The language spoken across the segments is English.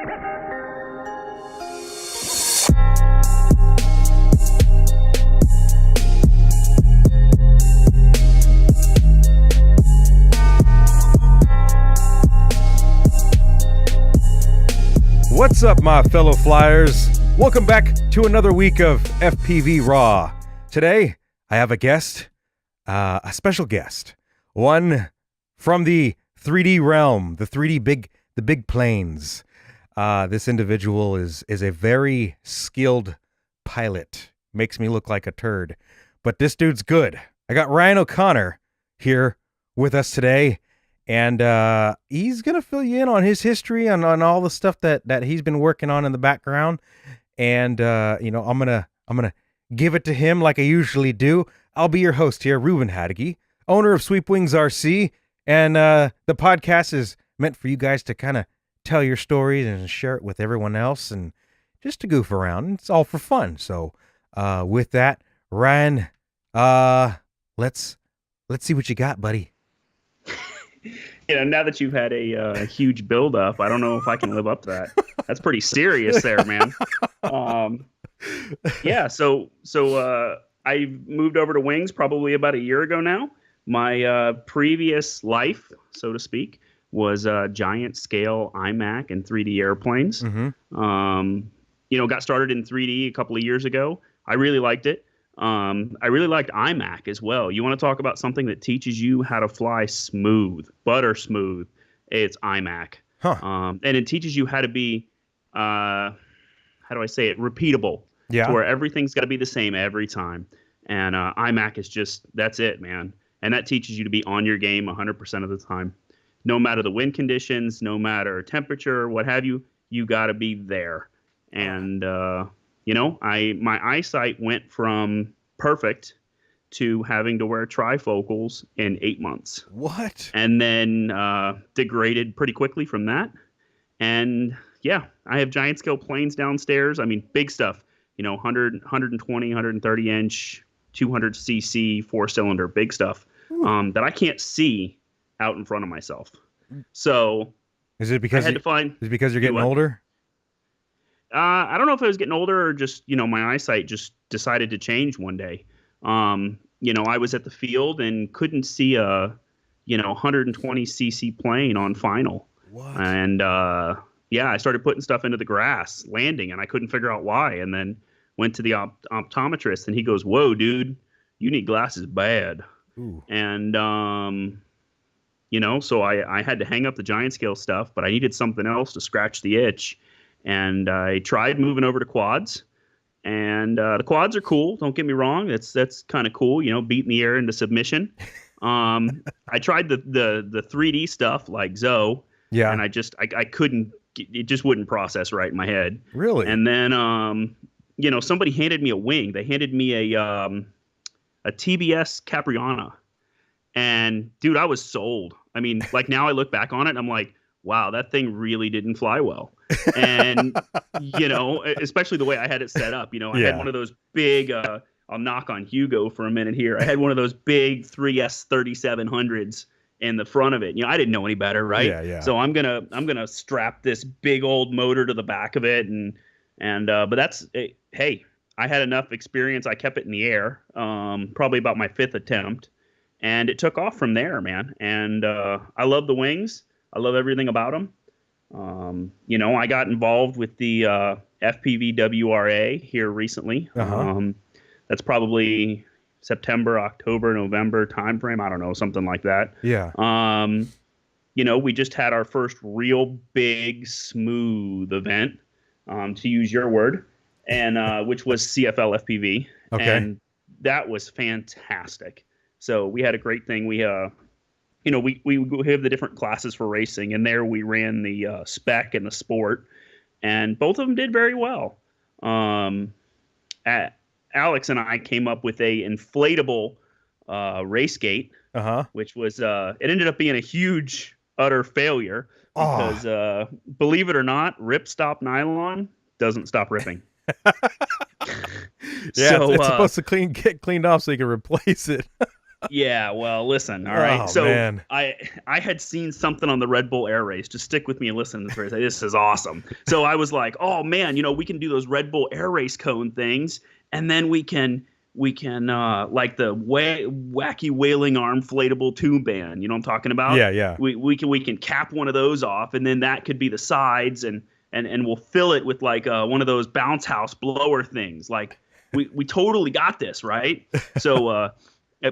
What's up, my fellow flyers? Welcome back to another week of FPV RAW. Today, I have a guest, a special guest, one from the 3D realm, the big planes. This individual is a very skilled pilot. Makes me look like a turd, but this dude's good. I got Ryan O'Connor here with us today. And he's going to fill you in on his history, on all the stuff that he's been working on in the background. And, I'm going to give it to him like I usually do. I'll be your host here, Ruben Hadeggy, owner of SweepwingsRC. And the podcast is meant for you guys to kind of tell your stories and share it with everyone else and just to goof around. It's all for fun. So with that, Ryan, let's see what you got, buddy. Now that you've had a huge build-up, I don't know if I can live up to that. That's pretty serious there, man. So I moved over to Wings probably about a year ago now. My previous life, so to speak, was giant scale iMac and 3D airplanes. Mm-hmm. Got started in 3D a couple of years ago. I really liked it. I really liked iMac as well. You want to talk about something that teaches you how to fly smooth, butter smooth? It's iMac. Huh. And it teaches you how to be, how do I say it? Repeatable. Yeah. To where everything's got to be the same every time. And iMac is just, that's it, man. And that teaches you to be on your game 100% of the time. No matter the wind conditions, no matter temperature, what have you, you got to be there. And, my eyesight went from perfect to having to wear trifocals in 8 months. What? And then degraded pretty quickly from that. And yeah, I have giant scale planes downstairs. I mean, big stuff, 100, 120, 130 inch, 200 cc, 4-cylinder, big stuff that I can't see out in front of myself. So is it because you're getting older? I don't know if I was getting older or just, my eyesight just decided to change one day. I was at the field and couldn't see a, 120 cc plane on final. What? And, I started putting stuff into the grass, landing, and I couldn't figure out why. And then went to the optometrist, and he goes, "Whoa, dude, you need glasses bad." Ooh. And, so I had to hang up the giant scale stuff, but I needed something else to scratch the itch. And I tried moving over to quads, and the quads are cool. Don't get me wrong. That's kind of cool, beating the air into submission. I tried the 3D stuff like Zoe, and I couldn't. It just wouldn't process right in my head. Really? And then somebody handed me a wing. They handed me a TBS Capriana, and dude, I was sold. I mean, like now I look back on it, and I'm like, wow, that thing really didn't fly well. And, especially the way I had it set up, I had one of those big, I'll knock on Hugo for a minute here. I had one of those big 3S 3700s in the front of it. I didn't know any better, right? Yeah. So I'm going to strap this big old motor to the back of it. But that's, hey, I had enough experience. I kept it in the air, probably about my 5th attempt, and it took off from there, man. And, I love the wings. I love everything about them. I got involved with the FPV WRA here recently. Uh-huh. That's probably September, October, November timeframe. I don't know, something like that. Yeah. We just had our first real big, smooth event, to use your word, and which was CFL FPV. Okay. And that was fantastic. So we had a great thing. We we have the different classes for racing, and there we ran the spec and the sport, and both of them did very well. Alex and I came up with a inflatable race gate, which was it ended up being a huge, utter failure because believe it or not, ripstop nylon doesn't stop ripping. Yeah, so, it's supposed to get cleaned off so you can replace it. Yeah, well, listen, all right. Oh, So man. I had seen something on the Red Bull Air Race. Just stick with me and listen to this race. This is awesome. So I was like, oh man, we can do those Red Bull Air Race cone things, and then we can like the wacky wailing arm inflatable tube band. You know what I'm talking about? Yeah, yeah. We can cap one of those off, and then that could be the sides, and we'll fill it with like one of those bounce house blower things. Like we totally got this, right? So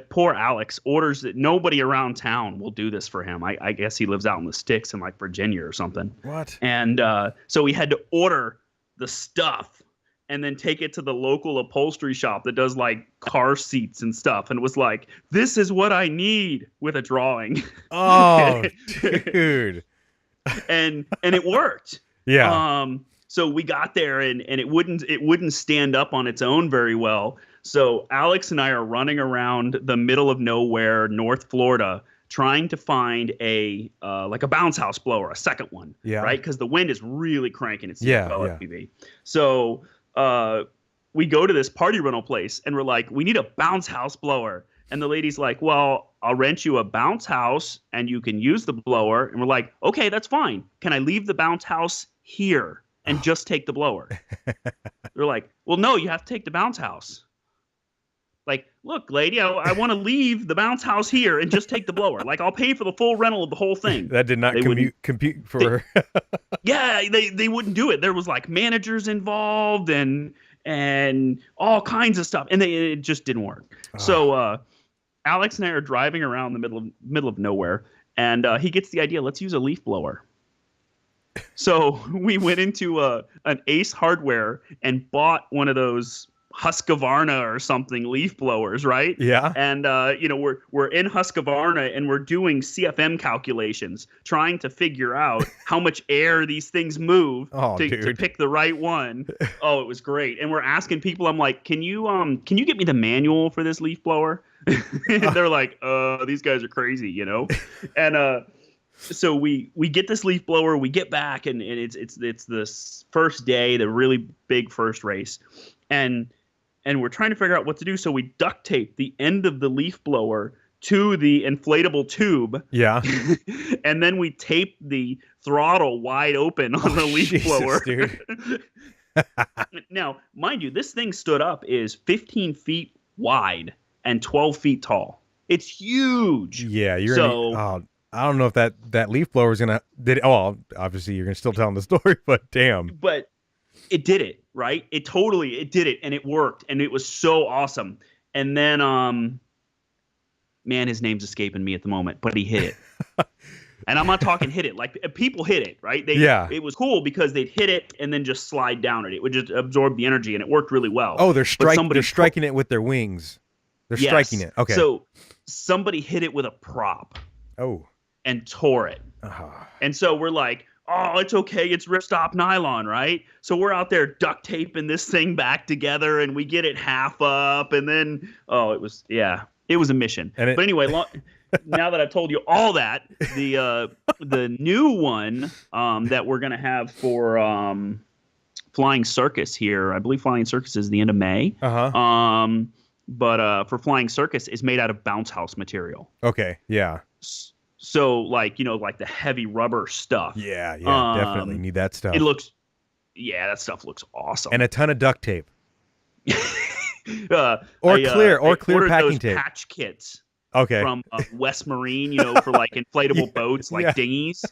poor Alex orders that nobody around town will do this for him. I guess he lives out in the sticks in like Virginia or something. What? And so we had to order the stuff and then take it to the local upholstery shop that does like car seats and stuff. And it was like, this is what I need, with a drawing. Oh, dude. and it worked. Yeah. So we got there and it wouldn't stand up on its own very well. So Alex and I are running around the middle of nowhere, North Florida, trying to find a like a bounce house blower, a second one, Yeah. right? Because the wind is really cranking. It's Yeah, CFL yeah. FPV. So we go to this party rental place and we're like, we need a bounce house blower. And the lady's like, well, I'll rent you a bounce house and you can use the blower. And we're like, okay, that's fine. Can I leave the bounce house here and just take the blower? They're like, well, no, you have to take the bounce house. Like, look, lady, I want to leave the bounce house here and just take the blower. Like, I'll pay for the full rental of the whole thing. That did not compute for. Yeah, they wouldn't do it. There was like managers involved and all kinds of stuff, and it just didn't work. So Alex and I are driving around the middle of nowhere, and he gets the idea. Let's use a leaf blower. So we went into an Ace Hardware and bought one of those Husqvarna or something leaf blowers, right? Yeah. And we're in Husqvarna and we're doing CFM calculations, trying to figure out how much air these things move to pick the right one. Oh, it was great. And we're asking people, I'm like, can you get me the manual for this leaf blower? And they're like, these guys are crazy, And so we get this leaf blower, we get back, and it's this first day, the really big first race, and we're trying to figure out what to do. So we duct tape the end of the leaf blower to the inflatable tube. Yeah. And then we tape the throttle wide open on the leaf blower. Dude. Now, mind you, this thing stood up is 15 feet wide and 12 feet tall. It's huge. Yeah, So I don't know if that leaf blower is gonna obviously you're gonna still telling the story, but damn. But it did it, right? It did it, and it worked, and it was so awesome. And then man, his name's escaping me at the moment, but he hit it. And I'm not talking hit it, like people hit it, right? It was cool because they'd hit it and then just slide down it. It would just absorb the energy, and it worked really well. Oh, they're striking it with their wings. They're striking it. Okay. So somebody hit it with a prop. Oh. And tore it. And so we're like, oh, it's okay. It's ripstop nylon, right? So we're out there duct taping this thing back together, and we get it half up, and then it was a mission. But anyway, now that I've told you all that, the new one that we're gonna have for Flying Circus here, I believe Flying Circus is the end of May. But for Flying Circus is made out of bounce house material. Okay. Yeah. So like the heavy rubber stuff. Yeah, definitely need that stuff. That stuff looks awesome. And a ton of duct tape. Or clear packing tape. Patch kits. Okay. From West Marine, for like inflatable boats, like dinghies.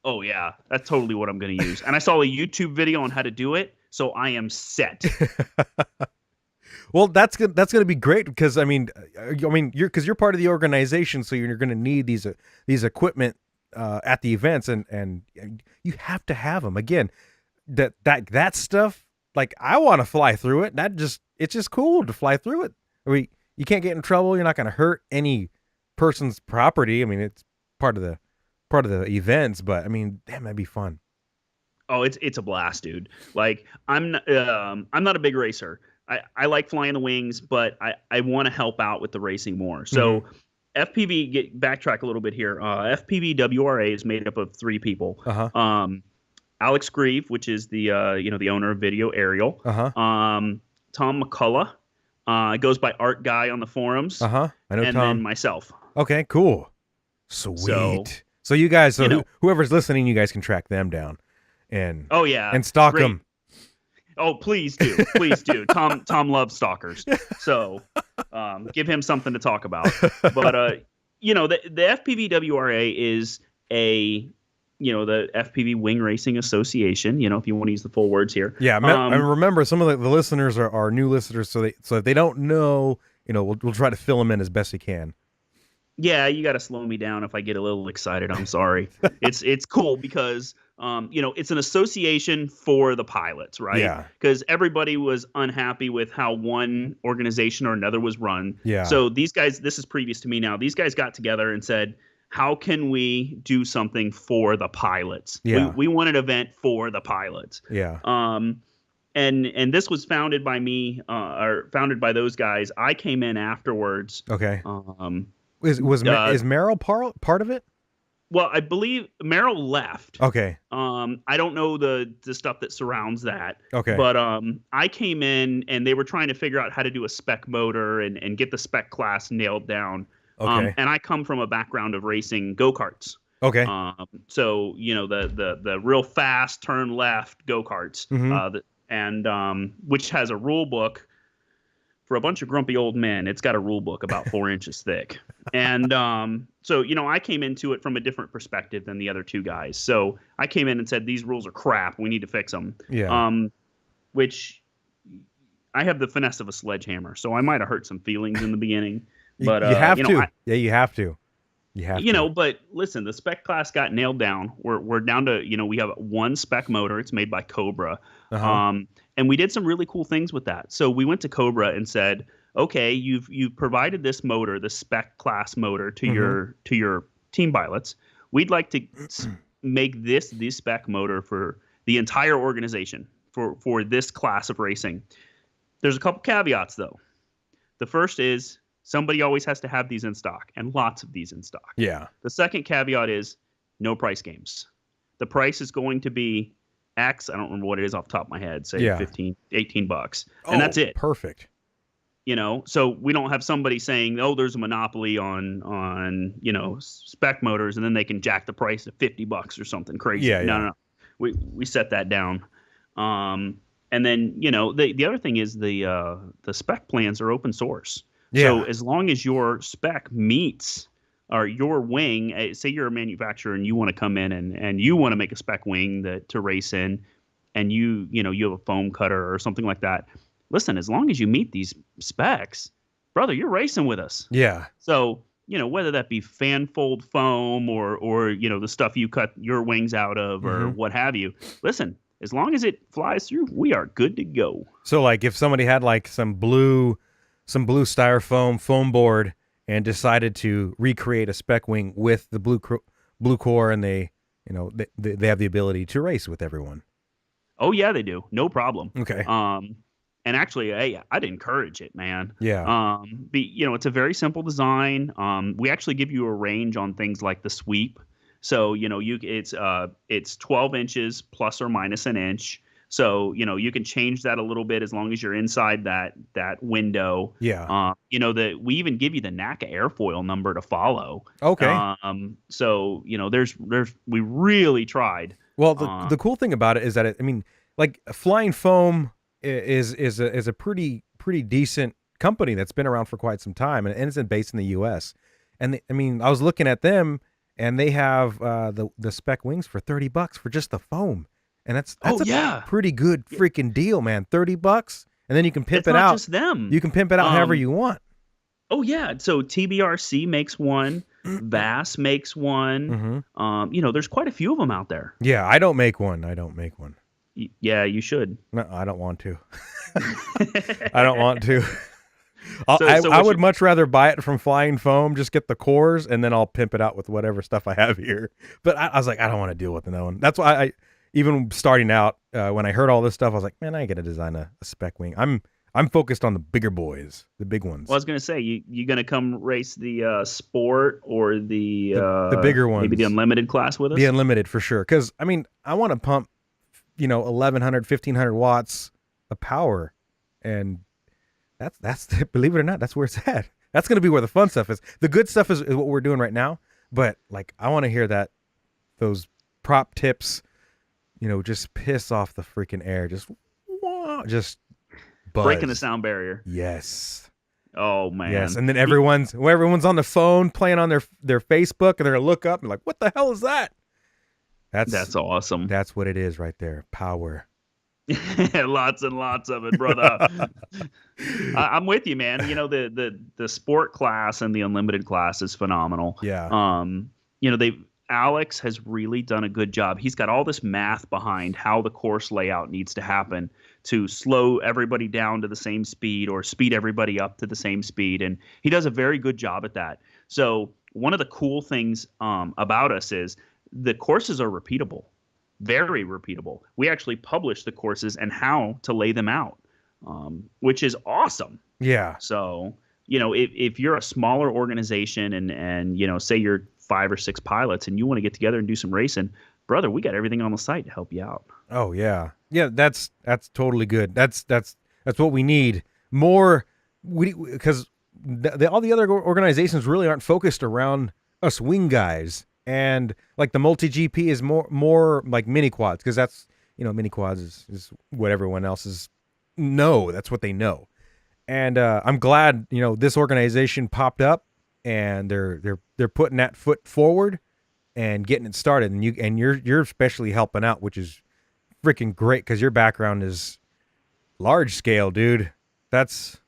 Oh yeah, that's totally what I'm going to use. And I saw a YouTube video on how to do it, so I am set. Well, that's going to be great because you're part of the organization, so you're going to need these equipment at the events, and you have to have them. Again, that stuff, like, I want to fly through it. It's just cool to fly through it. You can't get in trouble. You're not going to hurt any person's property. I mean, it's part of the events, but I mean, damn, that'd be fun. Oh, it's a blast, dude. Like, I'm not a big racer. I like flying the wings, but I want to help out with the racing more. So backtrack a little bit here. FPV WRA is made up of 3 people. Alex Grieve, which is the owner of Video Aerial. Tom McCullough, It goes by Art Guy on the forums. I know and Tom. then myself. Okay, cool. Sweet. So you guys, whoever's listening, you guys can track them down and and stalk them. Oh, please do. Please do. Tom loves stalkers. So give him something to talk about. But, the FPV-WRA is the FPV Wing Racing Association, if you want to use the full words here. Yeah, and remember, some of the listeners are new listeners, so if they don't know, we'll try to fill them in as best we can. Yeah, you got to slow me down if I get a little excited. I'm sorry. It's cool because it's an association for the pilots, right? Yeah. Because everybody was unhappy with how one organization or another was run. Yeah. So these guys, this is previous to me now. These guys got together and said, how can we do something for the pilots? Yeah. We want an event for the pilots. Yeah. And this was founded by me, or founded by those guys. I came in afterwards. Okay. Is Merrill part of it? Well, I believe Merrill left. Okay. I don't know the stuff that surrounds that. Okay. But I came in and they were trying to figure out how to do a spec motor and get the spec class nailed down. Okay. And I come from a background of racing go-karts. Okay. So the real fast turn left go-karts, which has a rule book. For a bunch of grumpy old men, it's got a rule book about 4 inches thick. And so I came into it from a different perspective than the other two guys. So I came in and said, these rules are crap. We need to fix them. Yeah. Which I have the finesse of a sledgehammer. So I might have hurt some feelings in the beginning. But you have to. You have to. You have to. But listen, the spec class got nailed down. We're down to, we have one spec motor. It's made by Cobra. And we did some really cool things with that. So we went to Cobra and said, okay, you've provided this motor, the spec class motor to your team pilots. We'd like to make this the spec motor for the entire organization for this class of racing. There's a couple caveats though. The first is somebody always has to have these in stock, and lots of these in stock. Yeah. The second caveat is no price games. The price is going to be X, I don't remember what it is off the top of my head, say $15, $18. And that's it. Perfect. So we don't have somebody saying, oh, there's a monopoly on spec motors, and then they can jack the price to $50 or something crazy. Yeah, No. We set that down. And then, the other thing is the spec plans are open source. Yeah. So as long as your spec meets or your wing, say you're a manufacturer and you want to come in and you want to make a spec wing to race in, and you have a foam cutter or something like that. Listen, as long as you meet these specs, brother, you're racing with us. Yeah. So, whether that be fan fold foam or the stuff you cut your wings out of or what have you, listen, as long as it flies through, we are good to go. So like if somebody had like some blue styrofoam foam board and decided to recreate a spec wing with the blue core, and they have the ability to race with everyone. Oh yeah, they do. No problem. Okay. And actually, I'd encourage it, man. Yeah. It's a very simple design. We actually give you a range on things like the sweep. So, it's 12 inches plus or minus an inch. So, you can change that a little bit as long as you're inside that window. Yeah. We even give you the NACA airfoil number to follow. Okay. So, we really tried. Well, the cool thing about it is that Flying Foam is a pretty decent company that's been around for quite some time, and it's based in the U.S. And I was looking at them, and they have the spec wings for $30 for just the foam. And that's a pretty good freaking deal, man. $30, and then you can pimp it out. It's not just them. You can pimp it out however you want. Oh yeah. So TBRC makes one. Bass makes one. There's quite a few of them out there. Yeah, I don't make one. Yeah, you should. No, I don't want to. I don't want to. I would much rather buy it from Flying Foam, just get the cores, and then I'll pimp it out with whatever stuff I have here. But I was like, I don't want to deal with no one. That's why even starting out, when I heard all this stuff, I was like, man, I ain't gonna design a spec wing. I'm focused on the bigger boys, the big ones. Well, I was gonna say, you gonna come race the sport or the bigger ones, maybe the unlimited class with us? The unlimited for sure, because I want to pump 1,100, 1,500 watts of power, and That's believe it or not, that's where it's at. That's gonna be where the fun stuff is. The good stuff is what we're doing right now. But like, I want to hear those prop tips, just piss off the freaking air, just buzz. Breaking the sound barrier. Yes. Oh man. Yes, and then everyone's on the phone playing on their Facebook, and they're gonna look up and like, what the hell is that? That's awesome. That's what it is right there. Power. Lots and lots of it, brother. I'm with you, man. The sport class and the unlimited class is phenomenal. Yeah. Alex has really done a good job. He's got all this math behind how the course layout needs to happen to slow everybody down to the same speed or speed everybody up to the same speed. And he does a very good job at that. So one of the cool things about us is the courses are repeatable, very repeatable. We actually publish the courses and how to lay them out, which is awesome. Yeah. So, if you're a smaller organization and say you're 5 or 6 pilots and you want to get together and do some racing, brother, we got everything on the site to help you out. Oh yeah. Yeah. That's totally good. That's what we need more. Because all the other organizations really aren't focused around us wing guys, and like the multi GP is more like mini quads. Cause that's, mini quads is what everyone else is that's what they know. And, I'm glad, this organization popped up, and they're putting that foot forward and getting it started, and you're especially helping out, which is freaking great because your background is large scale, dude. That's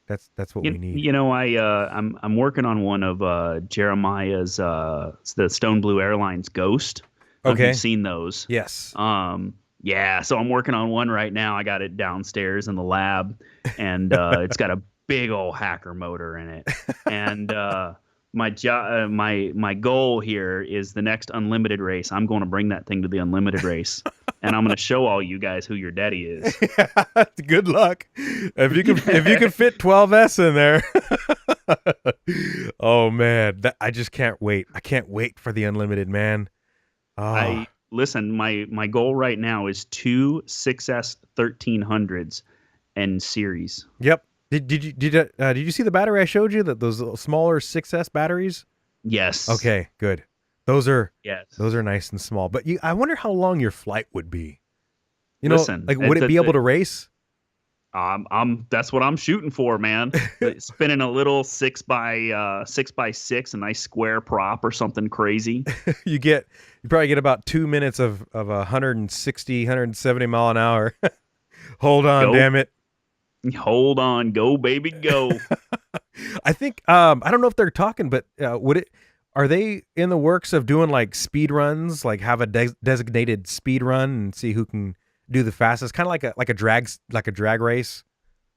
what we need. I'm working on one of Jeremiah's the Stone Blue Airlines Ghost. Okay, you've seen those? Yes. Yeah. So I'm working on one right now. I got it downstairs in the lab, and it's got a big old hacker motor in it. And my goal here is the next unlimited race. I'm going to bring that thing to the unlimited race, and I'm going to show all you guys who your daddy is. Yeah, good luck. If you can fit 12S in there. Oh man, I just can't wait. I can't wait for the unlimited, man. Oh. Listen, my goal right now is 2 6S 1300s and series. Yep. Did you see the battery I showed you? Those smaller 6S batteries? Yes. Okay, good. Those are nice and small. But I wonder how long your flight would be. Listen, would it be able to race? That's what I'm shooting for, man. Spinning a little 6x6, a nice square prop or something crazy. You probably get about 2 minutes of 160, 170 mile an hour. Hold on, damn it. Hold on, go baby, go. I think I don't know if they're talking, but are they in the works of doing like speed runs, like have a designated speed run and see who can do the fastest, kind of like a drag race?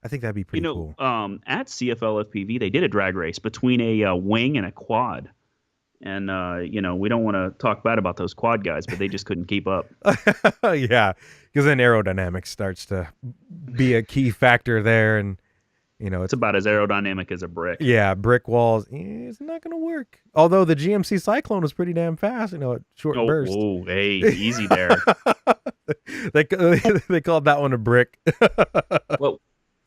I think that'd be pretty cool. At CFL FPV, they did a drag race between a wing and a quad. And, we don't want to talk bad about those quad guys, but they just couldn't keep up. Yeah, because then aerodynamics starts to be a key factor there. And, it's about as aerodynamic as a brick. Yeah, brick walls. It's not going to work. Although the GMC Cyclone was pretty damn fast, at short burst. Oh, hey, easy there. They called that one a brick.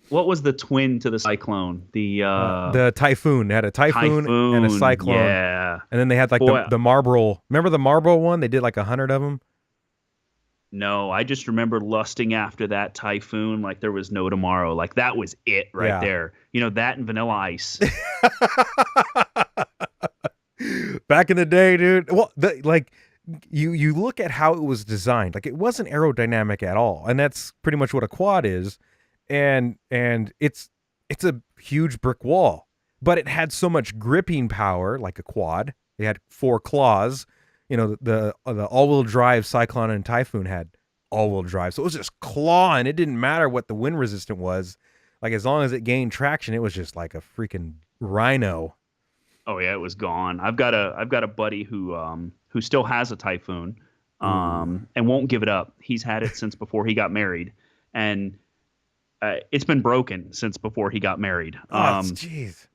What was the twin to the Cyclone? The Typhoon. They had a Typhoon and a Cyclone. Yeah. And then they had like the Marlboro. Remember the Marlboro one? They did like 100 of them. No, I just remember lusting after that Typhoon like there was no tomorrow. Like that was it right there. That and Vanilla Ice. Back in the day, dude. Well, you look at how it was designed. Like it wasn't aerodynamic at all, and that's pretty much what a quad is. And it's a huge brick wall, but it had so much gripping power, like a quad. It had 4 claws. The all-wheel drive Cyclone and Typhoon had all-wheel drive, so it was just clawing. It didn't matter what the wind resistant was. Like as long as it gained traction, it was just like a freaking rhino. Oh yeah, it was gone. I've got a buddy who still has a Typhoon, and won't give it up. He's had it since before he got married, and it's been broken since before he got married. Jeez.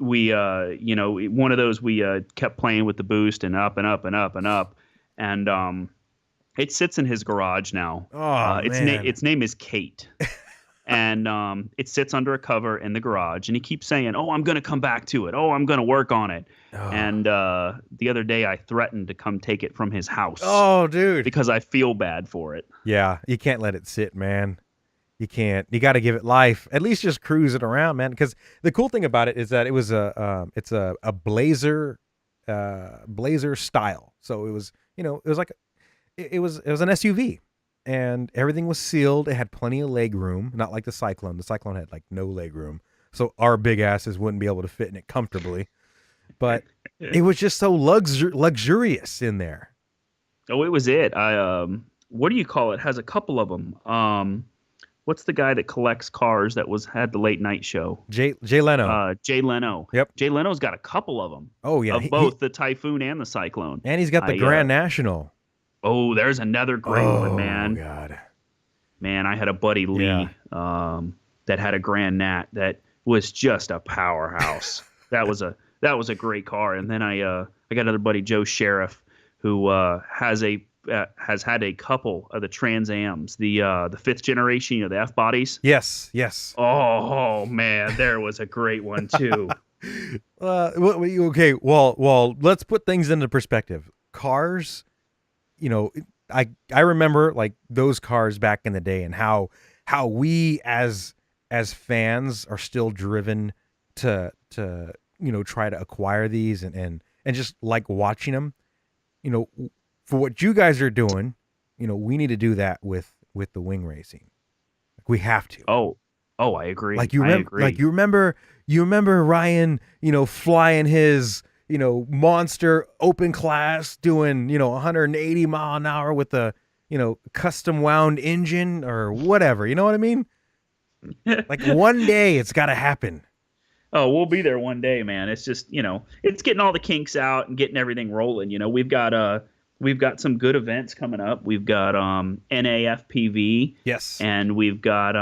We, one of those we kept playing with the boost and up and up and up and up, and it sits in his garage now. Oh, its name is Kate, and it sits under a cover in the garage. And he keeps saying, "Oh, I'm gonna come back to it. Oh, I'm gonna work on it." Oh. And the other day, I threatened to come take it from his house. Oh, dude. Because I feel bad for it. Yeah, you can't let it sit, man. You can't. You got to give it life. At least just cruise it around, man. Because the cool thing about it is that it was it's a Blazer style. So it was, it was like it was an SUV, and everything was sealed. It had plenty of leg room, not like the Cyclone. The Cyclone had like no leg room, so our big asses wouldn't be able to fit in it comfortably. But it was just so luxurious in there. Oh, it was it. What do you call it? Has a couple of them. What's the guy that collects cars that had the late night show? Jay Leno. Jay Leno. Yep. Jay Leno's got a couple of them. Oh yeah, of both the Typhoon and the Cyclone. And he's got the Grand National. Oh, there's another great one, man. Oh God. Man, I had a buddy Lee that had a Grand Nat that was just a powerhouse. that was a great car. And then I got another buddy, Joe Sheriff, who has had a couple of the Trans Ams, the 5th generation, the F bodies. Yes. Oh man, there was a great one too. Okay. Well, let's put things into perspective. Cars, I remember like those cars back in the day, and how we as fans are still driven to try to acquire these and just like watching them. For what you guys are doing, we need to do that with the wing racing. Like, we have to. Oh, I agree. Like you remember Ryan, flying his, monster open class, doing, 180 mile an hour with a, custom wound engine or whatever. You know what I mean? Like one day it's got to happen. Oh, we'll be there one day, man. It's just, it's getting all the kinks out and getting everything rolling. We've got some good events coming up. We've got NAFPV. Yes. And we've got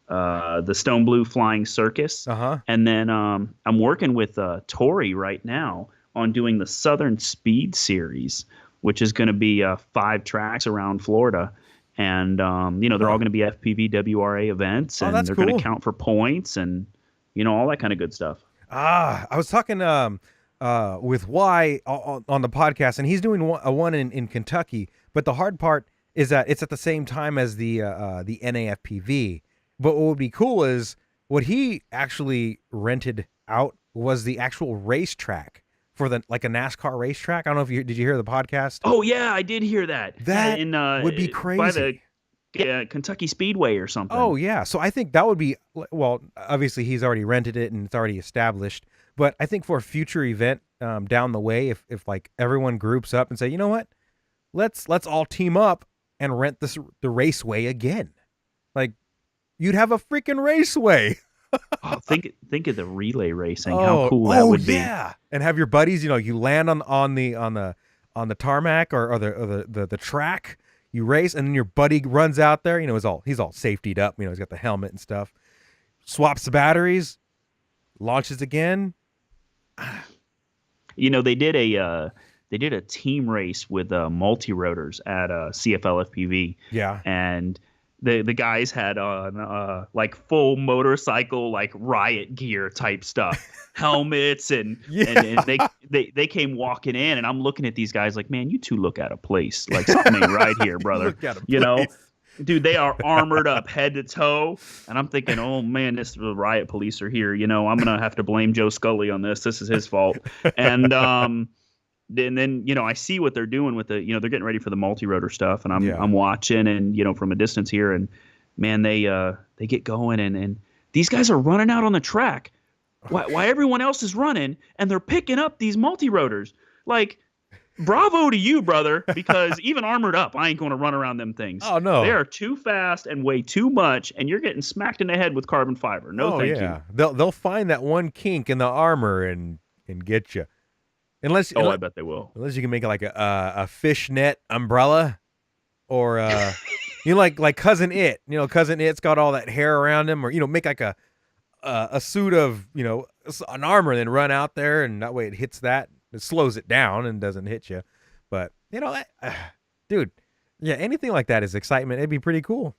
the Stone Blue Flying Circus. Uh-huh. And then I'm working with Tori right now on doing the Southern Speed Series, which is going to be 5 tracks around Florida. And, they're all going to be FPV WRA events. And they're going to count for points and, all that kind of good stuff. I was talking with Y on the podcast, and he's doing one in Kentucky. But the hard part is that it's at the same time as the NAFPV. But what would be cool is what he actually rented out was the actual racetrack for a NASCAR racetrack. I don't know if did you hear the podcast? Oh yeah, I did hear that. That would be crazy. By the Kentucky Speedway or something. Oh yeah, so I think that would be, well, obviously he's already rented it and it's already established. But I think for a future event down the way, if like everyone groups up and say, you know what, let's all team up and rent the raceway again. Like, you'd have a freaking raceway. Oh, think of the relay racing. How cool that would be. Yeah, and have your buddies. You land on the tarmac or the track. You race, and then your buddy runs out there. He's all safetied up. He's got the helmet and stuff. Swaps the batteries, launches again. They did a team race with multi-rotors at CFL FPV. Yeah, and the guys had on like full motorcycle like riot gear type stuff, helmets and they came walking in, and I'm looking at these guys like, man, you two look out of place. Like, something ain't right here, brother. Dude, they are armored up head to toe, and I'm thinking, oh man, the riot police are here. I'm gonna have to blame Joe Scully on this. This is his fault. And then I see what they're doing with the they're getting ready for the multi-rotor stuff, and I'm watching, and from a distance here, and man, they get going, and these guys are running out on the track while everyone else is running, and they're picking up these multi-rotors. Like, bravo to you, brother, because even armored up, I ain't going to run around them things. Oh, no. They are too fast and weigh too much, and you're getting smacked in the head with carbon fiber. Thank you. They'll find that one kink in the armor and get you. I bet they will. Unless you can make like a fishnet umbrella, or like Cousin It. Cousin It's got all that hair around him, or make like a suit of an armor, and then run out there, and that way it hits that. It slows it down and doesn't hit you. But, dude, yeah, anything like that is excitement. It'd be pretty cool.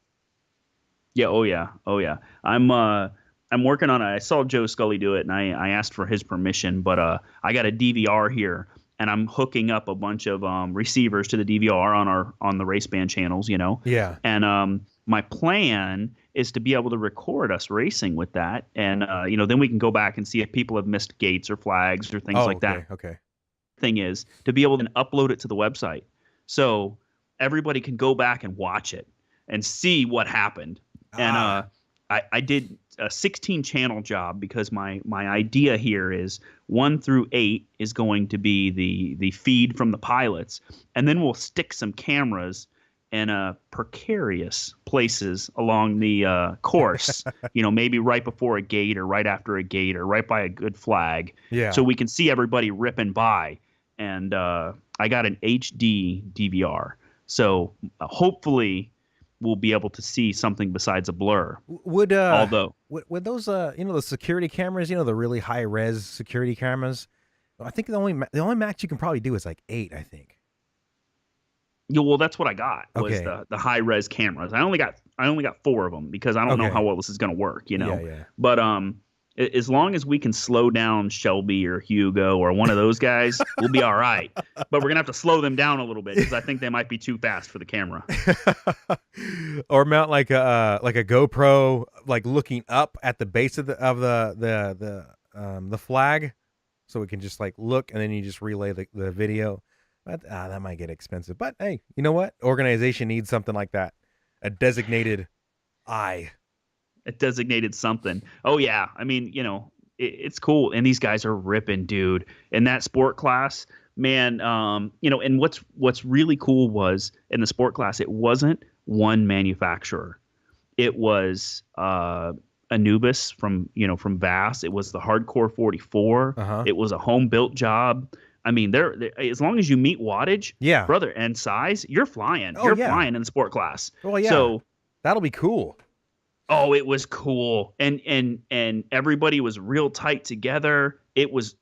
Yeah. Oh yeah. Oh yeah. I'm working on it. I saw Joe Scully do it, and I asked for his permission, but I got a DVR here, and I'm hooking up a bunch of receivers to the DVR on the race band channels, Yeah. and my plan is to be able to record us racing with that, and then we can go back and see if people have missed gates or flags or things Oh, like okay. that. Okay. Thing is to be able to upload it to the website, so everybody can go back and watch it and see what happened. And I did a 16 channel job because my idea here is 1 through 8 is going to be the feed from the pilots, and then we'll stick some cameras in precarious places along the course, maybe right before a gate or right after a gate or right by a good flag, Yeah. so we can see everybody ripping by. And I got an HD DVR, so hopefully we'll be able to see something besides a blur. Would those the security cameras, the really high res security cameras, I think the only max you can probably do is like 8, I think. Yeah, well, that's what I got was Okay. the high res cameras. I only got 4 of them because I don't know Okay. how well this is going to work, Yeah, yeah. But as long as we can slow down Shelby or Hugo or one of those guys, we'll be all right. But we're gonna have to slow them down a little bit because I think they might be too fast for the camera. Or mount like a GoPro, like looking up at the base of the flag, so we can just like look and then you just relay the video. But that might get expensive. But hey, you know what? Organization needs something like that. A designated eye. A designated something. Oh yeah, I mean, it's cool, and these guys are ripping, dude. In that sport class, man, and what's really cool was in the sport class, it wasn't one manufacturer. It was Anubis from Vass. It was the Hardcore 44. Uh-huh. It was a home built job. I mean, they're as long as you meet wattage, Yeah. brother, and size, you're flying. Oh, You're yeah. flying in the sport class. Well, yeah. So That'll be cool. oh, it was cool, and everybody was real tight together. It was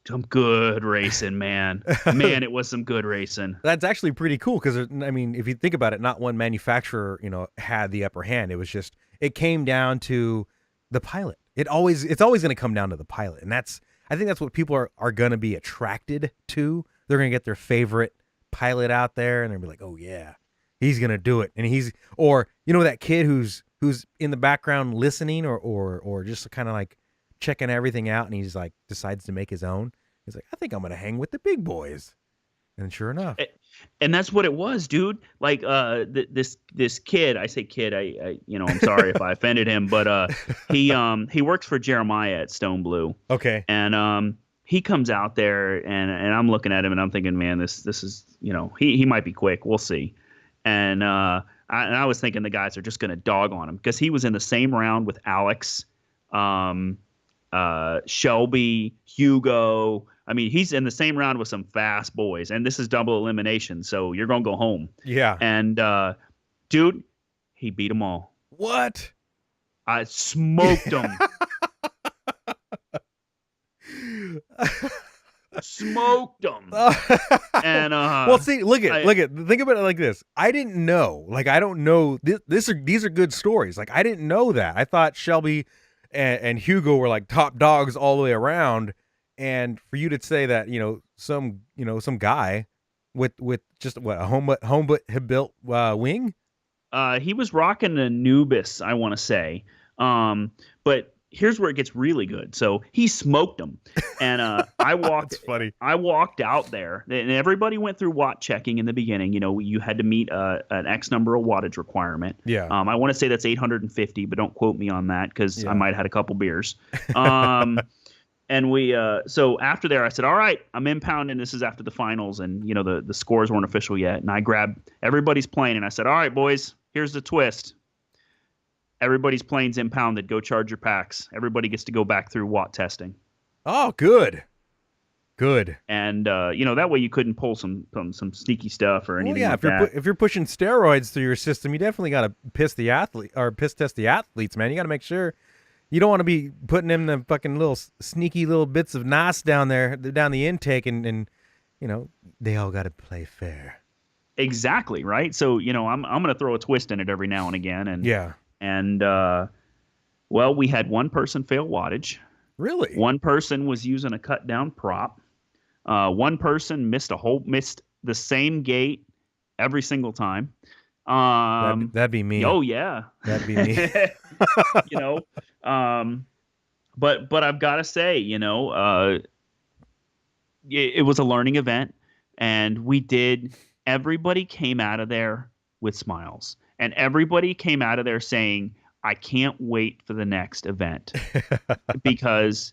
some good racing, man. Man, it was some good racing. That's actually pretty cool because, I mean, if you think about it, not one manufacturer, had the upper hand. It was just, it came down to the pilot. It's always going to come down to the pilot. And I think that's what people are going to be attracted to. They're going to get their favorite pilot out there and they'll be like, oh yeah, he's going to do it. And or that kid who's in the background listening or just kind of like checking everything out, and he's like decides to make his own. He's like, I think I'm gonna hang with the big boys, and sure enough, and that's what it was, dude. Like this kid, I say kid, I'm sorry if I offended him, but he works for Jeremiah at Stone Blue. Okay, and he comes out there, and I'm looking at him, and I'm thinking, man, this is he might be quick. We'll see, and I was thinking the guys are just going to dog on him because he was in the same round with Alex, Shelby, Hugo. I mean, he's in the same round with some fast boys, and this is double elimination, so you're going to go home. Yeah. And, dude, he beat them all. What? I smoked them. Smoked them. And well, see, look at think about it like this. I didn't know. Like, I don't know. These are good stories. Like, I didn't know that. I thought Shelby and Hugo were like top dogs all the way around. And for you to say that, some guy with just a home built wing. He was rocking an Anubis, I want to say. But here's where it gets really good. So he smoked them, and I walked. That's funny. I walked out there, and everybody went through watt checking in the beginning. You had to meet an X number of wattage requirement. Yeah. I want to say that's 850, but don't quote me on that because I might have had a couple beers. And we so after there, I said, all right, I'm impounding. This is after the finals, and the scores weren't official yet. And I grabbed everybody's plane, and I said, all right, boys, here's the twist. Everybody's plane's impounded. Go charge your packs. Everybody gets to go back through watt testing. Oh, good. Good. And that way you couldn't pull some sneaky stuff or anything like that. If you're pushing steroids through your system, you definitely got to piss test the athletes, man. You got to make sure you don't want to be putting in the fucking little sneaky little bits of NOS down the intake, and they all got to play fair. Exactly, right? So I'm going to throw a twist in it every now and again, and yeah. And well, we had one person fail wattage. Really? One person was using a cut down prop. One person missed the same gate every single time. That'd be me. Oh yeah, That'd be me. you know. But I've got to say, it was a learning event, and everybody came out of there with smiles, and everybody came out of there saying, I can't wait for the next event because,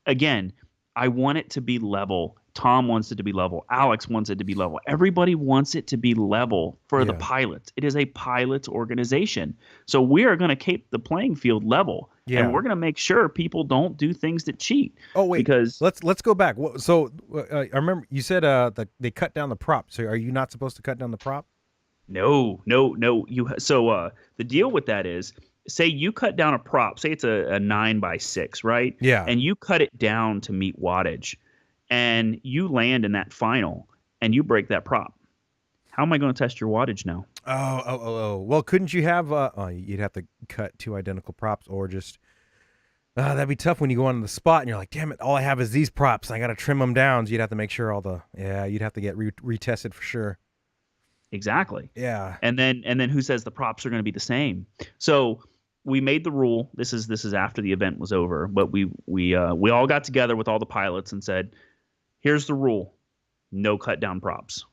again, I want it to be level. Tom wants it to be level. Alex wants it to be level. Everybody wants it to be level for the pilots. It is a pilot's organization. So we are going to keep the playing field level. Yeah. And we're going to make sure people don't do things that cheat. Oh, wait. Because let's go back. So I remember you said they cut down the prop. So are you not supposed to cut down the prop? No. So the deal with that is, say you cut down a prop, say it's a 9x6, right? Yeah. And you cut it down to meet wattage, and you land in that final, and you break that prop. How am I going to test your wattage now? Oh. Well, couldn't you have? You'd have to cut two identical props, or just. That'd be tough when you go on the spot and you're like, damn it, all I have is these props. I got to trim them down. So you'd have to make sure you'd have to get retested for sure. Exactly. Yeah. And then who says the props are going to be the same? So we made the rule. This is after the event was over, but we all got together with all the pilots and said, here's the rule: no cut down props,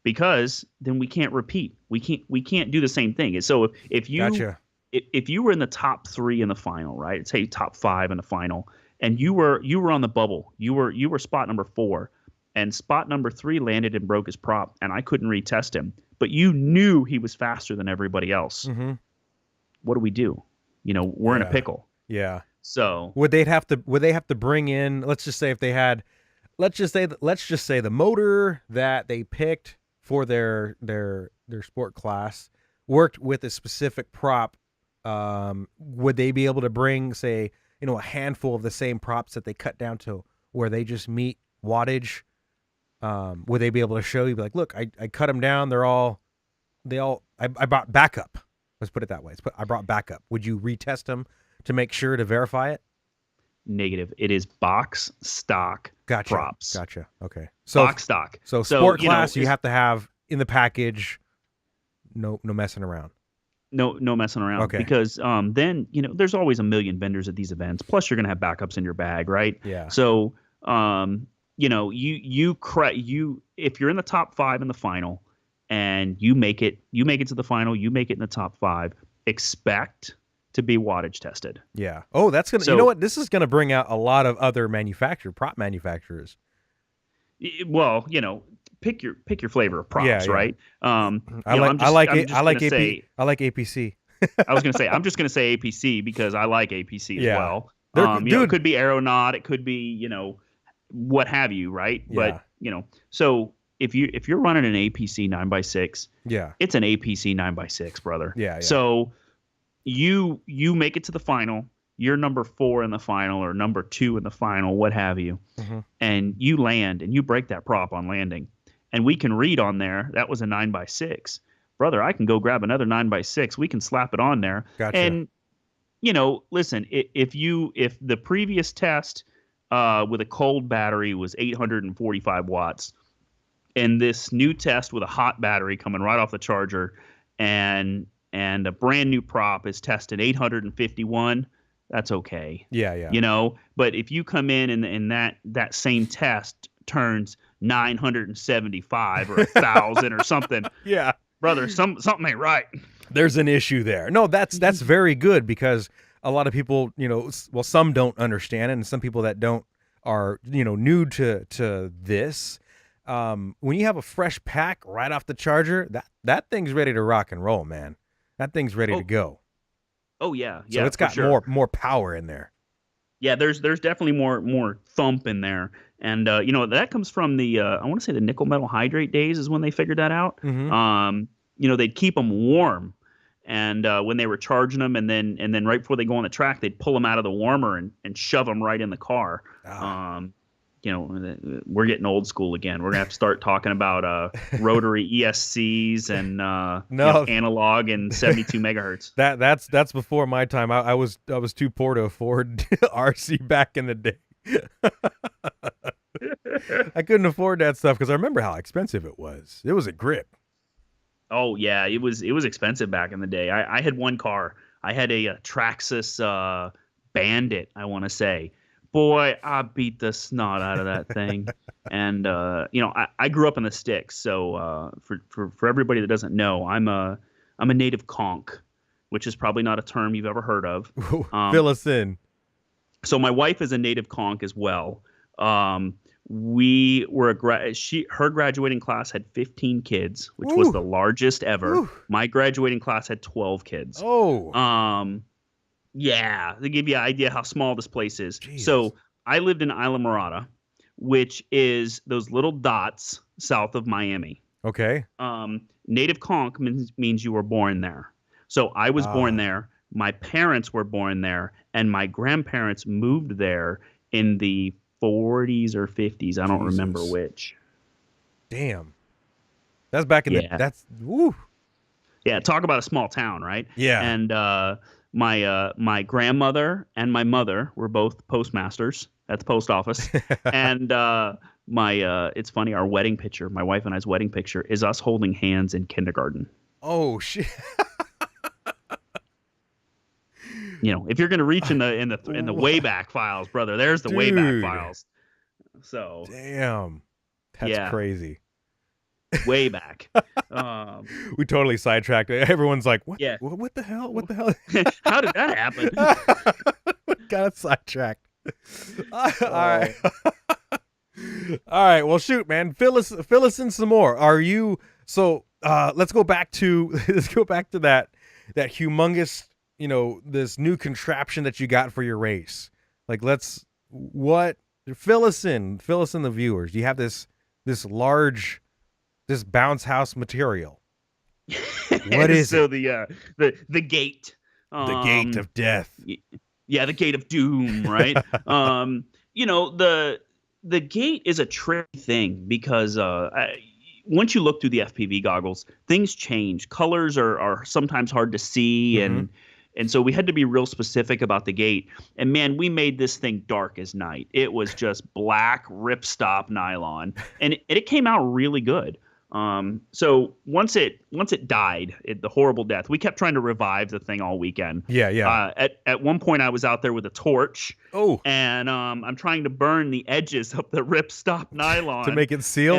because then we can't repeat. We can't do the same thing. So if you Gotcha. If you were in the top 3 in the final, right? Say top 5 in the final, and you were on the bubble, you were spot number 4. And spot number 3 landed and broke his prop, and I couldn't retest him. But you knew he was faster than everybody else. Mm-hmm. What do we do? We're in a pickle. Yeah. So would they have to bring in? Let's just say the motor that they picked for their sport class worked with a specific prop. Would they be able to bring, say, a handful of the same props that they cut down to where they just meet wattage? Would they be able to show you, be like, look, I cut them down. I brought backup. Let's put it that way. I brought backup. Would you retest them to make sure to verify it? Negative. It is box stock props. Gotcha. Okay. So box stock. So sport class, you have to have in the package. No messing around. No messing around. Okay. Because then there's always a million vendors at these events. Plus, you're gonna have backups in your bag, right? Yeah. So if you're in the top 5 in the final and you make it to the final, you make it in the top 5, expect to be wattage tested. Yeah. Oh, that's going to, you know what? This is going to bring out a lot of other prop manufacturers. Well, pick your flavor of props, right? I like APC. I was going to say, I'm just going to say APC because I like APC as well. It could be Aeronaut, it could be, what have you, right? Yeah. But so if you're running an APC 9x6, it's an APC 9x6, brother. Yeah. So you make it to the final, you're number 4 in the final or number 2 in the final, what have you, and you land and you break that prop on landing, and we can read on there that was a 9x6, brother. I can go grab another 9x6. We can slap it on there. Gotcha. And listen, if the previous test with a cold battery was 845 watts, and this new test with a hot battery coming right off the charger and a brand new prop is testing 851, that's okay. Yeah. But if you come in and that same test turns 975 or 1,000 or something, yeah, brother, something ain't right. There's an issue there. No, that's very good, because a lot of people, some don't understand it, and some people that don't are, new to this. When you have a fresh pack right off the charger, that thing's ready to rock and roll, man. That thing's ready to go. Oh yeah. So it's got more power in there. Yeah, there's definitely more thump in there. And that comes from the I want to say the nickel metal hydrate days is when they figured that out. They'd keep them warm, and when they were charging them, and then right before they go on the track, they'd pull them out of the warmer and shove them right in the car. we're getting old school again. We're gonna have to start talking about rotary ESCs and analog and 72 megahertz. That's before my time. I was too poor to afford RC back in the day. I couldn't afford that stuff because I remember how expensive it was. It was a grip. Oh yeah, it was expensive back in the day. I had one car. I had a Traxxas Bandit, I want to say. Boy, I beat the snot out of that thing. And I grew up in the sticks, so for everybody that doesn't know, I'm a native conch, which is probably not a term you've ever heard of. Fill us in. So my wife is a native conch as well. We were her graduating class had 15 kids, which was the largest ever. Ooh. My graduating class had 12 kids. Oh. Yeah, to give you an idea how small this place is. Jeez. So I lived in Isla Mirada, which is those little dots south of Miami. Okay. Native conch means you were born there. So I was born there. My parents were born there, and my grandparents moved there in the 40s or 50s. I don't remember which. Damn. That's back in the woo. Yeah, talk about a small town, right? Yeah. And my grandmother and my mother were both postmasters at the post office. And it's funny, our wedding picture, my wife and I's wedding picture, is us holding hands in kindergarten. Oh shit. If you're gonna reach in the Wayback Files, brother, there's the Wayback Files. So damn, that's crazy. Way back. We totally sidetracked. Everyone's like, "What? Yeah. What the hell? What the hell? How did that happen?" Got sidetracked. All right. All right. Well, shoot, man. Fill us in some more. Are you so? Let's go back to that humongous. This new contraption that you got for your race. Like, fill us in the viewers. You have this large, this bounce house material. What is so it? The gate. The gate of death. Yeah, the gate of doom, right? The gate is a tricky thing because once you look through the FPV goggles, things change. Colors are sometimes hard to see, and so we had to be real specific about the gate. And man, we made this thing dark as night. It was just black ripstop nylon, and it came out really good. So once it died, the horrible death, we kept trying to revive the thing all weekend. Yeah. At one point, I was out there with a torch. Oh. And I'm trying to burn the edges of the ripstop nylon to make it seal.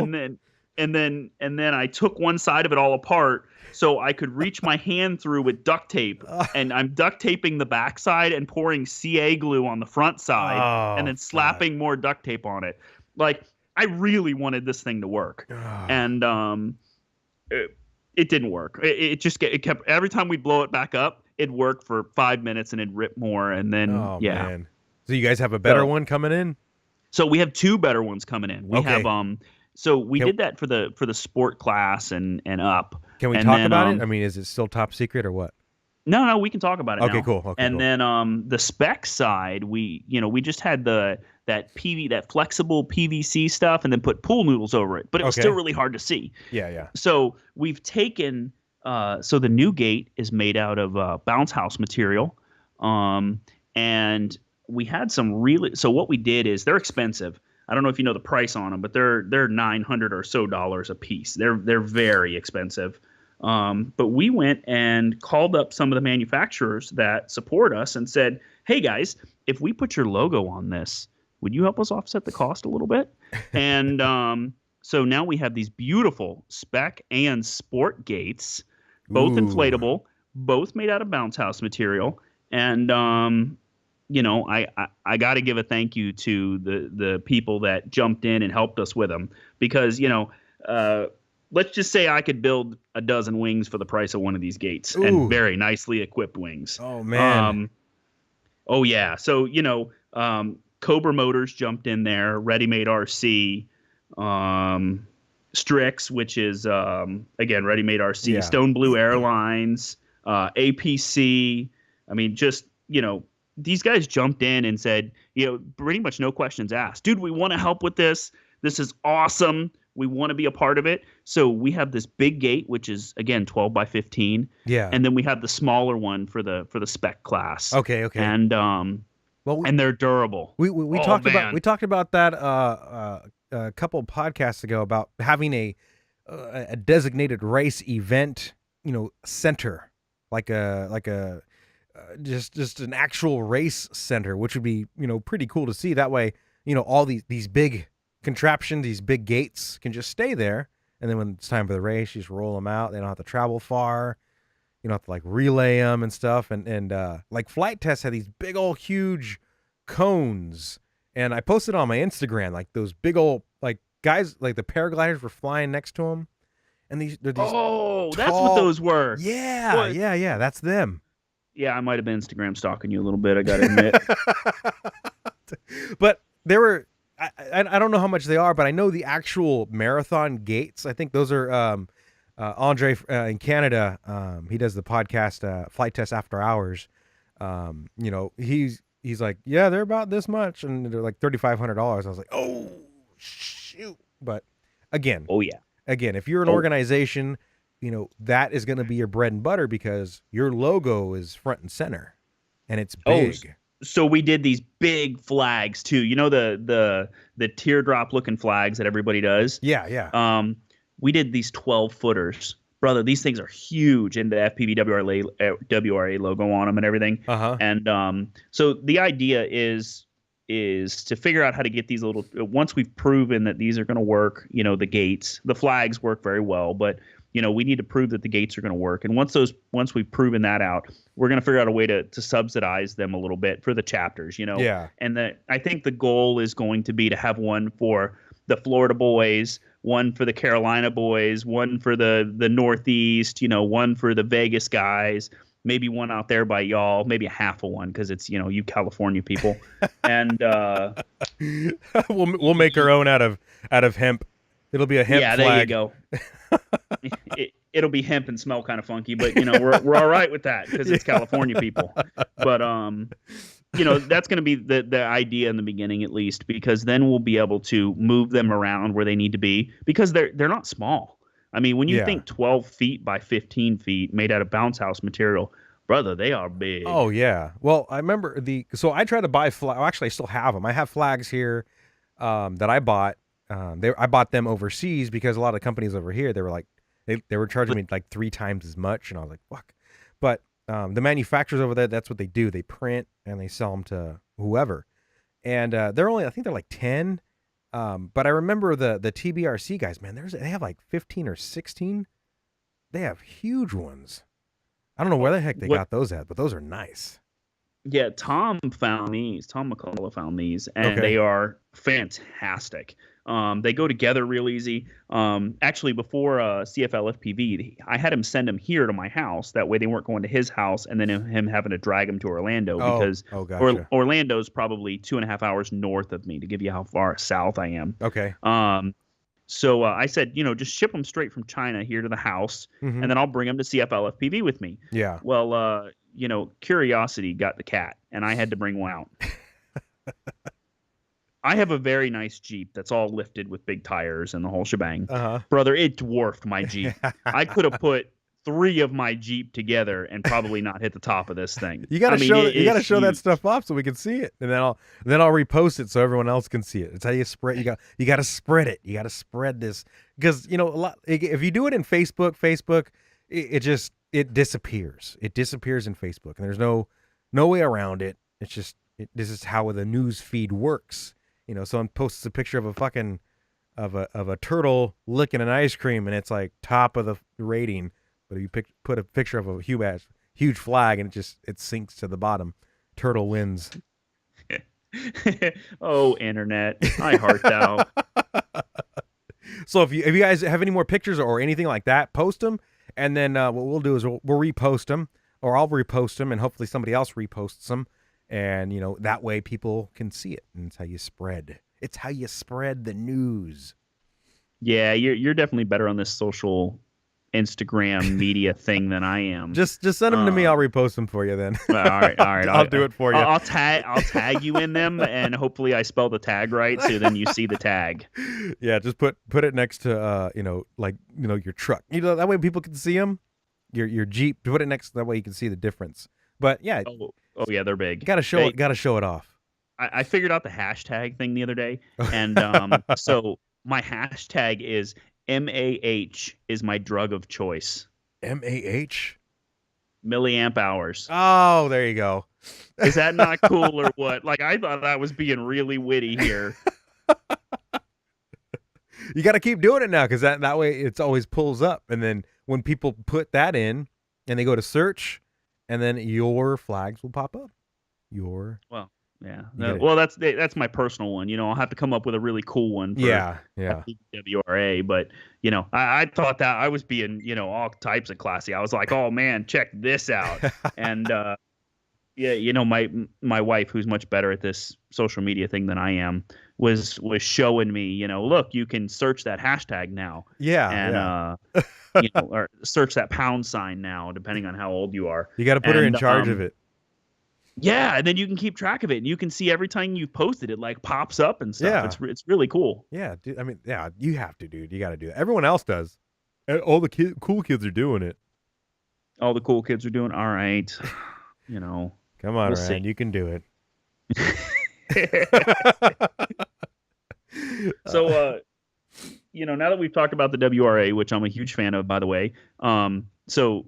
And then I took one side of it all apart so I could reach my hand through with duct tape, and I'm duct taping the backside and pouring CA glue on the front side, and then slapping more duct tape on it. Like, I really wanted this thing to work, and it didn't work. It kept every time we blow it back up, it'd work for 5 minutes and it'd rip more, and then man. So you guys have a better one coming in? So we have two better ones coming in. We have So we did that for the sport class and up. Can we talk about it? I mean, is it still top secret or what? No, we can talk about it. Okay, now. cool. Okay, and then the spec side, we just had that flexible PVC stuff, and then put pool noodles over it, but it was still really hard to see. Yeah. So we've taken so the new gate is made out of bounce house material, and we had some really. So what we did is they're expensive. I don't know if you know the price on them, but they're $900 or so a piece. They're very expensive. But we went and called up some of the manufacturers that support us and said, "Hey guys, if we put your logo on this, would you help us offset the cost a little bit?" And so now we have these beautiful spec and sport gates, both inflatable, both made out of bounce house material, and I got to give a thank you to the people that jumped in and helped us with them, because let's just say I could build a dozen wings for the price of one of these gates, and very nicely equipped wings. Oh man. Oh yeah. So Cobra Motors jumped in there, Ready Made RC, Strix, which is again Ready Made RC, Stone Blue Airlines, APC. I mean, just these guys jumped in and said, pretty much no questions asked. Dude, we want to help with this. This is awesome. We want to be a part of it. So we have this big gate, which is again 12 by 15. Yeah. And then we have the smaller one for the spec class. Okay. And and they're durable. We talked about that a couple of podcasts ago about having a designated race event, center, like a just an actual race center, which would be pretty cool to see. That way, all these big contraptions, these big gates can just stay there, and then when it's time for the race, you just roll them out. They don't have to travel far. You don't have to like relay them and stuff. And like Flight Test had these big old huge cones, and I posted on my Instagram like those big old like guys, like the paragliders were flying next to them, and they're these tall, that's what those were. Yeah, that's them. Yeah, I might have been Instagram stalking you a little bit, I gotta admit. But they were, I don't know how much they are, but I know the actual marathon gates. I think those are Andre in Canada. He does the podcast Flight Test After Hours. He's like, yeah, they're about this much, and they're like $3,500. I was like, oh shoot! But again, if you're an organization, that is going to be your bread and butter because your logo is front and center, and it's big. So we did these big flags too. The teardrop looking flags that everybody does. Yeah. We did these 12-footers. Brother, these things are huge, and the FPV WRA logo on them and everything. And so the idea is to figure out how to get these little. Once we've proven that these are going to work, the gates, the flags work very well, but we need to prove that the gates are going to work. And once we've proven that out, we're going to figure out a way to subsidize them a little bit for the chapters. Yeah. And I think the goal is going to be to have one for the Florida boys, one for the Carolina boys, one for the Northeast, one for the Vegas guys, maybe one out there by y'all, maybe a half of one because it's you California people, and we'll make our own out of hemp. It'll be a hemp flag. Yeah, there you go. It'll be hemp and smell kind of funky, but we're all right with that because it's California people. But that's going to be the idea in the beginning, at least, because then we'll be able to move them around where they need to be because they're not small. I mean, when you think 12 feet by 15 feet made out of bounce house material, brother, they are big. Oh yeah. Well, I remember so I tried to buy actually I still have them. I have flags here that I bought. I bought them overseas because a lot of companies over here, they were like, they were charging me like 3 times as much, and I was like, fuck. But the manufacturers over there, that's what they do. They print and they sell them to whoever, and I think they're like 10. But I remember the TBRC guys, man. They have like 15 or 16. They have huge ones. I don't know where the heck they got those at, but those are nice. Yeah, Tom found these. Tom McCullough found these, and they are fantastic. They go together real easy. Actually, before CFL FPV, I had him send them here to my house. That way they weren't going to his house and then him having to drag them to Orlando because gotcha. Orlando's probably 2.5 hours north of me to give you how far south I am. Okay. So I said, just ship them straight from China here to the house, and then I'll bring them to CFL FPV with me. Yeah. Well, curiosity got the cat, and I had to bring one out. I have a very nice Jeep that's all lifted with big tires and the whole shebang. Brother, it dwarfed my Jeep. I could have put 3 of my Jeep together and probably not hit the top of this thing. You gotta show that stuff off so we can see it, and then I'll repost it so everyone else can see it. It's how you spread. You got to spread it. You got to spread this because a lot. If you do it in Facebook, it disappears. It disappears in Facebook, and there's no way around it. It's just this is how the news feed works. Someone posts a picture of a fucking of a turtle licking an ice cream, and it's like top of the rating. But if you put a picture of a huge flag, and it sinks to the bottom, turtle wins. Oh, internet, I heart thou. So if you guys have any more pictures or anything like that, post them, and then what we'll do is we'll repost them, or I'll repost them, and hopefully somebody else reposts them. And, that way people can see it. And it's how you spread. It's how you spread the news. Yeah, you're definitely better on this social Instagram media thing than I am. Just send them to me. I'll repost them for you then. All right. I'll do it for you. I'll tag you in them, and hopefully I spell the tag right, so then you see the tag. Yeah, just put it next to your truck. That way people can see them. Your Jeep. Put it next. That way you can see the difference. But yeah. Oh yeah, they're big. Gotta show it off. I figured out the hashtag thing the other day, and so my hashtag is MAH is my drug of choice. MAH? Milliamp hours. Oh, there you go. Is that not cool or what? Like, I thought I was being really witty here. You got to keep doing it now, because that way it's always pulls up. And then when people put that in and they go to search, and then your flags will pop up. Well, yeah. Well, that's my personal one. I'll have to come up with a really cool one for WRA. But, I thought that I was being, all types of classy. I was like, oh, man, check this out. And, my wife, who's much better at this social media thing than I am, was showing me, look, you can search that hashtag now. Yeah. And, or search that pound sign now, depending on how old you are. You got to put her in charge of it. Yeah, and then you can keep track of it, and you can see every time you've posted it, like, pops up and stuff. Yeah. It's really cool. Yeah, dude. I mean, yeah, you have to, dude. You got to do that. Everyone else does. All the cool kids are doing it. All the cool kids are doing all right. Come on, Ryan. You can do it. So, now that we've talked about the WRA, which I'm a huge fan of, by the way, so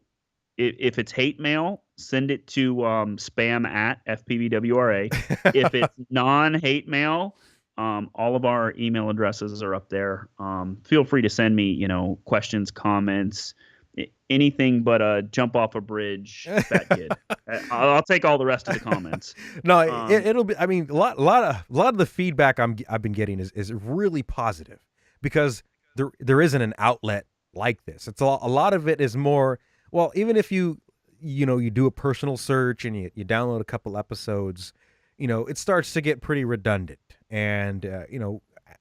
if it's hate mail, send it to spam@FPVWRA. If it's non-hate mail, all of our email addresses are up there. Feel free to send me, questions, comments, anything but jump off a bridge, fat kid. I'll take all the rest of the comments. No, it'll be. I mean, a lot of the feedback I've been getting is really positive, because there isn't an outlet like this. It's a lot of it is more. Well, even if you do a personal search and you download a couple episodes, it starts to get pretty redundant. And,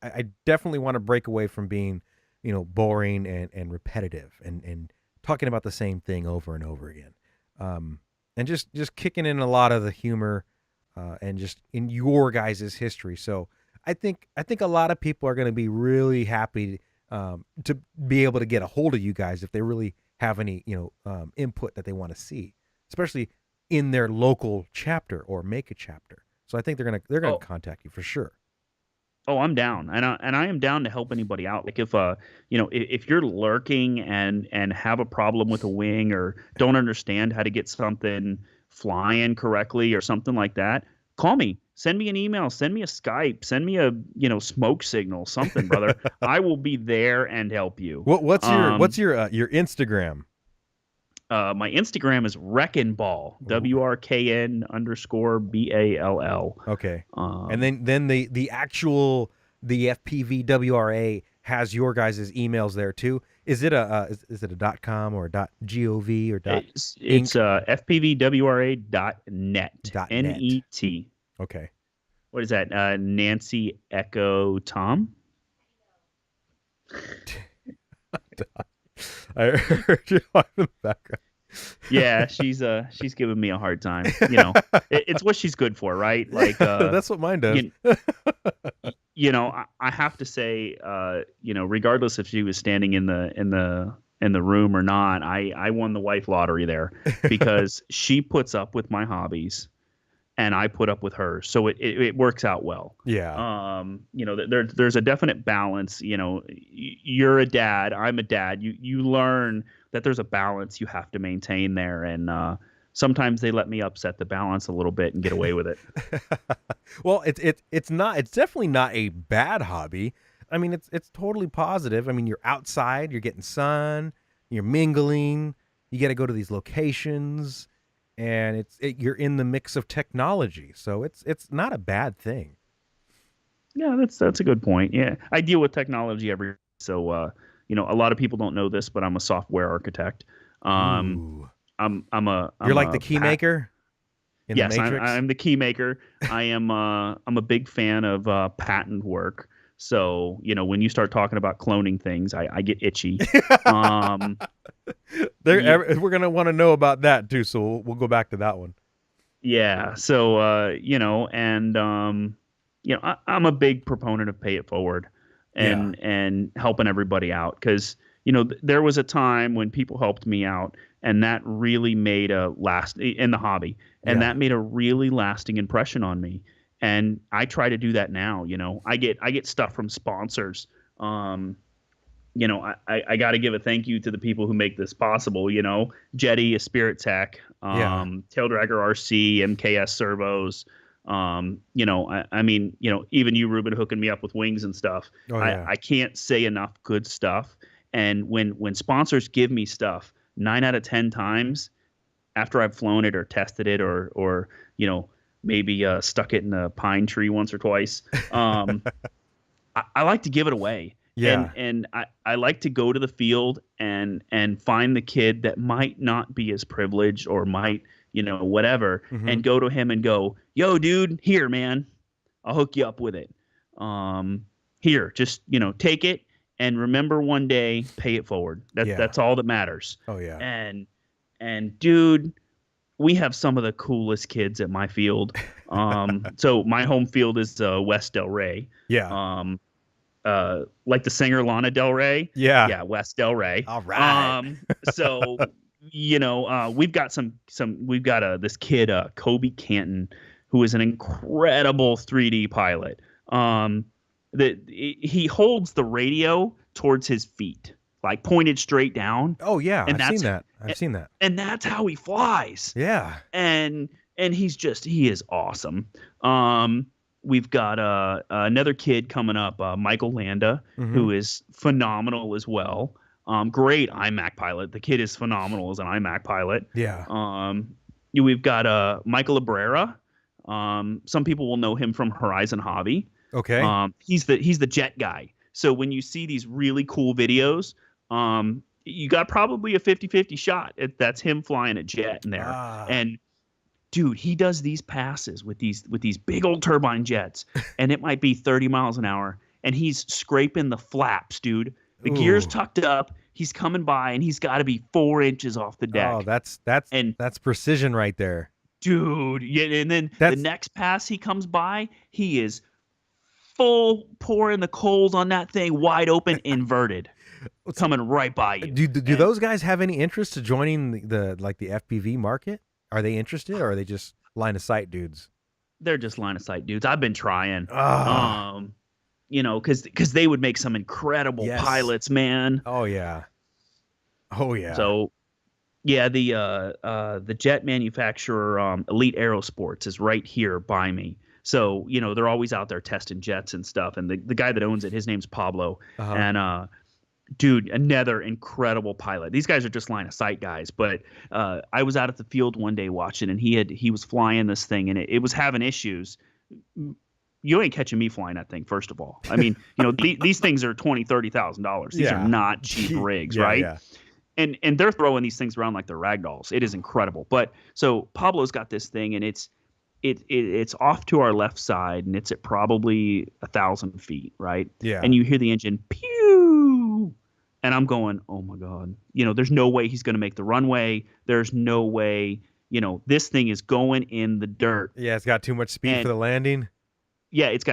I definitely want to break away from being, boring and repetitive and talking about the same thing over and over again. And just kicking in a lot of the humor and just in your guys' history. So I think a lot of people are going to be really happy to be able to get a hold of you guys if they really have any input that they want to see, especially in their local chapter or make a chapter. So I think they're gonna contact you for sure. Oh, I'm down, and I am down to help anybody out. Like if if you're lurking and have a problem with a wing or don't understand how to get something flying correctly or something like that, call me. Send me an email. Send me a Skype. Send me a smoke signal. Something, brother. I will be there and help you. What's your Instagram? My Instagram is Wreckin' Ball. WRKN_BALL. Okay. And then the actual FPVWRA has your guys' emails there too. Is it a .com or .gov or It's FPVWRA.net. .net. Okay. What is that? Nancy Echo Tom? I heard you in the background. Yeah, she's giving me a hard time. It's what she's good for, right? Like that's what mine does. I have to say, regardless if she was standing in the room or not, I won the wife lottery there because she puts up with my hobbies and I put up with her. So it works out well. Yeah. There's a definite balance. You're a dad, I'm a dad. You learn that there's a balance you have to maintain there. And sometimes they let me upset the balance a little bit and get away with it. Well, it's definitely not a bad hobby. I mean, it's totally positive. I mean, you're outside, you're getting sun, you're mingling, you get to go to these locations, and you're in the mix of technology. So it's not a bad thing. Yeah, that's a good point. Yeah, I deal with technology so a lot of people don't know this, but I'm a software architect. Ooh. You're like the key maker? Yes, I'm the key maker. I'm a big fan of patent work. So, when you start talking about cloning things, I get itchy. Um, We're gonna want to know about that too, so we'll go back to that one. yeah. So, I'm a big proponent of pay it forward and helping everybody out. Cause there was a time when people helped me out and that really made in the hobby, and that made a really lasting impression on me. And I try to do that now. I get stuff from sponsors. I got to give a thank you to the people who make this possible. Jetty, a Spirit Tech, Tail Dragger RC, MKS servos. Even you, Ruben, hooking me up with wings and stuff. I can't say enough good stuff. And when sponsors give me stuff, 9 out of 10 times after I've flown it or tested it or maybe stuck it in a pine tree once or twice, I like to give it away. Yeah. And I like to go to the field and find the kid that might not be as privileged or might, whatever, and go to him and go, yo, dude, here, man, I'll hook you up with it. Here, just, take it and remember one day, pay it forward. That's all that matters. Oh, yeah. And dude, we have some of the coolest kids at my field. So my home field is West Del Rey. Yeah. Like the singer Lana Del Rey. Yeah. West Del Rey. All right. So we've got this kid, Kobe Canton, who is an incredible 3D pilot. He holds the radio towards his feet, like pointed straight down. Oh yeah, and I've seen that. And that's how he flies. Yeah. And he is awesome. We've got another kid coming up, Michael Landa, who is phenomenal as well. Great iMac pilot. The kid is phenomenal as an iMac pilot. Yeah. We've got Michael Abrera. Some people will know him from Horizon Hobby. Okay. He's the jet guy. So when you see these really cool videos, you got probably a 50-50 shot. That's him flying a jet in there. And dude, he does these passes with these big old turbine jets, and it might be 30 miles an hour, and he's scraping the flaps, dude. The gear's tucked up. He's coming by, and he's got to be 4 inches off the deck. Oh, that's precision right there, dude. Yeah, and then the next pass he comes by, he is full pouring the coals on that thing, wide open, inverted, coming right by you. Do those guys have any interest to joining the FPV market? Are they interested, or are they just line of sight dudes? They're just line of sight dudes. I've been trying, because they would make some incredible pilots, man. Oh yeah. So, yeah, the jet manufacturer Elite Aerosports is right here by me. So, they're always out there testing jets and stuff. And the guy that owns it, his name's Pablo. And dude, another incredible pilot. These guys are just line of sight guys. But I was out at the field one day watching, and he was flying this thing, and it was having issues. You ain't catching me flying that thing, first of all. I mean, these things are $20,000-$30,000. These are not cheap rigs, right? Yeah. And they're throwing these things around like they're ragdolls. It is incredible. But so Pablo's got this thing, and it's off to our left side, and it's at probably 1,000 feet, right? Yeah. And you hear the engine pew, and I'm going, oh my god, there's no way he's going to make the runway. There's no way, this thing is going in the dirt. Yeah, it's got too much speed for the landing. Yeah, it's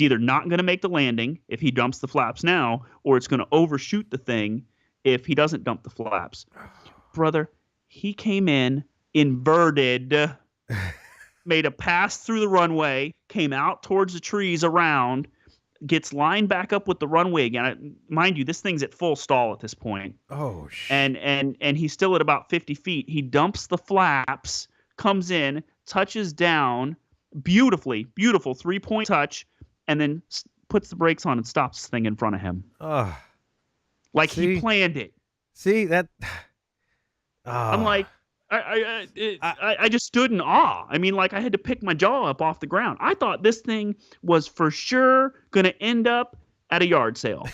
either not going to make the landing if he dumps the flaps now, or it's going to overshoot the thing if he doesn't dump the flaps. Brother, he came in inverted. Made a pass through the runway, came out towards the trees around, gets lined back up with the runway again. Mind you, this thing's at full stall at this point. Oh, shit. And he's still at about 50 feet. He dumps the flaps, comes in, touches down, beautiful 3-point touch, and then puts the brakes on and stops the thing in front of him. Like he planned it. See, that... I'm like... I just stood in awe. I mean, like I had to pick my jaw up off the ground. I thought this thing was for sure going to end up at a yard sale.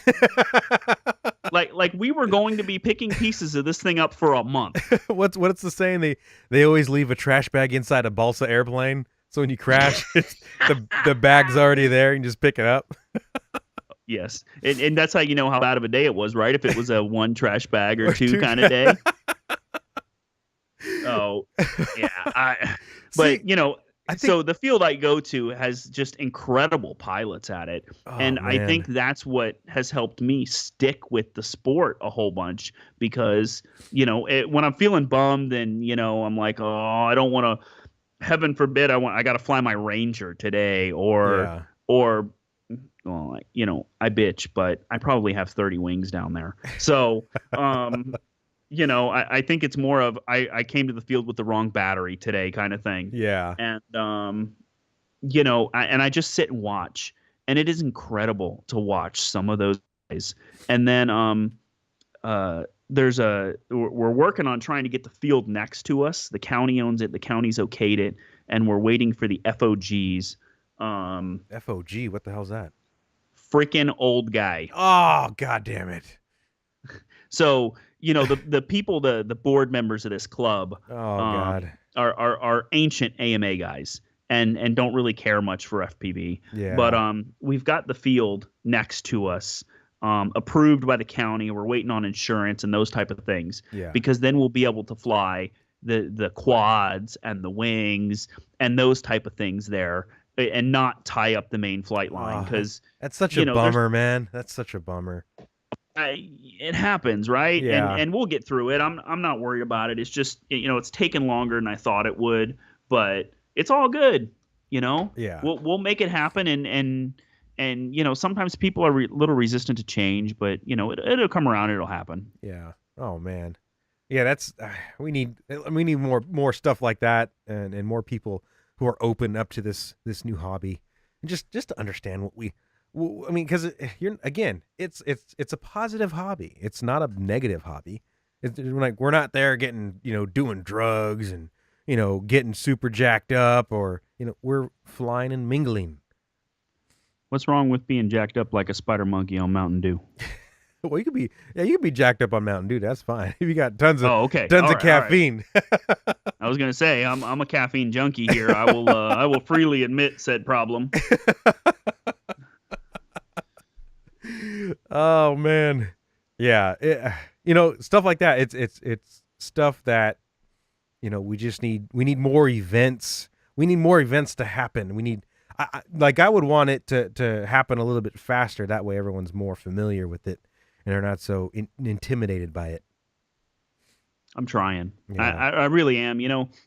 like we were going to be picking pieces of this thing up for a month. What's the saying? They always leave a trash bag inside a balsa airplane. So when you crash, the bag's already there. You can just pick it up. Yes, and that's how you know how bad of a day it was, right? If it was a one trash bag or two kind of day. Oh, yeah. But you know, so the field I go to has just incredible pilots at it, and man. I think that's what has helped me stick with the sport a whole bunch because you know when I'm feeling bummed and you know I'm like, oh, I don't want to. Heaven forbid, I got to fly my Ranger today, or well, you know, I bitch, but I probably have 30 wings down there. So, you know, I think it's more of I came to the field with the wrong battery today kind of thing. Yeah. And, you know, I just sit and watch. And it is incredible to watch some of those guys. And then we're working on trying to get the field next to us. The county owns it. The county's okayed it. And we're waiting for the FOGs. FOG, what the hell's that? Freaking old guy. Oh, God damn it. So, you know, the people, the board members of this club God. are ancient AMA guys and don't really care much for FPV. Yeah. But we've got the field next to us, approved by the county. We're waiting on insurance and those type of things. Yeah. Because then we'll be able to fly the quads and the wings and those type of things there. And not tie up the main flight line because that's such a bummer, man. That's such a bummer. It happens, right? Yeah. And we'll get through it. I'm not worried about it. It's just you know it's taken longer than I thought it would, but it's all good. You know. Yeah. We'll make it happen, and you know sometimes people are a little resistant to change, but you know it'll come around. It'll happen. Yeah. Oh man. Yeah. That's we need more stuff like that and more people who are open up to this new hobby, and just to understand what I mean, because it's a positive hobby. It's not a negative hobby. It's like we're not there getting doing drugs and getting super jacked up, or we're flying and mingling. What's wrong with being jacked up like a spider monkey on Mountain Dew? Well, you could be jacked up on Mountain Dew. That's fine. You got tons of caffeine. I was gonna say I'm a caffeine junkie here. I will freely admit said problem. Oh man, yeah. Stuff like that. It's stuff that we need more events. We need more events to happen. We need. I would want it to happen a little bit faster. That way, everyone's more familiar with it. And they're not so intimidated by it. I'm trying. Yeah. I really am.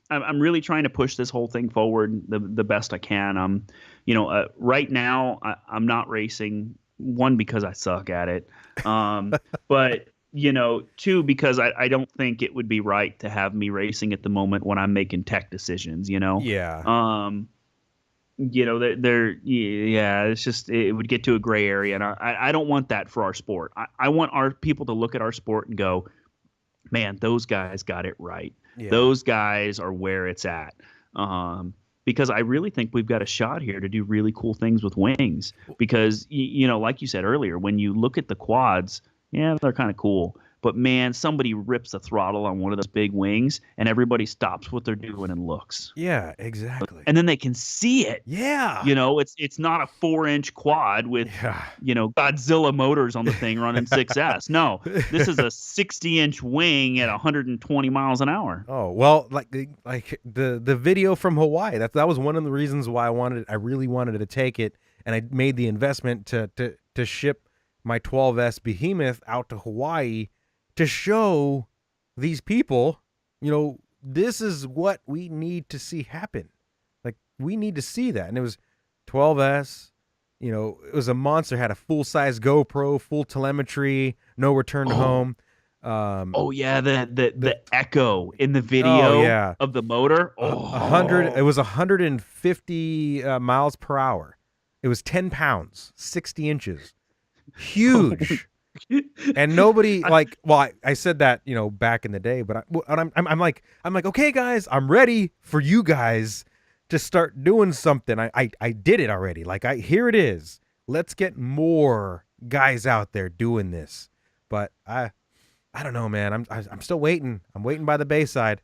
I'm really trying to push this whole thing forward the best I can. Right now I'm not racing. One, because I suck at it. But two, because I don't think it would be right to have me racing at the moment when I'm making tech decisions. Yeah. It's just it would get to a gray area, and I don't want that for our sport. I want our people to look at our sport and go, man, those guys got it right. Yeah. Those guys are where it's at. Because I really think we've got a shot here to do really cool things with wings. Because like you said earlier, when you look at the quads, yeah, they're kind of cool. But man, somebody rips the throttle on one of those big wings, and everybody stops what they're doing and looks. Yeah, exactly. And then they can see it. Yeah. It's not a 4-inch quad with Godzilla motors on the thing running 6S. No, this is a 60-inch wing at 120 miles an hour. Oh well, like the video from Hawaii. That was one of the reasons why I really wanted to take it, and I made the investment to ship my 12S Behemoth out to Hawaii. To show these people, this is what we need to see happen. Like, we need to see that. And it was 12S, it was a monster, had a full-size GoPro, full telemetry, no return to home. The echo in the video of the motor. It was 150 miles per hour. It was 10 pounds, 60 inches. Huge. And nobody I said that back in the day, but I'm like okay guys, I'm ready for you guys to start doing something. I did it already. Here it is. Let's get more guys out there doing this. But I don't know, man. I'm still waiting. I'm waiting by the Bayside.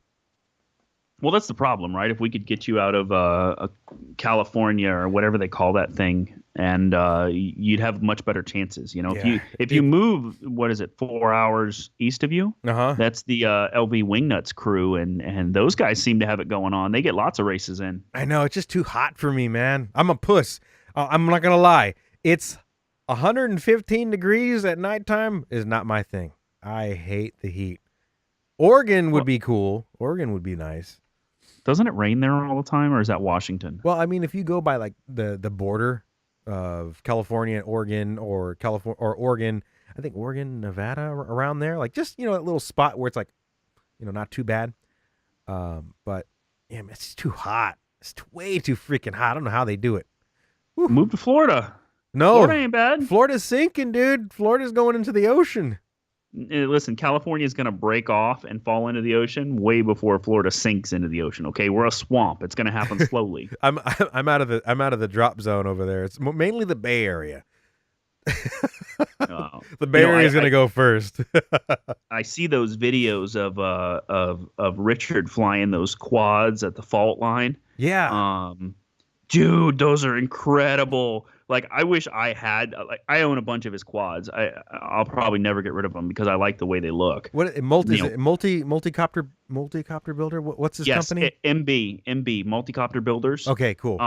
Well, that's the problem, right? If we could get you out of California or whatever they call that thing, and you'd have much better chances. You know, if you move, what is it, 4 hours east of you? That's the LV Wingnuts crew, and those guys seem to have it going on. They get lots of races in. I know, it's just too hot for me, man. I'm a puss. I'm not gonna lie. It's 115 degrees at nighttime is not my thing. I hate the heat. Oregon would be cool. Oregon would be nice. Doesn't it rain there all the time, or is that Washington? Well, I mean, if you go by like the border of California and Oregon, or California or Oregon, I think Oregon, Nevada, around there, like just, you know, that little spot where it's like, you know, not too bad. But yeah, man, it's too hot. It's way too freaking hot. I don't know how they do it. Whew. Move to Florida. No, Florida ain't bad. Florida's sinking, dude. Florida's going into the ocean. Listen, California is going to break off and fall into the ocean way before Florida sinks into the ocean. Okay, we're a swamp. It's going to happen slowly. I'm out of the drop zone over there. It's mainly the Bay Area. The Bay Area is going to go first. I see those videos of Richard flying those quads at the fault line. Yeah. Dude, those are incredible. Like, I wish I had. Like, I own a bunch of his quads. I'll probably never get rid of them because I like the way they look. What multicopter builder? What's his company? MB Multicopter Builders. Okay, cool.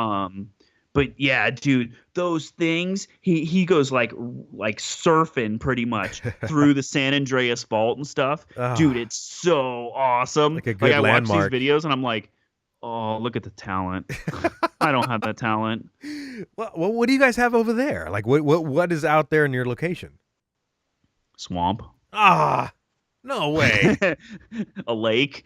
But yeah, dude, those things. He goes like surfing pretty much through the San Andreas Fault and stuff. Dude, it's so awesome. Like a good landmark. I watch these videos and I'm like, oh, look at the talent. I don't have that talent. Well, what do you guys have over there? Like, what is out there in your location? Swamp. No way. A lake.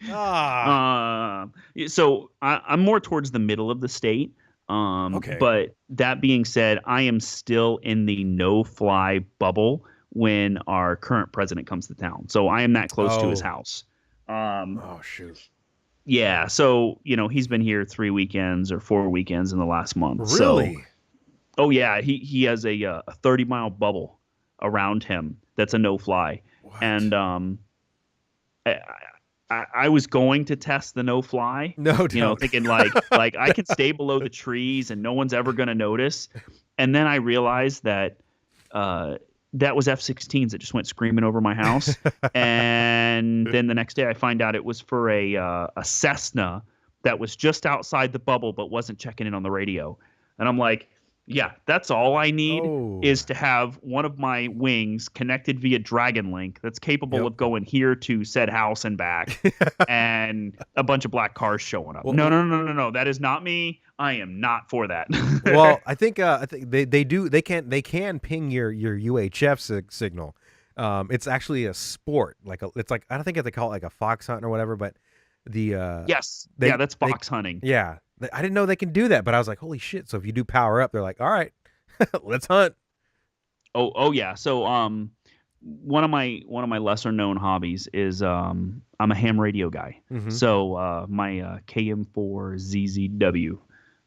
So I'm more towards the middle of the state. Okay. But that being said, I am still in the no-fly bubble when our current president comes to town. So I am that close to his house. Shoot. Yeah, so, you know, he's been here 3 weekends or 4 weekends in the last month. Really? So, oh, yeah, he has a 30-mile bubble around him that's a no-fly. What? And I was going to test the no-fly. No, you know, thinking like I can stay below the trees and no one's ever going to notice. And then I realized that that was F-16s that just went screaming over my house. And then the next day I find out it was for a Cessna that was just outside the bubble but wasn't checking in on the radio. And I'm like, yeah, that's all I need is to have one of my wings connected via Dragon Link that's capable of going here to said house and back, and a bunch of black cars showing up. Well, no. That is not me. I am not for that. Well, I think they can ping your UHF signal. It's actually a sport. It's like, I don't think they call it like a fox hunt or whatever, but that's fox hunting. Yeah. I didn't know they can do that, but I was like, holy shit. So if you do power up, they're like, all right, let's hunt. Oh yeah. So one of my lesser known hobbies is I'm a ham radio guy. Mm-hmm. So my KM4ZZW.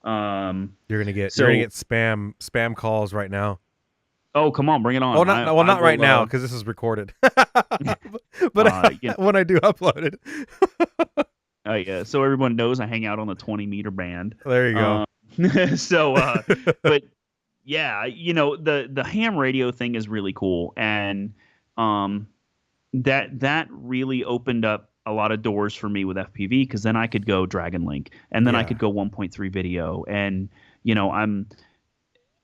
You're gonna get spam calls right now. Oh, come on, bring it on. Oh, not right now because this is recorded. But when I do upload it. Yeah, so everyone knows I hang out on the 20-meter band. There you go. But yeah, you know, the ham radio thing is really cool, and that really opened up a lot of doors for me with FPV, because then I could go Dragon Link, and then I could go 1.3 video, and you know,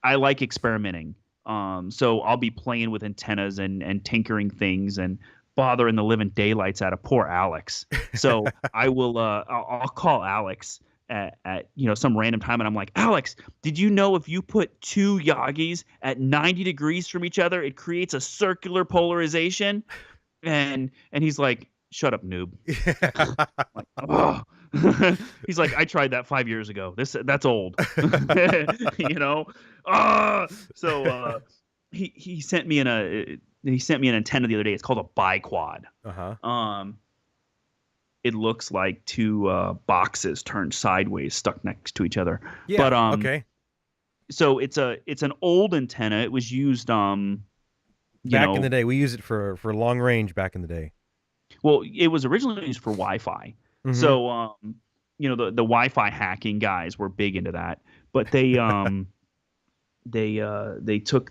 I like experimenting. So I'll be playing with antennas and tinkering things and bothering the living daylights out of poor Alex. So I will I'll call Alex at you know, some random time, and I'm like, Alex, did you know if you put two Yagis at 90 degrees from each other, it creates a circular polarization? And he's like, shut up, noob. Like, oh. He's like, I tried that 5 years ago. That's old. You know? So he sent me an antenna the other day. It's called a biquad. It looks like two boxes turned sideways stuck next to each other. Yeah. But okay. So it's an old antenna. It was used back in the day. We used it for long range back in the day. Well, it was originally used for Wi-Fi. Mm-hmm. So the Wi-Fi hacking guys were big into that, but they took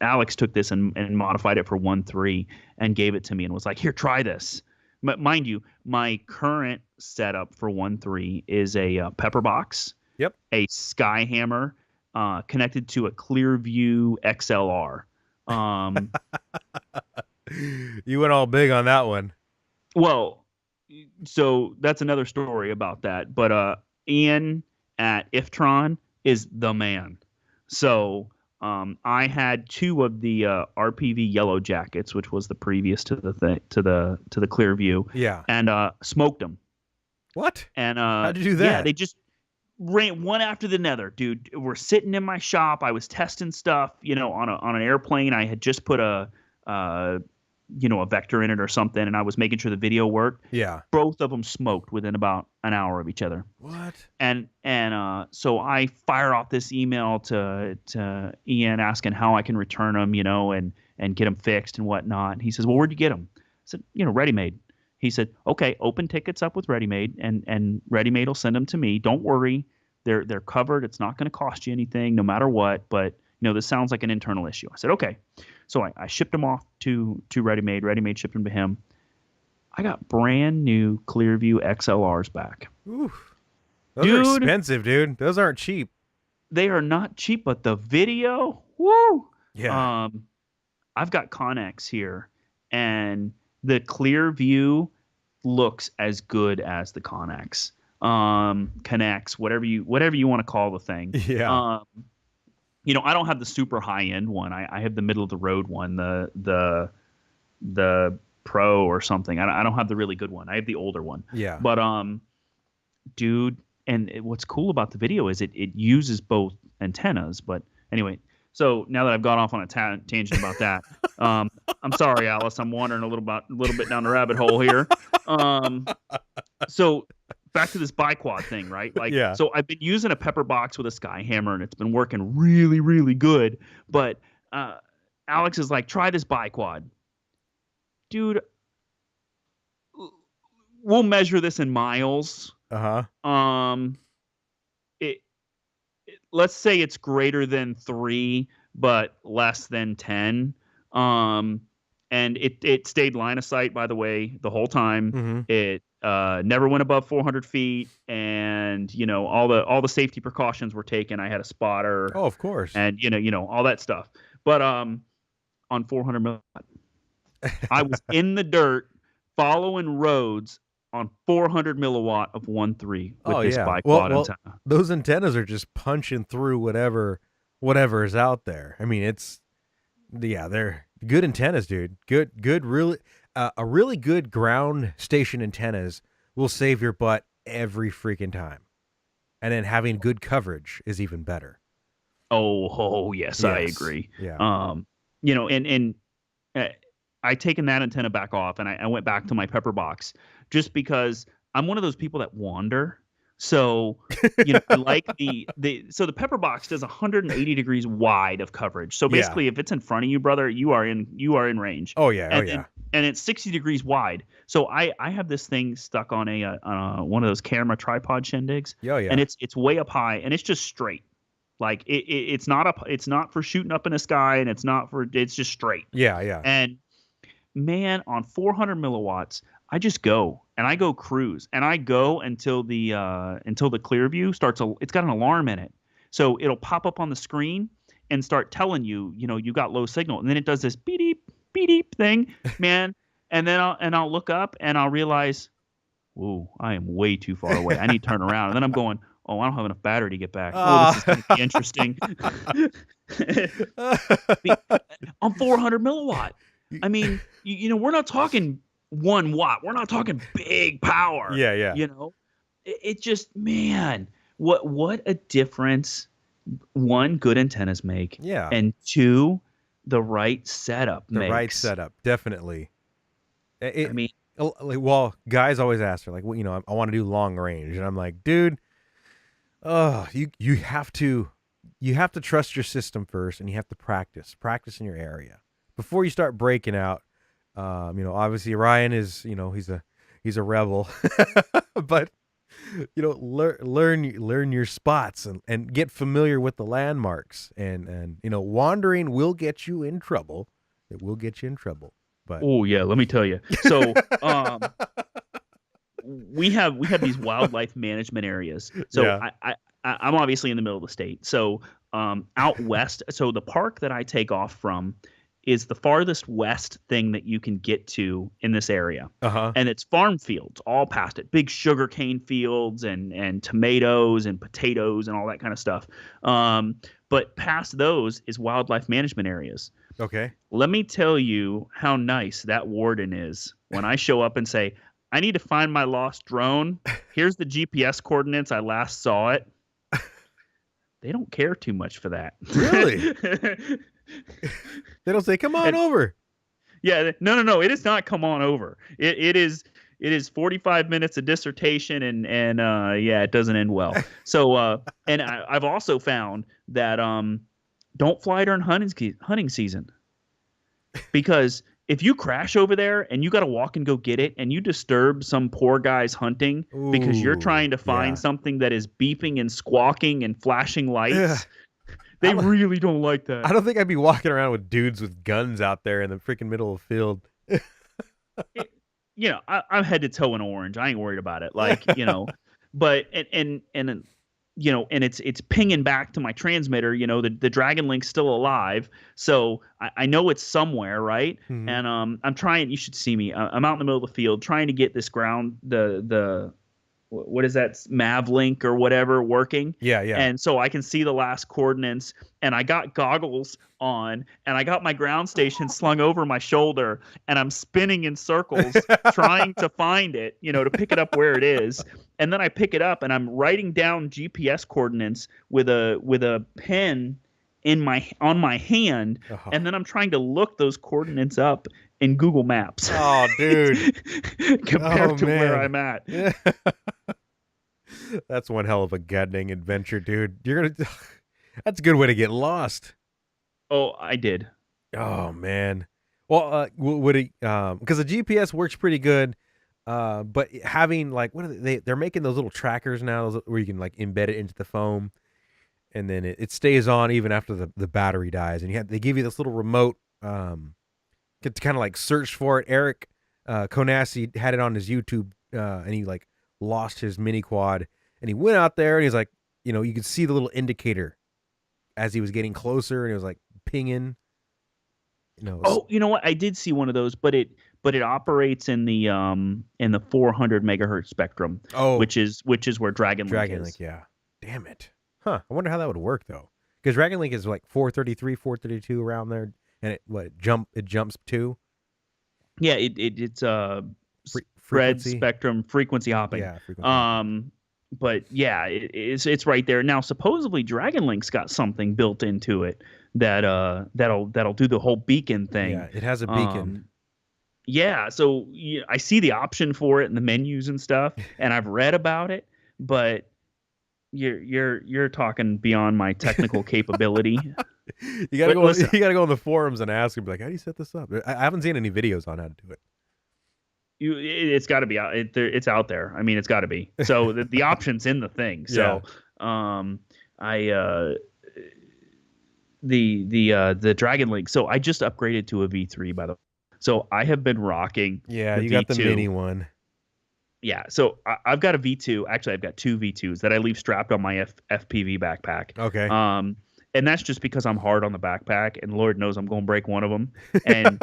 Alex took this and modified it for 1.3 and gave it to me and was like, here, try this. Mind you, my current setup for 1.3 is a pepper box, Yep. a Skyhammer, connected to a Clearview XLR. You went all big on that one. Well, so that's another story about that. But Ian at Iftron is the man. So I had 2 of the RPV Yellow Jackets, which was the previous to the Clearview. Yeah. And smoked them. What? And how'd you do that? Yeah, they just ran one after the other, dude. We're sitting in my shop. I was testing stuff, on an airplane. I had just put a vector in it or something, and I was making sure the video worked. Yeah. Both of them smoked within about an hour of each other. What? And so I fired off this email to Ian asking how I can return them, and get them fixed and whatnot. And he says, well, where'd you get them? I said, Ready Made. He said, okay, open tickets up with Ready Made, and Ready Made will send them to me. Don't worry. They're covered. It's not going to cost you anything no matter what. But, this sounds like an internal issue. I said, okay. So I shipped them off to Ready Made. Ready Made shipped them to him. I got brand new Clearview XLRs back. Oof. Those are expensive, dude. Those aren't cheap. They are not cheap, but the video, woo! Yeah. I've got Connex here, and the Clearview looks as good as the Connex. Connex, whatever you want to call the thing. Yeah. I don't have the super high end one. I have the middle of the road one, the Pro or something. I don't have the really good one. I have the older one. Yeah. But dude, and what's cool about the video is it uses both antennas. But anyway, so now that I've gone off on a tangent about that, I'm sorry, Alice. I'm wandering a little bit down the rabbit hole here. So back to this biquad thing, right? Yeah. So I've been using a pepper box with a Skyhammer, and it's been working really, really good. But Alex is like, try this biquad. Dude, we'll measure this in miles. Uh-huh. Let's say it's greater than 3, but less than 10. And it stayed line of sight, by the way, the whole time. Mm-hmm. It never went above 400 feet, and all the safety precautions were taken. I had a spotter. Oh, of course. And all that stuff. But on 400 milliwatt, I was in the dirt following roads on 400 milliwatt of 1.3 with this biquad antenna. Those antennas are just punching through whatever is out there. I mean, they're good antennas, dude. Good, really, a really good ground station antennas will save your butt every freaking time. And then having good coverage is even better. Oh, yes, I agree. Yeah. I taken that antenna back off, and I went back to my pepper box just because I'm one of those people that wander. So, I like so the pepper box does 180 degrees wide of coverage. So basically, if it's in front of you, brother, you are in range. Oh yeah. And it's 60 degrees wide. So I have this thing stuck on one of those camera tripod shindigs. Oh yeah. And it's way up high, and it's just straight. Like it's not for shooting up in the sky, and it's just straight. Yeah. And man, on 400 milliwatts, I just go and I go cruise, and I go until the Clearview starts. It's got an alarm in it, so it'll pop up on the screen and start telling you, you got low signal, and then it does this beep beep thing, man, and then I'll look up and I'll realize, whoa, I am way too far away. I need to turn around, and then I'm going, oh, I don't have enough battery to get back. Oh, this is going to be interesting. On 400 milliwatt. I mean, we're not talking 1 watt. We're not talking big power. Yeah. It just, man, what a difference, 1, good antennas make. Yeah. And 2, the right setup makes. The right setup, definitely. I mean, well, guys always ask her, like, well, I want to do long range, and I'm like, dude, you have to trust your system first, and you have to practice in your area before you start breaking out. Obviously Ryan is, he's a rebel, but learn your spots and get familiar with the landmarks. And wandering will get you in trouble. It will get you in trouble. But oh yeah, let me tell you. So we have these wildlife management areas. So Yeah. I'm obviously in the middle of the state. So out west, so the park that I take off from is the farthest west thing that you can get to in this area. Uh-huh. And it's farm fields all past it. Big sugarcane fields and tomatoes and potatoes and all that kind of stuff. But past those is wildlife management areas. Okay. Let me tell you how nice that warden is when I show up and say, I need to find my lost drone. Here's the GPS coordinates. I last saw it. They don't care too much for that. Really? They don't say, come on over. Yeah. No. It is not come on over. It is 45 minutes of dissertation and yeah, it doesn't end well. So and I've also found that don't fly during hunting season, because if you crash over there and you got to walk and go get it and you disturb some poor guy's hunting because you're trying to find something that is beeping and squawking and flashing lights, they really don't like that. I don't think I'd be walking around with dudes with guns out there in the freaking middle of the field. I'm head to toe in orange. I ain't worried about it. Like, but and it's pinging back to my transmitter. The Dragon Link's still alive, so I know it's somewhere, right? Mm-hmm. And I'm trying. You should see me. I'm out in the middle of the field trying to get this ground the what is that, Mav link or whatever working. Yeah. And so I can see the last coordinates, and I got goggles on, and I got my ground station slung over my shoulder, and I'm spinning in circles trying to find it, to pick it up where it is. And then I pick it up and I'm writing down GPS coordinates with a pen on my hand, and then I'm trying to look those coordinates up in Google Maps. Oh, dude. compared to where I'm at. Yeah. That's one hell of a gutting adventure, dude. That's a good way to get lost. Oh, I did. Oh, man. Well, would it, because the GPS works pretty good, but having what are they're making those little trackers now where you can embed it into the foam, and then it stays on even after the battery dies, and they give you this little remote to kind of search for it. Eric Konassi had it on his YouTube, and he lost his mini quad, and he went out there and he's you could see the little indicator as he was getting closer, and it was pinging. Oh, you know what? I did see one of those, but it operates in the 400 megahertz spectrum. Oh, which is where Dragon Link is. Yeah. Damn it. Huh. I wonder how that would work though, because Dragon Link is 433, 432 around there, and it jumps to. Yeah, it's spread frequency spectrum frequency hopping. Yeah, frequency. But yeah, it's right there now. Supposedly, Dragon Link's got something built into it that'll do the whole beacon thing. Yeah, it has a beacon. Yeah, so I see the option for it in the menus and stuff, and I've read about it, but you're talking beyond my technical capability. You gotta go. You gotta go on the forums and ask him, how do you set this up? I haven't seen any videos on how to do it. It's got to be out. It's out there. I mean, it's got to be. So the option's in the thing. So, the Dragon Link. So I just upgraded to a V3, by the way. So I have been rocking. Yeah, you V2. Got the mini one. Yeah. So I've got a V2. Actually, I've got two V2s that I leave strapped on my FPV backpack. Okay. And that's just because I'm hard on the backpack, and Lord knows I'm going to break one of them. And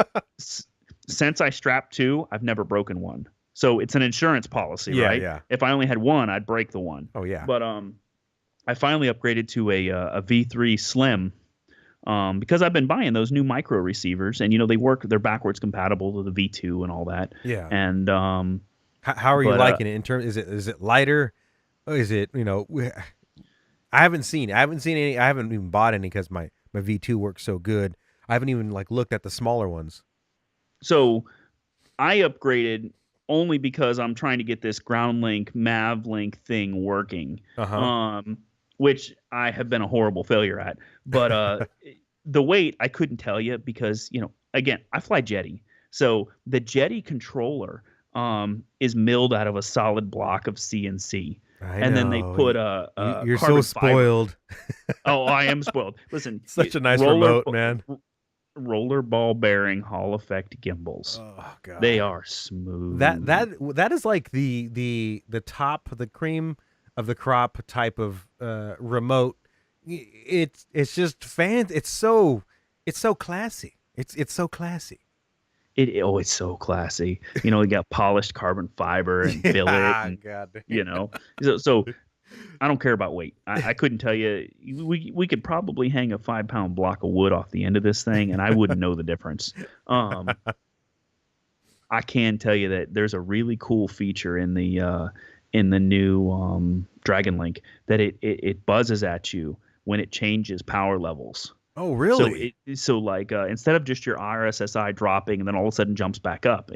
since I strapped two, I've never broken one. So it's an insurance policy, right? Yeah. If I only had one, I'd break the one. Oh yeah. But I finally upgraded to a V3 Slim, because I've been buying those new micro receivers, and they're backwards compatible to the V2 and all that. Yeah. And how are you liking it in terms? Is it lighter? Or is it I haven't seen any. I haven't even bought any because my V2 works so good. I haven't even looked at the smaller ones. So I upgraded only because I'm trying to get this ground link, Mav link thing working, which I have been a horrible failure at. But the weight, I couldn't tell you because, again, I fly Jetty. So the Jetty controller is milled out of a solid block of CNC. I Then they know. put a You're so carbon spoiled. fiber. Oh, I am spoiled. Listen, Such a nice remote, man. Roller ball bearing Hall effect gimbals. Oh god, they are smooth. That is like the top, the cream of the crop type of remote. It's just it's so classy. It's so classy. It's so classy. You got polished carbon fiber and billet. And, God. So I don't care about weight. I couldn't tell you. We could probably hang a 5-pound block of wood off the end of this thing, and I wouldn't know the difference. I can tell you that there's a really cool feature in the new Dragon Link that it buzzes at you when it changes power levels. Oh, really? So instead of just your RSSI dropping and then all of a sudden jumps back up,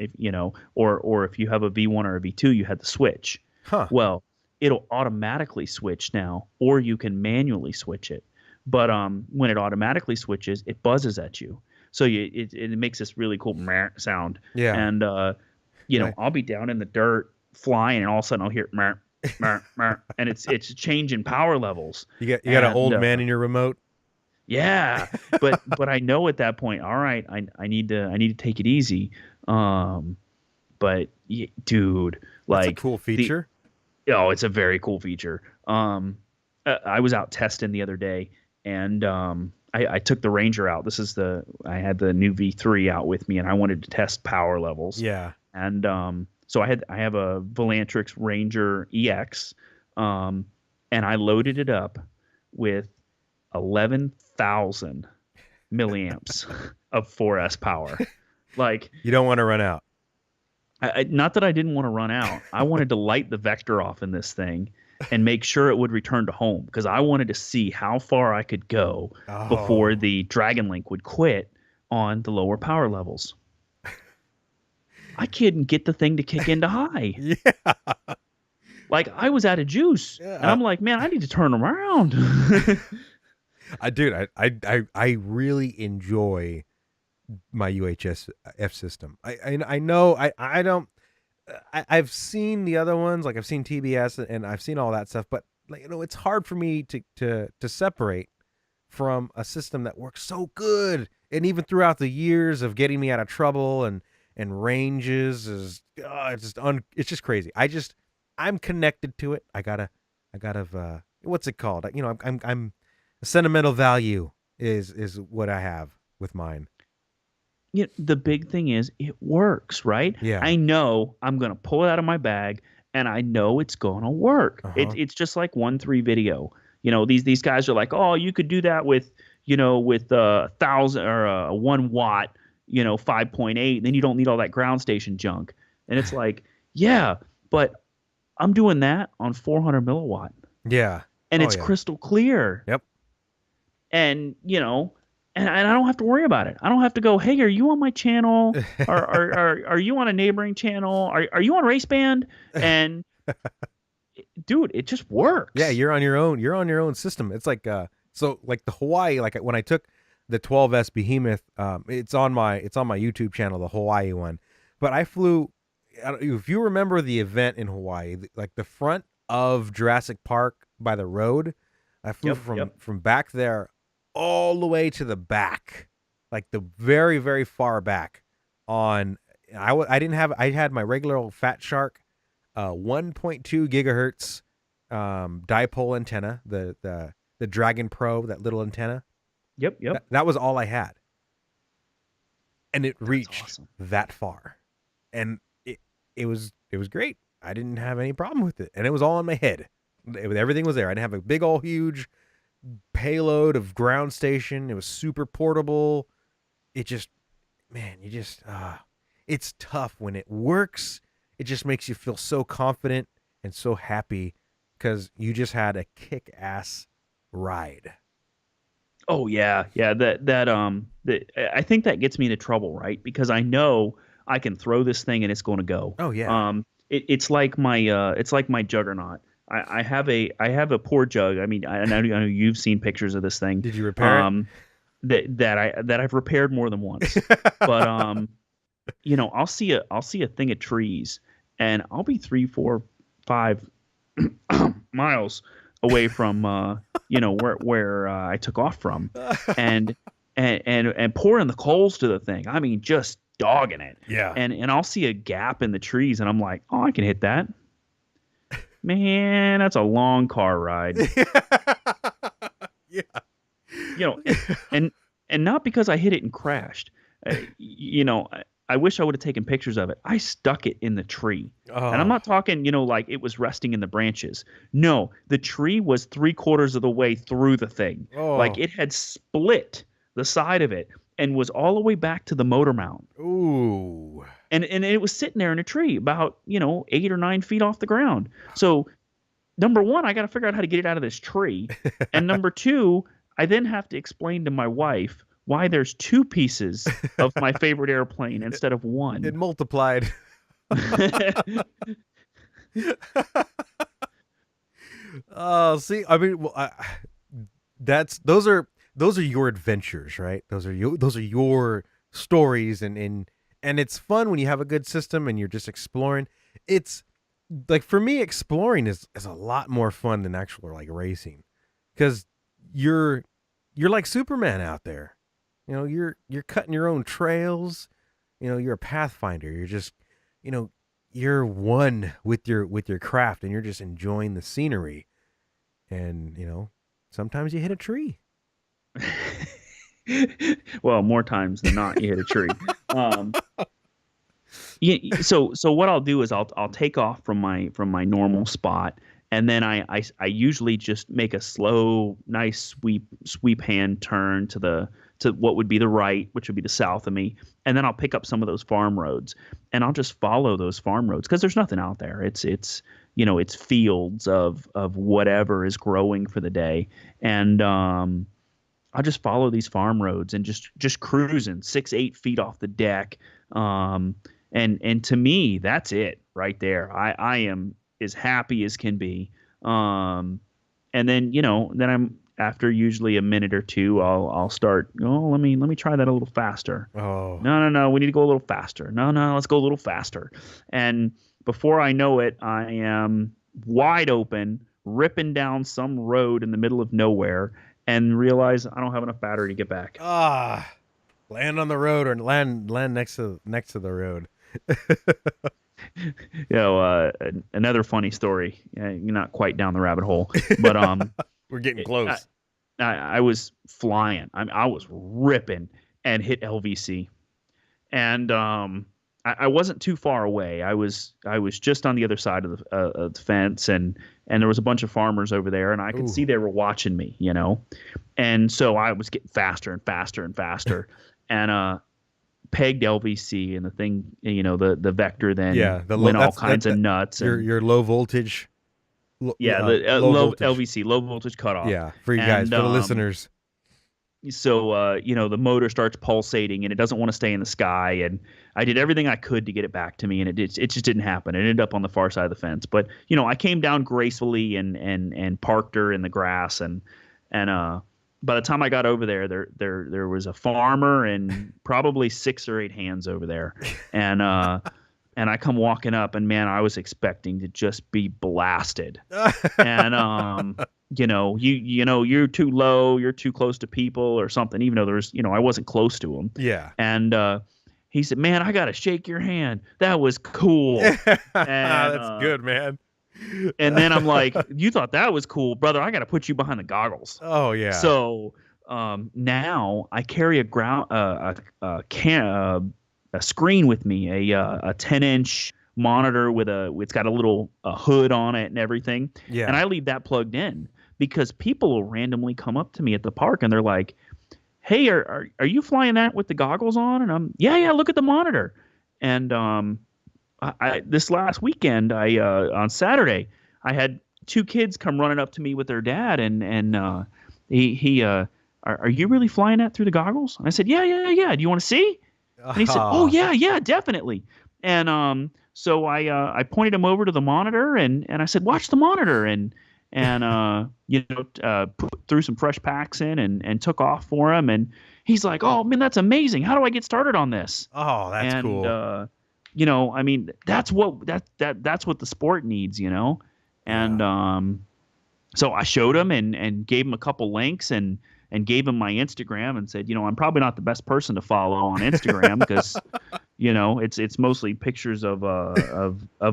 or if you have a V1 or a V2, you had to switch. Huh. Well, it'll automatically switch now, or you can manually switch it. But when it automatically switches, it buzzes at you. So it makes this really cool sound. Yeah. And I'll be down in the dirt flying, and all of a sudden I'll hear and it's changing power levels. You got an old man in your remote. Yeah, but I know at that point, all right, I need to take it easy. But dude, that's a cool feature. It's a very cool feature. I was out testing the other day, and I took the Ranger out. I had the new V3 out with me, and I wanted to test power levels. Yeah. And so I have a Volantrix Ranger EX, and I loaded it up with 11,000 milliamps of 4S power. Like, you don't want to run out. Not that I didn't want to run out. I wanted to light the vector off in this thing and make sure it would return to home, because I wanted to see how far I could go before the Dragon Link would quit on the lower power levels. I couldn't get the thing to kick into high. Yeah. Like, I was out of juice. Yeah. And I'm like, man, I need to turn around. I really enjoy my UHF system. I know I've seen the other ones, like I've seen TBS and I've seen all that stuff, but it's hard for me to separate from a system that works so good, and even throughout the years of getting me out of trouble and ranges it's just crazy. I'm connected to it. I gotta what's it called? I'm a sentimental value is what I have with mine. The big thing is it works, right? Yeah. I know I'm going to pull it out of my bag, and I know it's going to work. It's just like 1.3 video. These guys are like, oh, you could do that with 1,000 or a 1 watt, 5.8. Then you don't need all that ground station junk. And it's like, yeah, but I'm doing that on 400 milliwatt. Yeah. And it's crystal clear. Yep. And, and I don't have to worry about it. I don't have to go, hey, are you on my channel? Are you on a neighboring channel? Are you on Race Band? And dude, it just works. Yeah, you're on your own. You're on your own system. It's like like the Hawaii, like when I took the 12S Behemoth, it's on my YouTube channel, the Hawaii one. But I flew, if you remember the event in Hawaii, like the front of Jurassic Park by the road, I flew from back there all the way to the back, like the very, very far back. I had my regular old Fat Shark 1.2 gigahertz dipole antenna, the Dragon Pro, that little antenna. Yep. That was all I had, and it reached that far, and it was great. I didn't have any problem with it, and it was all in my head. Everything was there. I didn't have a big old huge payload of ground station. It was super portable. It just, man, it's tough when it works. It just makes you feel so confident and so happy because you just had a kick-ass ride. Oh yeah. I think that gets me into trouble, right? Because I know I can throw this thing and it's going to go. Oh yeah. It's like my Juggernaut. I have a poor jug. I mean, I know you've seen pictures of this thing. Did you repair it? That I've repaired more than once. But I'll see a thing of trees, and I'll be 3, 4, 5 miles away from where I took off from, and pouring the coals to the thing. I mean, just dogging it. Yeah. And I'll see a gap in the trees, and I'm like, oh, I can hit that. Man, that's a long car ride. Yeah. And not because I hit it and crashed. I wish I would have taken pictures of it. I stuck it in the tree. Oh. And I'm not talking, like it was resting in the branches. No, the tree was 3/4 of the way through the thing. Oh. Like it had split the side of it and was all the way back to the motor mount. Ooh. And it was sitting there in a tree about, 8 or 9 feet off the ground. So number one, I got to figure out how to get it out of this tree. And number two, I then have to explain to my wife why there's 2 pieces of my favorite airplane instead of 1. It multiplied. Oh, see, I mean, well, those are your adventures, right? Those are your stories, and it's fun when you have a good system and you're just exploring. It's like, for me, exploring is a lot more fun than actual like racing, because you're like Superman out there. You're cutting your own trails. You're a pathfinder. You're just, you're one with your craft, and you're just enjoying the scenery. And, sometimes you hit a tree. Well, more times than not, you hit a tree. So what I'll do is I'll take off from my normal spot, and then I usually just make a slow, nice sweep hand turn to what would be the right, which would be the south of me, and then I'll pick up some of those farm roads, and I'll just follow those farm roads because there's nothing out there. It's fields of whatever is growing for the day, and I'll just follow these farm roads and just cruising 6-8 feet off the deck. And to me, that's it right there. I am as happy as can be. And then, then I'm, after usually a minute or two, I'll start, let me try that a little faster. Oh. No, we need to go a little faster. No, let's go a little faster. And before I know it, I am wide open, ripping down some road in the middle of nowhere, and realize I don't have enough battery to get back. Land on the road, or land next to the road. Another funny story. You're not quite down the rabbit hole, but we're getting close. I was flying. I was ripping and hit LVC, and I wasn't too far away. I was just on the other side of the fence, and there was a bunch of farmers over there, and I could see they were watching me, and so I was getting faster and faster and faster, and pegged LVC, and the thing, the vector then went all kinds of nuts. Your low voltage. Low voltage. LVC, low voltage cutoff. Yeah, for you guys, for the listeners. So, the motor starts pulsating, and it doesn't want to stay in the sky. And I did everything I could to get it back to me, and it just didn't happen. It ended up on the far side of the fence. But, I came down gracefully and parked her in the grass. And by the time I got over there was a farmer and probably 6 or 8 hands over there. And I come walking up, and man, I was expecting to just be blasted. And you're too low, you're too close to people or something, even though there's, I wasn't close to him. Yeah. And he said, man, I got to shake your hand. That was cool. And, that's good, man. And then I'm like, you thought that was cool, brother. I got to put you behind the goggles. Oh, yeah. So now I carry a screen with me, a 10-inch monitor it's got a little hood on it and everything. Yeah. And I leave that plugged in because people will randomly come up to me at the park and they're like, hey, are you flying that with the goggles on? And I'm, yeah, look at the monitor. And I this last weekend, on Saturday, I had 2 kids come running up to me with their dad, and are you really flying that through the goggles? And I said, yeah. Do you want to see? And he said, oh, yeah, definitely. And so I pointed him over to the monitor, and I said, watch the monitor, and threw some fresh packs in and took off for him. And he's like, oh, man, that's amazing. How do I get started on this? Oh, that's cool. I mean, that's what that's what the sport needs, and so I showed him and gave him a couple links and gave him my Instagram and said, I'm probably not the best person to follow on Instagram because it's mostly pictures of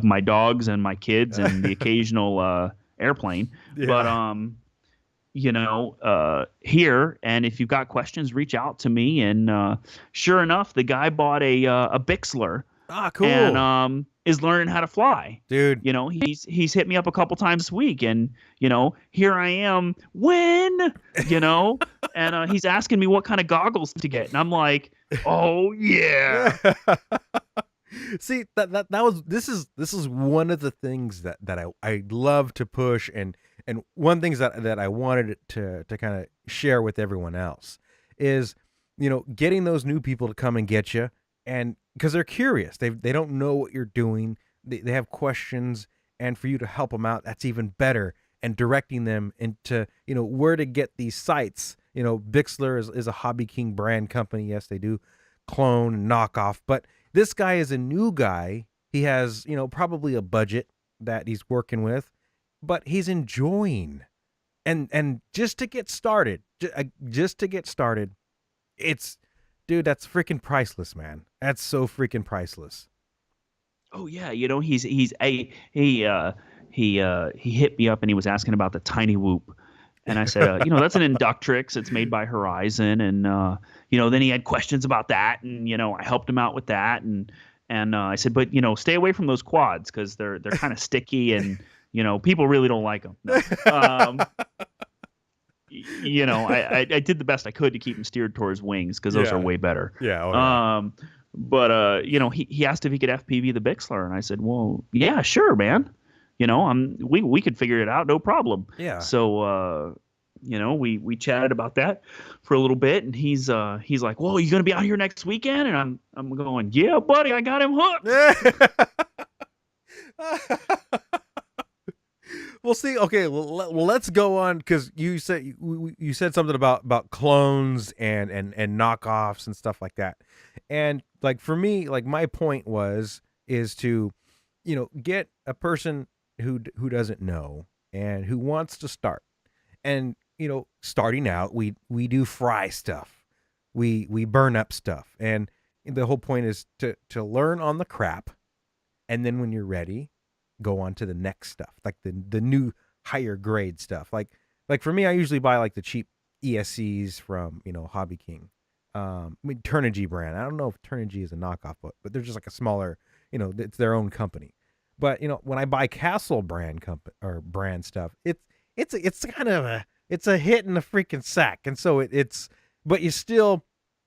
my dogs and my kids and the occasional airplane. Yeah. But here, and if you've got questions, reach out to me. And sure enough, the guy bought a Bixler. Ah, cool. And is learning how to fly. Dude. He's hit me up a couple times this week, and here I am when, and he's asking me what kind of goggles to get, and I'm like, oh yeah. See, this is one of the things that I love to push, and one things that I wanted to kind of share with everyone else is, getting those new people to come and get you, and because they're curious, they don't know what you're doing, they have questions, and for you to help them out, that's even better, and directing them into where to get these sites. Bixler is a Hobby King brand company. Yes, they do clone and knockoff, but this guy is a new guy. He has probably a budget that he's working with, but he's enjoying, and just to get started, it's, dude, that's freaking priceless, man. That's so freaking priceless. Oh yeah, he hit me up and he was asking about the Tiny Whoop, and I said, that's an Inductrix. It's made by Horizon, and then he had questions about that, and I helped him out with that, and I said, but stay away from those quads because they're kind of sticky, and people really don't like them. No. I did the best I could to keep him steered towards wings because those are way better. Yeah. Oh, yeah. But he asked if he could FPV the Bixler, and I said, well, yeah, sure, man. We could figure it out, no problem. Yeah. So we chatted about that for a little bit, and he's like, well, you gonna be out here next weekend? And I'm going, yeah, buddy, I got him hooked. Well, see, okay, well, let's go on, because you said something about clones and knockoffs and stuff like that, and like for me, like my point is to get a person who doesn't know and who wants to start, and starting out, we do fry stuff, we burn up stuff, and the whole point is to learn on the crap, and then when you're ready, go on to the next stuff, like the new higher grade stuff. Like for me, I usually buy like the cheap ESCs from Hobby King. Turnigy brand. I don't know if Turnigy is a knockoff, but they're just like a smaller, it's their own company. But when I buy Castle brand stuff, it's kind of it's a hit in the freaking sack, and so but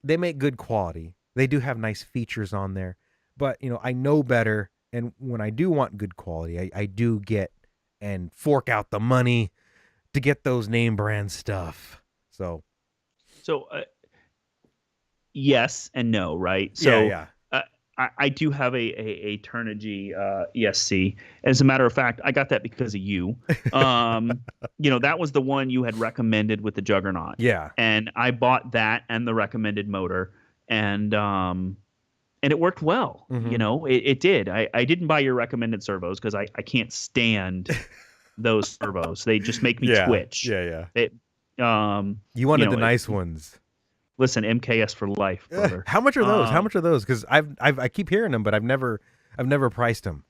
they make good quality. They do have nice features on there, but I know better. And when I do want good quality, I do get and fork out the money to get those name brand stuff. So yes and no, right? So yeah. I do have a Turnigy ESC. As a matter of fact, I got that because of you. That was the one you had recommended with the Juggernaut. Yeah. And I bought that and the recommended motor, and it worked well. Mm-hmm. It did. I didn't buy your recommended servos because I can't stand those servos. They just make me twitch. Yeah. You wanted the nice ones. Listen, MKS for life, brother. How much are those? How much are those? Because I keep hearing them, but I've never priced them.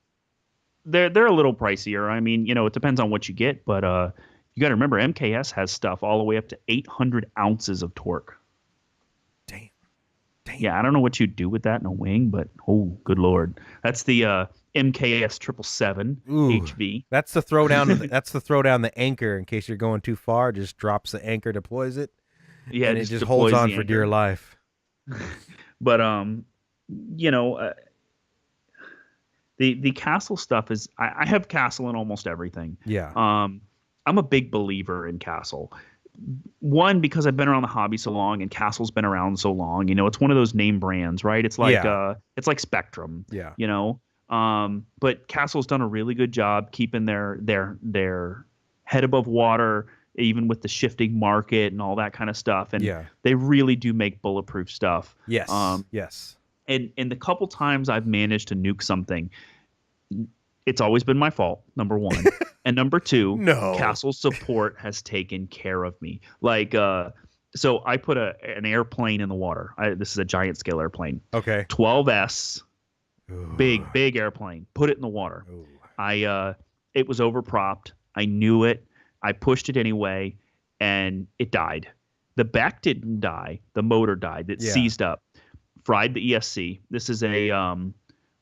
They're a little pricier. I mean, it depends on what you get, but you got to remember MKS has stuff all the way up to 800 ounces of torque. Damn. Yeah, I don't know what you'd do with that in a wing, but oh, good lord, that's the MKS 777 HV. That's the throw down. That's the throw down the anchor in case you're going too far. Just drops the anchor, deploys it. Yeah, and it just holds on for dear life. But the Castle stuff is I have Castle in almost everything. Yeah. I'm a big believer in Castle. One, because I've been around the hobby so long, and Castle's been around so long. It's one of those name brands, right? It's like it's like Spectrum. Yeah. But Castle's done a really good job keeping their head above water, even with the shifting market and all that kind of stuff. And they really do make bulletproof stuff. Yes. Yes. And the couple times I've managed to nuke something, it's always been my fault, number one. And number two, No. Castle support has taken care of me. Like, so I put an airplane in the water. This is a giant scale airplane. Okay. 12S, Ooh. big airplane. Put it in the water. Ooh. It was overpropped. I knew it. I pushed it anyway, and it died. The back didn't die. The motor died. It seized up. Fried the ESC. This is a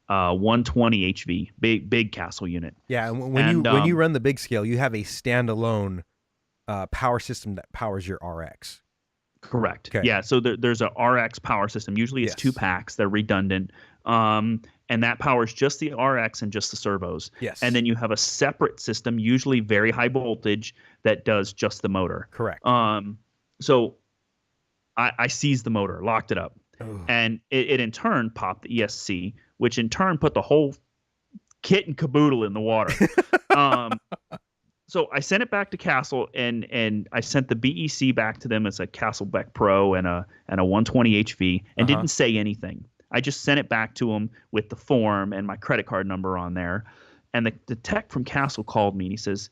120 HV, big Castle unit. Yeah, and when you run the big scale, you have a standalone power system that powers your RX. Correct. Okay. Yeah, so there's a RX power system. Usually it's 2 packs. They're redundant. And that powers just the RX and just the servos. Yes. And then you have a separate system, usually very high voltage, that does just the motor. Correct. So I seized the motor, locked it up. Ooh. And it in turn popped the ESC, which in turn put the whole kit and caboodle in the water. So I sent it back to Castle, and I sent the BEC back to them as a Castle Beck Pro and a 120 HV, and didn't say anything. I just sent it back to them with the form and my credit card number on there. And the tech from Castle called me, and he says,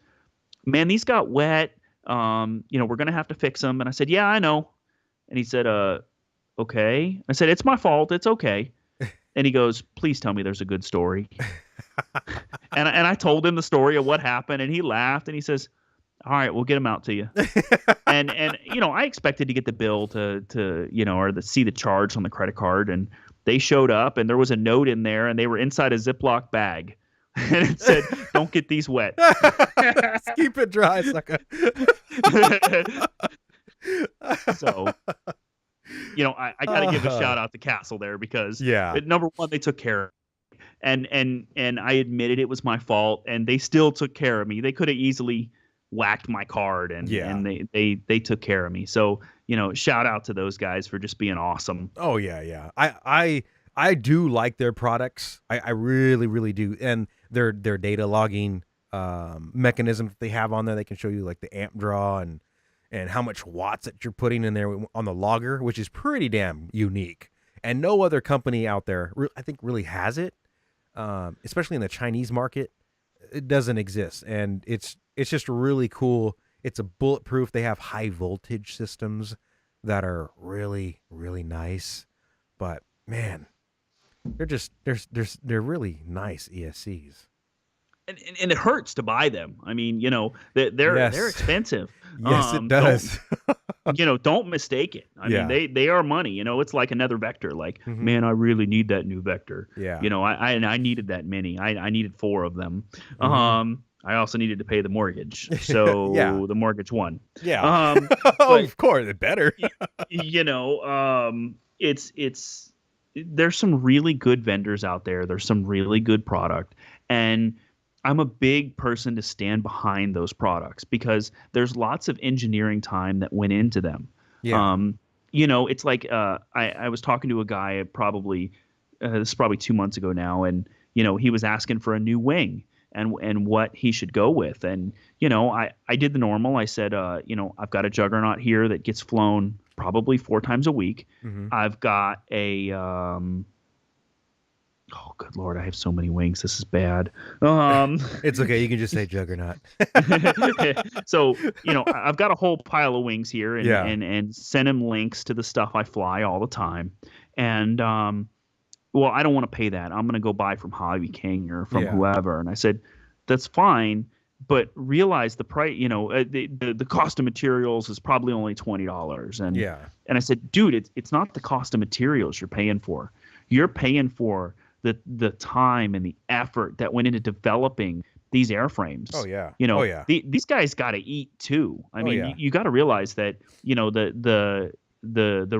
"Man, these got wet. We're gonna have to fix them." And I said, "Yeah, I know." And he said, "Okay." I said, "It's my fault. It's okay." And he goes, "Please tell me there's a good story." and I told him the story of what happened, and he laughed, and he says, "All right, we'll get them out to you." and I expected to get the bill to see the charge on the credit card, and they showed up, and there was a note in there, and they were inside a Ziploc bag, and it said, "Don't get these wet." Keep it dry, sucker. So, I got to give a shout out to Castle there, because number one, they took care of me. And I admitted it was my fault, and they still took care of me. They could have easily whacked my card, and they took care of me. So, shout out to those guys for just being awesome. Oh yeah. I do like their products. I really, really do. And their data logging mechanism that they have on there, they can show you like the amp draw and how much watts that you're putting in there on the logger, which is pretty damn unique. And no other company out there, I think, really has it, especially in the Chinese market. It doesn't exist, and it's just really cool. It's a bulletproof. They have high voltage systems that are really, really nice. But man, they're really nice ESCs. And it hurts to buy them. I mean, they're expensive. Yes, it does. Don't mistake it. I mean, they are money. It's like another Vector. Like, man, I really need that new Vector. Yeah. I needed that mini. I needed 4 of them. I also needed to pay the mortgage. So the mortgage won. Yeah. Of course, it better. It's there's some really good vendors out there. There's some really good product, and I'm a big person to stand behind those products, because there's lots of engineering time that went into them. Yeah. It's like I was talking to a guy probably this is probably 2 months ago now, and he was asking for a new wing and what he should go with. And I did the normal. I said, I've got a Juggernaut here that gets flown probably 4 times a week. I've got a oh, good Lord, I have so many wings. This is bad. It's okay. You can just say Juggernaut. So, I've got a whole pile of wings here, and send him links to the stuff I fly all the time. And, well, I don't want to pay that. I'm going to go buy from Hobby King or from whoever. And I said, that's fine, but realize the price, the cost of materials is probably only $20. And I said, dude, it's not the cost of materials you're paying for. You're paying for the time and the effort that went into developing these airframes. Oh yeah. These guys got to eat too. I mean, you got to realize that, the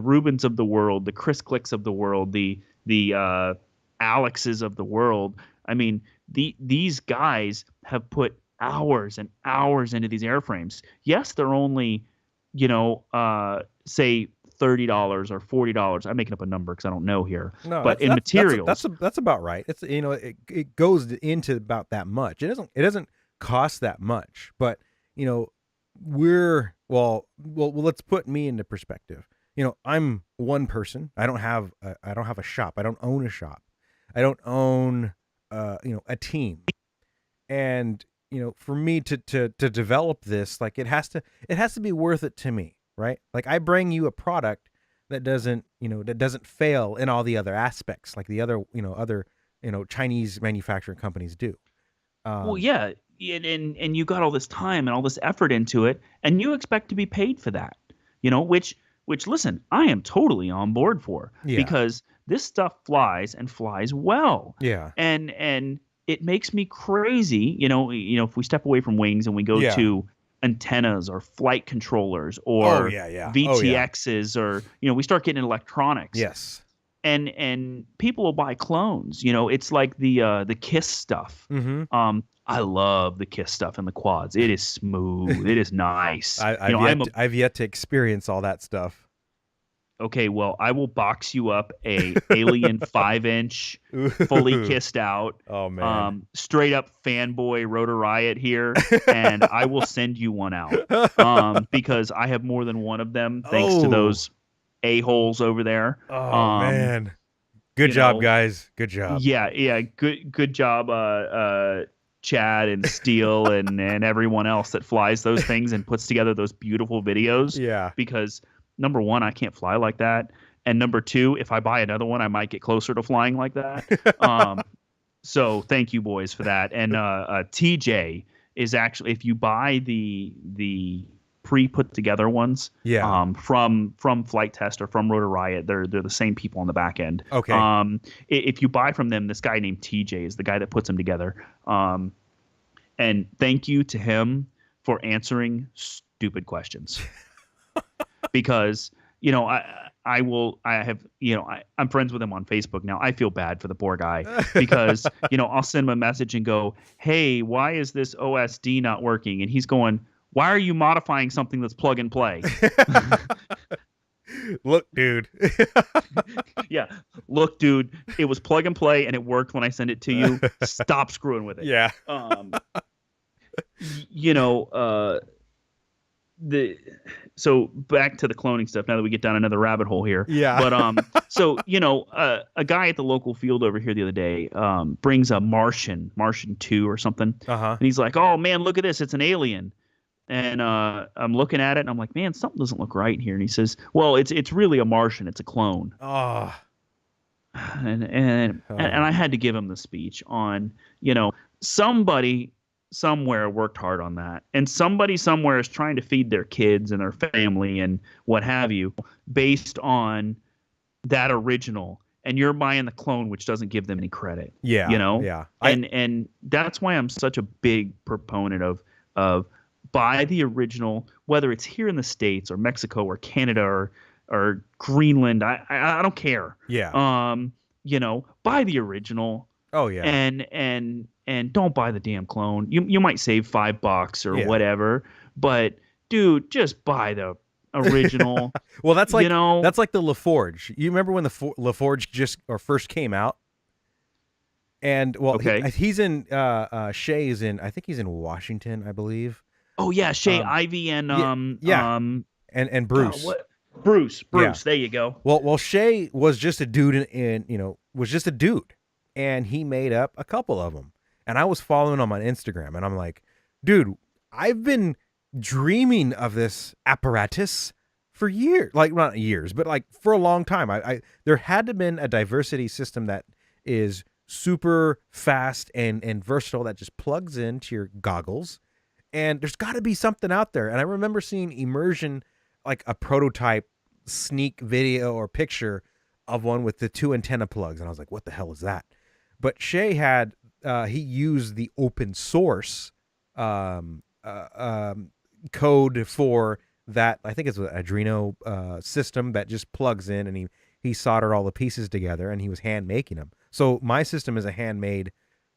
Rubens of the world, the Chris Clicks of the world, the Alexes of the world. I mean, these guys have put hours and hours into these airframes. Yes, they're only, say $30 or $40. I'm making up a number because I don't know here. No, but in materials, that's about right. It's it goes into about that much. It doesn't cost that much. But let's put me into perspective. I'm one person. I don't have a shop. I don't own a shop. I don't own a team. And for me to develop this, like it has to be worth it to me, right? Like I bring you a product that doesn't fail in all the other aspects like the other Chinese manufacturing companies do. Well, yeah, and you got all this time and all this effort into it, and you expect to be paid for that, which listen, I am totally on board for, because this stuff flies and flies well. Yeah. And it makes me crazy, if we step away from wings and we go to antennas or flight controllers or VTXs or we start getting into electronics. Yes. And people will buy clones. It's like the KISS stuff. Mm-hmm. I love the KISS stuff in the quads. It is smooth. It is nice. I've yet to experience all that stuff. Okay, well, I will box you up a Alien 5-inch, fully kissed out. Oh man, straight up fanboy Rotor Riot here, and I will send you one out because I have more than one of them thanks to those a-holes over there. Oh man, good job, guys. Good job. Yeah, good job, Chad and Steele and everyone else that flies those things and puts together those beautiful videos. Yeah, because number one, I can't fly like that. And number two, if I buy another one, I might get closer to flying like that. So thank you, boys, for that. And TJ is actually, if you buy the pre-put together ones from Flight Test or from Rotor Riot, they're the same people on the back end. Okay. If you buy from them, this guy named TJ is the guy that puts them together. And thank you to him for answering stupid questions. Because I'm friends with him on Facebook now. I feel bad for the poor guy because I'll send him a message and go, hey, why is this OSD not working? And he's going, why are you modifying something that's plug and play? Look, dude. Yeah, look, dude. It was plug and play and it worked when I sent it to you. Stop screwing with it. Yeah. So back to the cloning stuff now that we get down another rabbit hole here. Yeah. But so a guy at the local field over here the other day brings a Martian 2 or something. Uh-huh. And he's like, "Oh man, look at this. It's an alien." And I'm looking at it and I'm like, "Man, something doesn't look right here." And he says, "Well, it's really a Martian. It's a clone." Oh. And I had to give him the speech on, somebody somewhere worked hard on that, and somebody somewhere is trying to feed their kids and their family and what have you based on that original, and you're buying the clone, which doesn't give them any credit. Yeah. Yeah. And that's why I'm such a big proponent of buy the original, whether it's here in the States or Mexico or Canada or Greenland. I don't care. Yeah. Buy the original. Oh yeah. And don't buy the damn clone. You might save $5 or whatever, but dude, just buy the original. Well, that's like the LaForge. You remember when the LaForge first came out? And he's in Shay is in, I think he's in Washington, I believe. Oh yeah, Shay, Ivy, and and Bruce. Bruce. There you go. Well, Shay was just a dude was just a dude, and he made up a couple of them. And I was following him on Instagram, and I'm like, dude, I've been dreaming of this apparatus for years, like not years, but like for a long time. There had to have been a diversity system that is super fast and versatile that just plugs into your goggles. And there's got to be something out there. And I remember seeing Immersion, like a prototype sneak video or picture of one with the 2 antenna plugs. And I was like, what the hell is that? But Shay had, he used the open source code for that. I think it's an Adreno system that just plugs in, and he soldered all the pieces together, and he was hand making them. So my system is a handmade,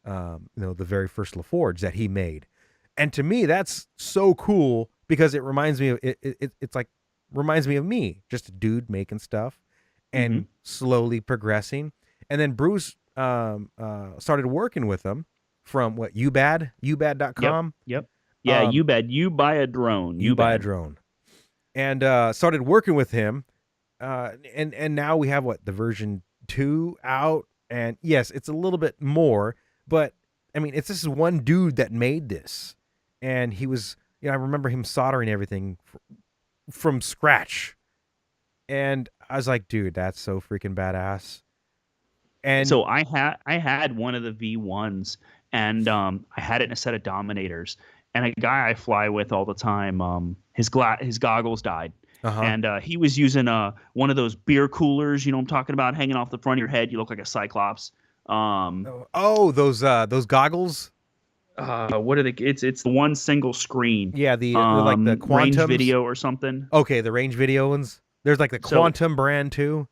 the very first LaForge that he made. And to me, that's so cool because it reminds me of it's like reminds me of me, just a dude making stuff and slowly progressing. And then Bruce started working with him from ubad.com. Yep. Yeah, Ubad. You buy a drone. You buy a drone. And started working with him And now we have the version 2 out, and yes, it's a little bit more, but I mean, this is one dude that made this, and he was, I remember him soldering everything from scratch, and I was like, dude, that's so freaking badass. And so I had one of the V1s, and I had it in a set of Dominators, and a guy I fly with all the time, his goggles died. And he was using one of those beer coolers, I'm talking about, hanging off the front of your head. You look like a Cyclops. Those goggles. What are they? It's the one single screen. Yeah, like the Quantum range video or something. Okay, the range video ones. There's like the Quantum brand too.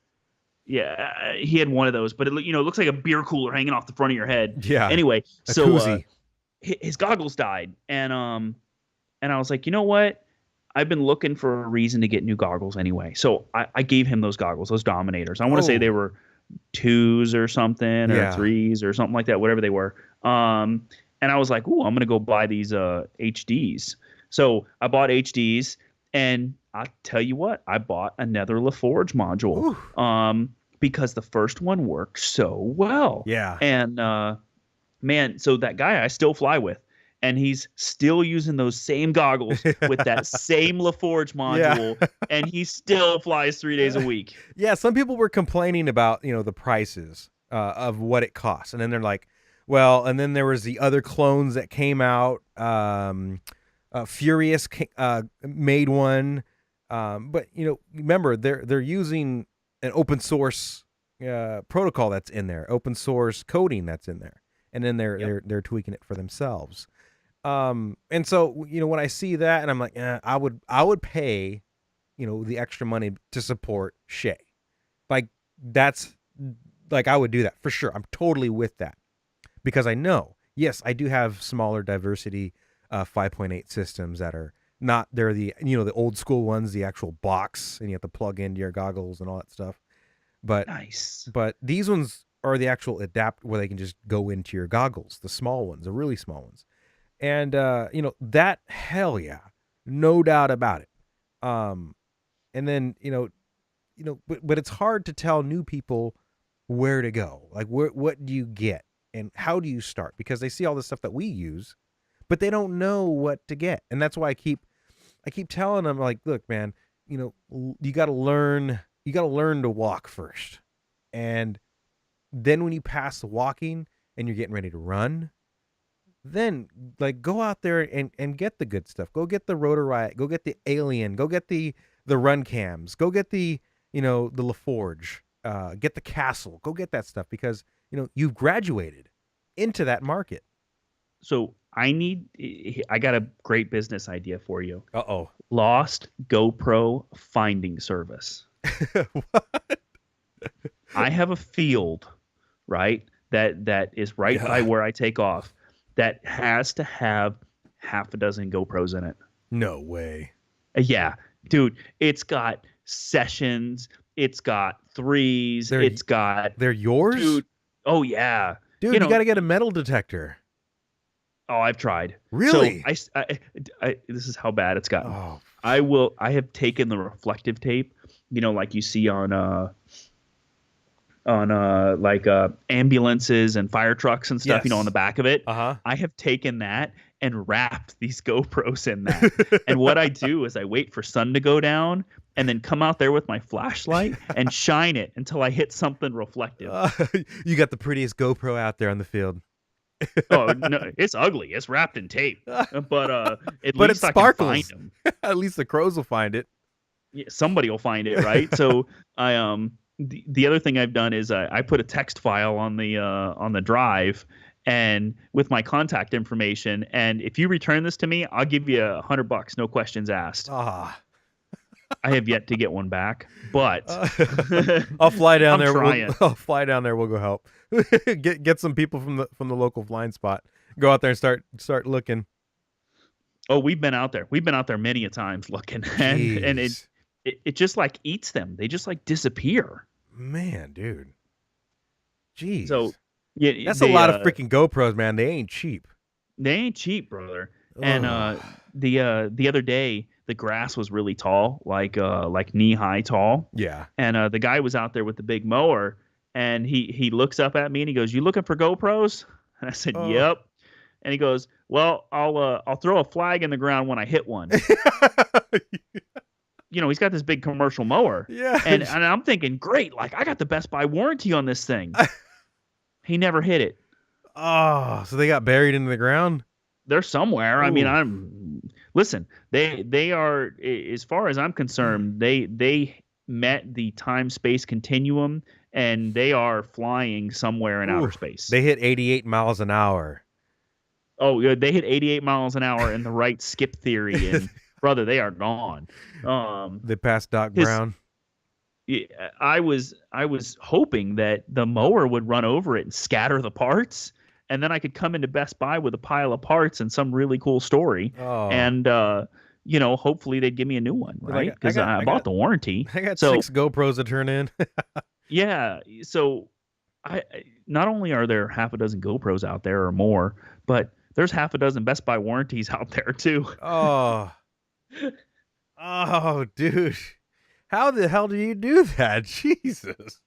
Yeah, he had one of those, but it looks like a beer cooler hanging off the front of your head. Yeah. Anyway, koozie. His goggles died, and I was like, you know what? I've been looking for a reason to get new goggles anyway. So I gave him those goggles, those Dominators. I want to say they were 2s or something, or 3s or something like that, whatever they were. And I was like, ooh, I'm going to go buy these HDs. So I bought HDs, and I'll tell you what, I bought another LaForge module because the first one worked so well. Yeah. And man, so that guy I still fly with, and he's still using those same goggles with that same LaForge module, and he still flies 3 days a week. Yeah, some people were complaining about, the prices of what it costs. And then they're like, well, and then there was the other clones that came out. Furious made one. But, remember, they're using an open source protocol that's in there, open source coding that's in there. And then they're tweaking it for themselves. And so, when I see that, and I'm like, I would pay, the extra money to support Shay. Like, that's like, I would do that for sure. I'm totally with that, because I know, yes, I do have smaller diversity 5.8 systems that are not, they're the, the old school ones, the actual box, and you have to plug into your goggles and all that stuff. But nice. But these ones are the actual adapt where they can just go into your goggles, the small ones, the really small ones. And, that, hell yeah, no doubt about it. And then, but it's hard to tell new people where to go. Like, what do you get and how do you start? Because they see all the stuff that we use, but they don't know what to get. And that's why I keep telling them, like, look, man, you got to learn to walk first. And then when you pass the walking and you're getting ready to run, then like go out there and get the good stuff. Go get the Rotor Riot. Go get the Alien. Go get the run cams. Go get the the LaForge. Get the Castle. Go get that stuff, because you've graduated into that market. So I got a great business idea for you. Uh-oh. Lost GoPro finding service. What? I have a field, right? That is right by where I take off, that has to have half a dozen GoPros in it. No way. Yeah, dude, it's got sessions, it's got threes, They're yours? Dude, oh yeah. Dude, you got to get a metal detector. Oh, I've tried. Really? So I this is how bad it's gotten. Oh. I have taken the reflective tape, like you see on ambulances and fire trucks and stuff, Yes. on the back of it. Uh-huh. I have taken that and wrapped these GoPros in that. And what I do is I wait for sun to go down and then come out there with my flashlight and shine it until I hit something reflective. You got the prettiest GoPro out there on the field. Oh no, it's ugly. It's wrapped in tape, but at But least it I sparkles. can find them. At least the crows will find it. Yeah, somebody will find it, right? So I the other thing I've done is I put a text file on the drive, and with my contact information, and if you return this to me, I'll give you $100, no questions asked. Ah. I have yet to get one back, but I'll fly down I'm there. trying. I'll fly down there. We'll go help. get some people from the local flying spot. Go out there and start looking. Oh, we've been out there. We've been out there many a times looking, and it just like eats them. They just like disappear. Man, dude. Jeez. So yeah, that's a lot of freaking GoPros, man. They ain't cheap. They ain't cheap, brother. And the other day, the grass was really tall, like knee high tall. Yeah. And the guy was out there with the big mower, and he looks up at me and he goes, "You looking for GoPros?" And I said, Oh. "Yep." And he goes, "Well, I'll throw a flag in the ground when I hit one." He's got this big commercial mower. Yeah. And I'm thinking, great, like I got the Best Buy warranty on this thing. He never hit it. Oh, so they got buried into the ground? They're somewhere. Ooh. I mean, listen, they are, as far as I'm concerned, they met the time-space continuum, and they are flying somewhere in outer space. They hit 88 miles an hour. Oh, yeah, they hit 88 miles an hour in the right skip theory, and brother, they are gone. They passed Doc Brown. I was hoping that the mower would run over it and scatter the parts, and then I could come into Best Buy with a pile of parts and some really cool story. Oh. And hopefully they'd give me a new one, right? Because I bought the warranty. I got 6 GoPros to turn in. Yeah. So I not only are there half a dozen GoPros out there or more, but there's half a dozen Best Buy warranties out there too. Oh. Oh, dude. How the hell do you do that? Jesus.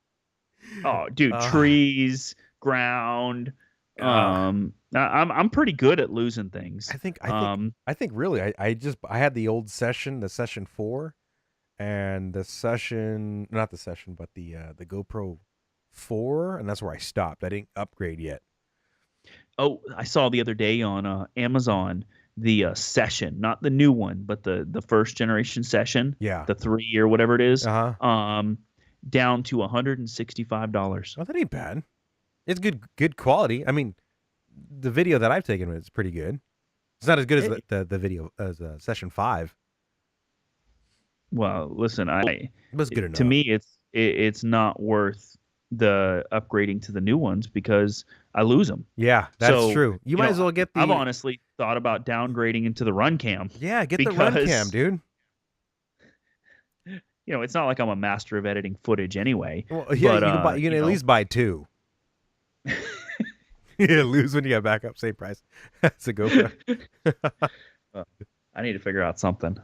Oh, dude, trees, ground. I'm pretty good at losing things. I think really I had the old session, the session 4, and the GoPro 4, and that's where I stopped. I didn't upgrade yet. Oh, I saw the other day on Amazon the session, not the new one, but the first generation session. Yeah. The 3 or whatever it is. Uh-huh. Down to $165. Oh, that ain't bad. It's good quality. I mean, the video that I've taken is pretty good. It's not as good as the video as session 5. Well, listen, it was good enough. To me, it's not worth the upgrading to the new ones because I lose them. Yeah, that's true. You might as well get the... I've honestly thought about downgrading into the run cam. Yeah, get the run cam, dude. It's not like I'm a master of editing footage anyway. Well, yeah, but, you can at least buy 2. Yeah, lose when you got backup, same price. That's a GoPro. I need to figure out something.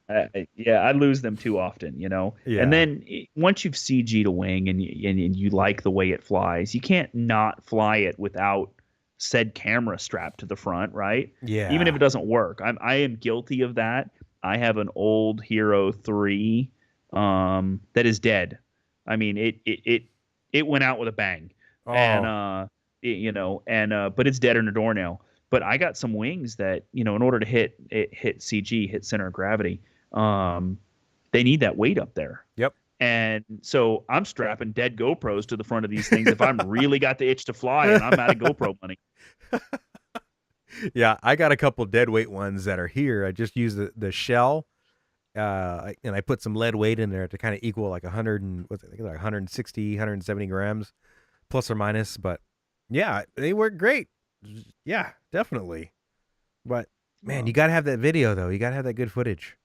I lose them too often, Yeah. And then once you've CG'd a wing and you like the way it flies, you can't not fly it without said camera strapped to the front, right? Yeah. Even if it doesn't work. I am guilty of that. I have an old Hero 3 that is dead. I mean, it went out with a bang. Oh. And but it's dead in the door now. But I got some wings that, in order to hit CG, hit center of gravity, they need that weight up there. Yep. And so I'm strapping dead GoPros to the front of these things if I'm really got the itch to fly and I'm out of GoPro money. Yeah, I got a couple dead weight ones that are here. I just use the shell, and I put some lead weight in there to kind of equal like 160, 170 grams, plus or minus. But yeah, they work great. Yeah, definitely. But man, you gotta have that video though. You gotta have that good footage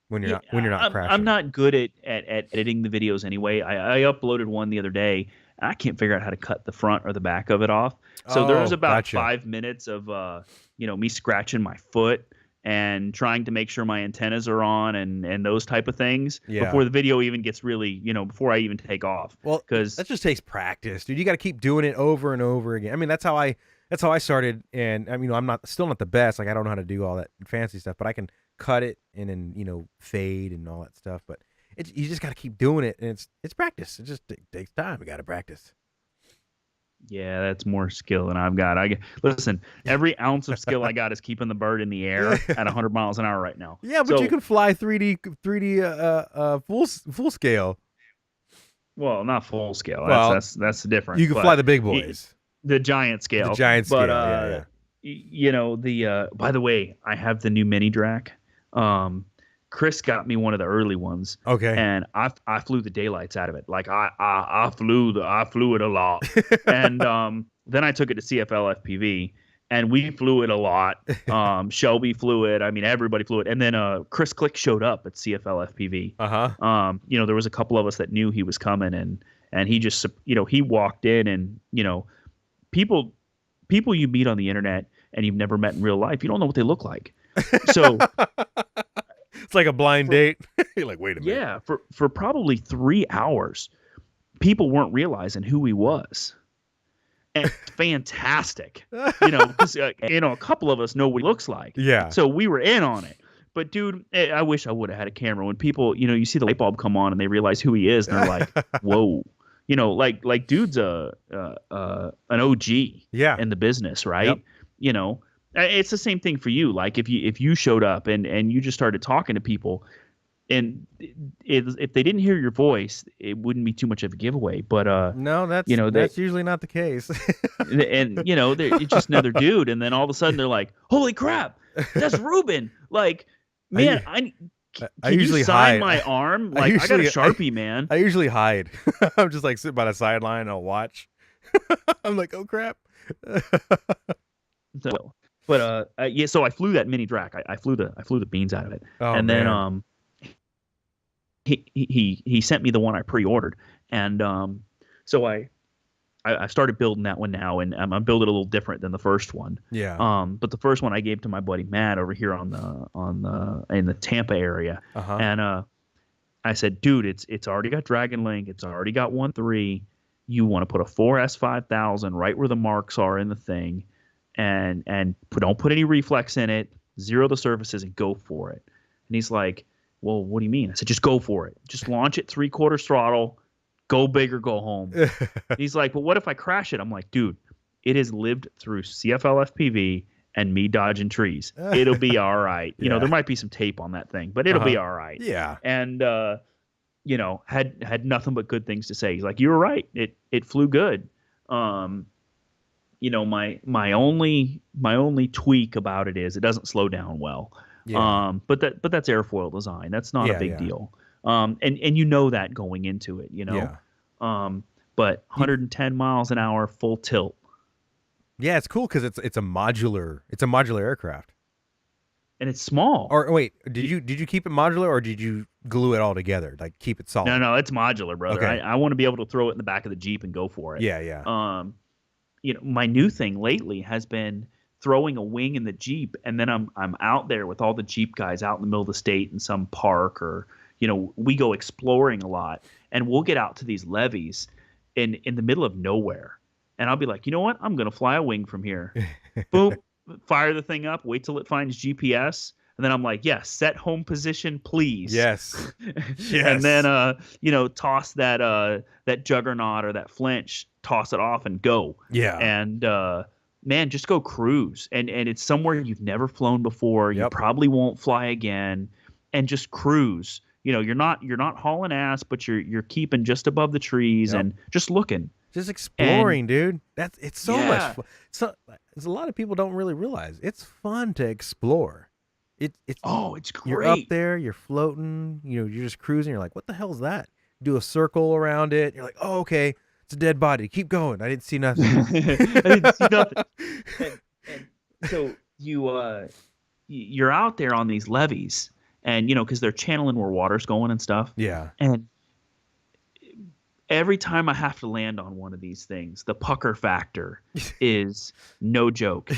when you're not crashing. I'm not good at editing the videos anyway. I uploaded one the other day. I can't figure out how to cut the front or the back of it off. So there's about 5 minutes of me scratching my foot and trying to make sure my antennas are on and those type of things before the video even gets really, before I even take off. Well, because that just takes practice, dude. You got to keep doing it over and over again. I mean, that's how I started. And I mean, I'm still not the best. Like I don't know how to do all that fancy stuff, but I can cut it and then, fade and all that stuff. But you just got to keep doing it. And it's practice. It just takes time. We got to practice. Yeah, that's more skill than I've got. Listen, every ounce of skill I got is keeping the bird in the air at 100 miles an hour right now. Yeah, but you can fly 3D full scale. Well, not full scale. Well, that's different. You can fly the big boys. The giant scale. The giant scale. Yeah. By the way, I have the new mini drac. Chris got me one of the early ones. Okay. And I flew the daylights out of it. Like I flew it a lot. And then I took it to CFL FPV and we flew it a lot. Shelby flew it. I mean, everybody flew it. And then Chris Click showed up at CFL FPV. Uh-huh. There was a couple of us that knew he was coming and he just he walked in and people you meet on the internet and you've never met in real life, you don't know what they look like. So It's like a blind date. You're like, wait a minute. Yeah, for probably 3 hours, people weren't realizing who he was. And it's fantastic, because a couple of us know what he looks like. Yeah. So we were in on it. But dude, I wish I would have had a camera. When people, you see the light bulb come on and they realize who he is, and they're like, "Whoa." Like dude's an OG in the business, right? Yep. It's the same thing for you. Like if you showed up and you just started talking to people, and if they didn't hear your voice, it wouldn't be too much of a giveaway. But no, that's usually not the case. and they're just another dude, and then all of a sudden they're like, "Holy crap, that's Ruben!" Like, man, I usually sign hide. my arm? Like, I got a Sharpie, man. I usually hide. I'm just like sitting by the sideline and I'll watch. I'm like, oh crap. So I flew that mini Drac. I flew the beans out of it. Oh, and man. then he sent me the one I pre-ordered, and so I started building that one now, and I'm building a little different than the first one. Yeah. But the first one I gave to my buddy Matt over here in the Tampa area, and I said, dude, it's already got Dragon Link, it's already got 1.3. You want to put a 4S5000 right where the marks are in the thing, and don't put any reflex in it, zero the surfaces, and go for it. And he's like, well, what do you mean? I said, just go for it. Just launch it 3/4 throttle. Go big or go home. He's like, well, what if I crash it? I'm like, dude, it has lived through CFL FPV and me dodging trees. It'll be all right. There might be some tape on that thing, but it'll be all right. Yeah. And had nothing but good things to say. He's like, you were right. It flew good. My only tweak about it is it doesn't slow down well. Yeah. But that's airfoil design. That's not a big deal. And that going into it, Yeah. But 110 miles an hour, full tilt. Yeah, it's cool because it's a modular aircraft. And it's small. Or wait, did you keep it modular or did you glue it all together? Like keep it solid? No, it's modular, brother. Okay. I want to be able to throw it in the back of the Jeep and go for it. Yeah. My new thing lately has been throwing a wing in the Jeep, and then I'm out there with all the Jeep guys out in the middle of the state in some park, or we go exploring a lot, and we'll get out to these levees in the middle of nowhere, and I'll be like, you know what? I'm gonna fly a wing from here. Boom, fire the thing up, wait till it finds GPS, and then I'm like, yes, set home position, please. Yes. And then toss that juggernaut or that flinch, toss it off and go. Yeah. And man, just go cruise, and it's somewhere you've never flown before. You probably won't fly again, and just cruise. You're not hauling ass, but you're keeping just above the trees and just looking, just exploring, dude. It's so much fun. So a lot of people don't really realize it's fun to explore. It's great. You're up there, you're floating, you're just cruising. You're like, what the hell is that? Do a circle around it. You're like, oh, okay. It's a dead body. Keep going. I didn't see nothing. And so you're out there on these levees, and because they're channeling where water's going and stuff. Yeah. And every time I have to land on one of these things, the pucker factor is no joke.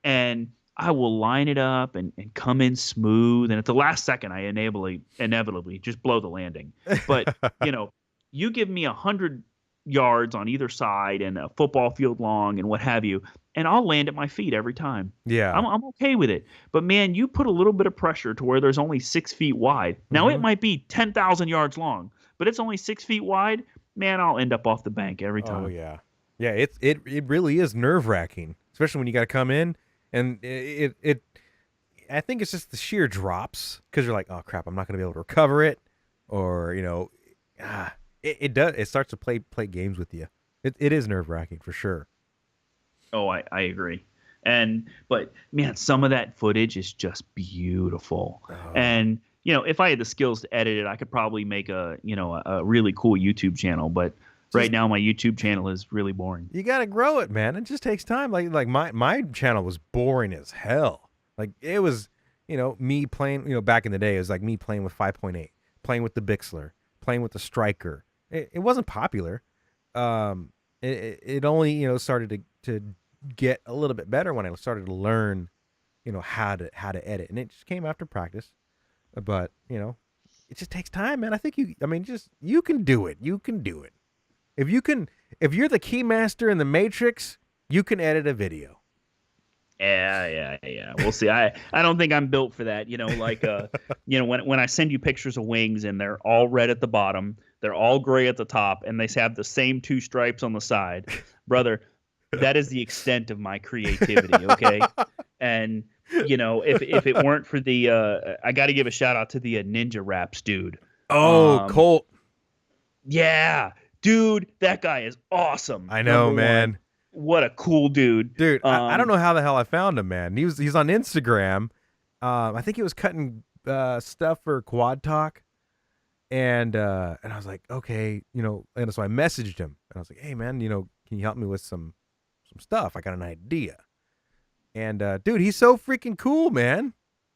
And I will line it up and come in smooth, and at the last second, I inevitably just blow the landing. But you give me 100 yards on either side and a football field long and what have you, and I'll land at my feet every time. Yeah. I'm okay with it. But man, you put a little bit of pressure to where there's only 6 feet wide. Now it might be 10,000 yards long, but it's only 6 feet wide. Man, I'll end up off the bank every time. Oh yeah. Yeah, it really is nerve-wracking, especially when you got to come in, and it I think it's just the sheer drops, because you're like, oh crap, I'm not going to be able to recover it, or it does. It starts to play games with you. It is nerve-wracking for sure. Oh, I agree. But man, some of that footage is just beautiful. Oh. And if I had the skills to edit it, I could probably make a really cool YouTube channel. But right now, my YouTube channel is really boring. You got to grow it, man. It just takes time. Like my channel was boring as hell. Like it was, me playing. Back in the day, it was like me playing with 5.8, playing with the Bixler, playing with the Striker. It wasn't popular. It only started to get a little bit better when I started to learn, how to edit, and it just came after practice. But it just takes time, man. I think you can do it. You can do it. If you're the key master in the Matrix, you can edit a video. Yeah. We'll see. I don't think I'm built for that. When I send you pictures of wings and they're all red at the bottom, they're all gray at the top, and they have the same 2 stripes on the side, brother, that is the extent of my creativity. Okay. And if it weren't for the, I got to give a shout out to the Ninja Wraps dude. Oh, Colt. Yeah, dude, that guy is awesome. I know, man. What a cool dude. Dude, I don't know how the hell I found him, man. He's on Instagram. I think he was cutting stuff for Quad Talk. And I was like, okay, and so I messaged him and I was like, hey man, can you help me with some stuff? I got an idea. And dude, he's so freaking cool, man.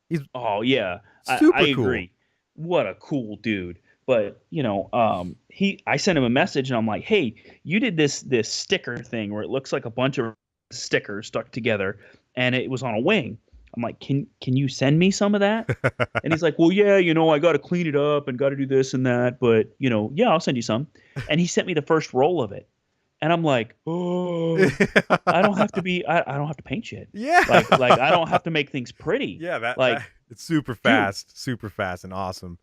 He's yeah. super I cool. agree. What a cool dude. But I sent him a message and I'm like, hey, you did this sticker thing where it looks like a bunch of stickers stuck together and it was on a wing. I'm like, can you send me some of that? And he's like, well, yeah, I got to clean it up and got to do this and that, but yeah, I'll send you some. And he sent me the first roll of it. And I'm like, oh, I don't have to paint shit. Yeah. Like I don't have to make things pretty. Yeah. It's super fast and awesome.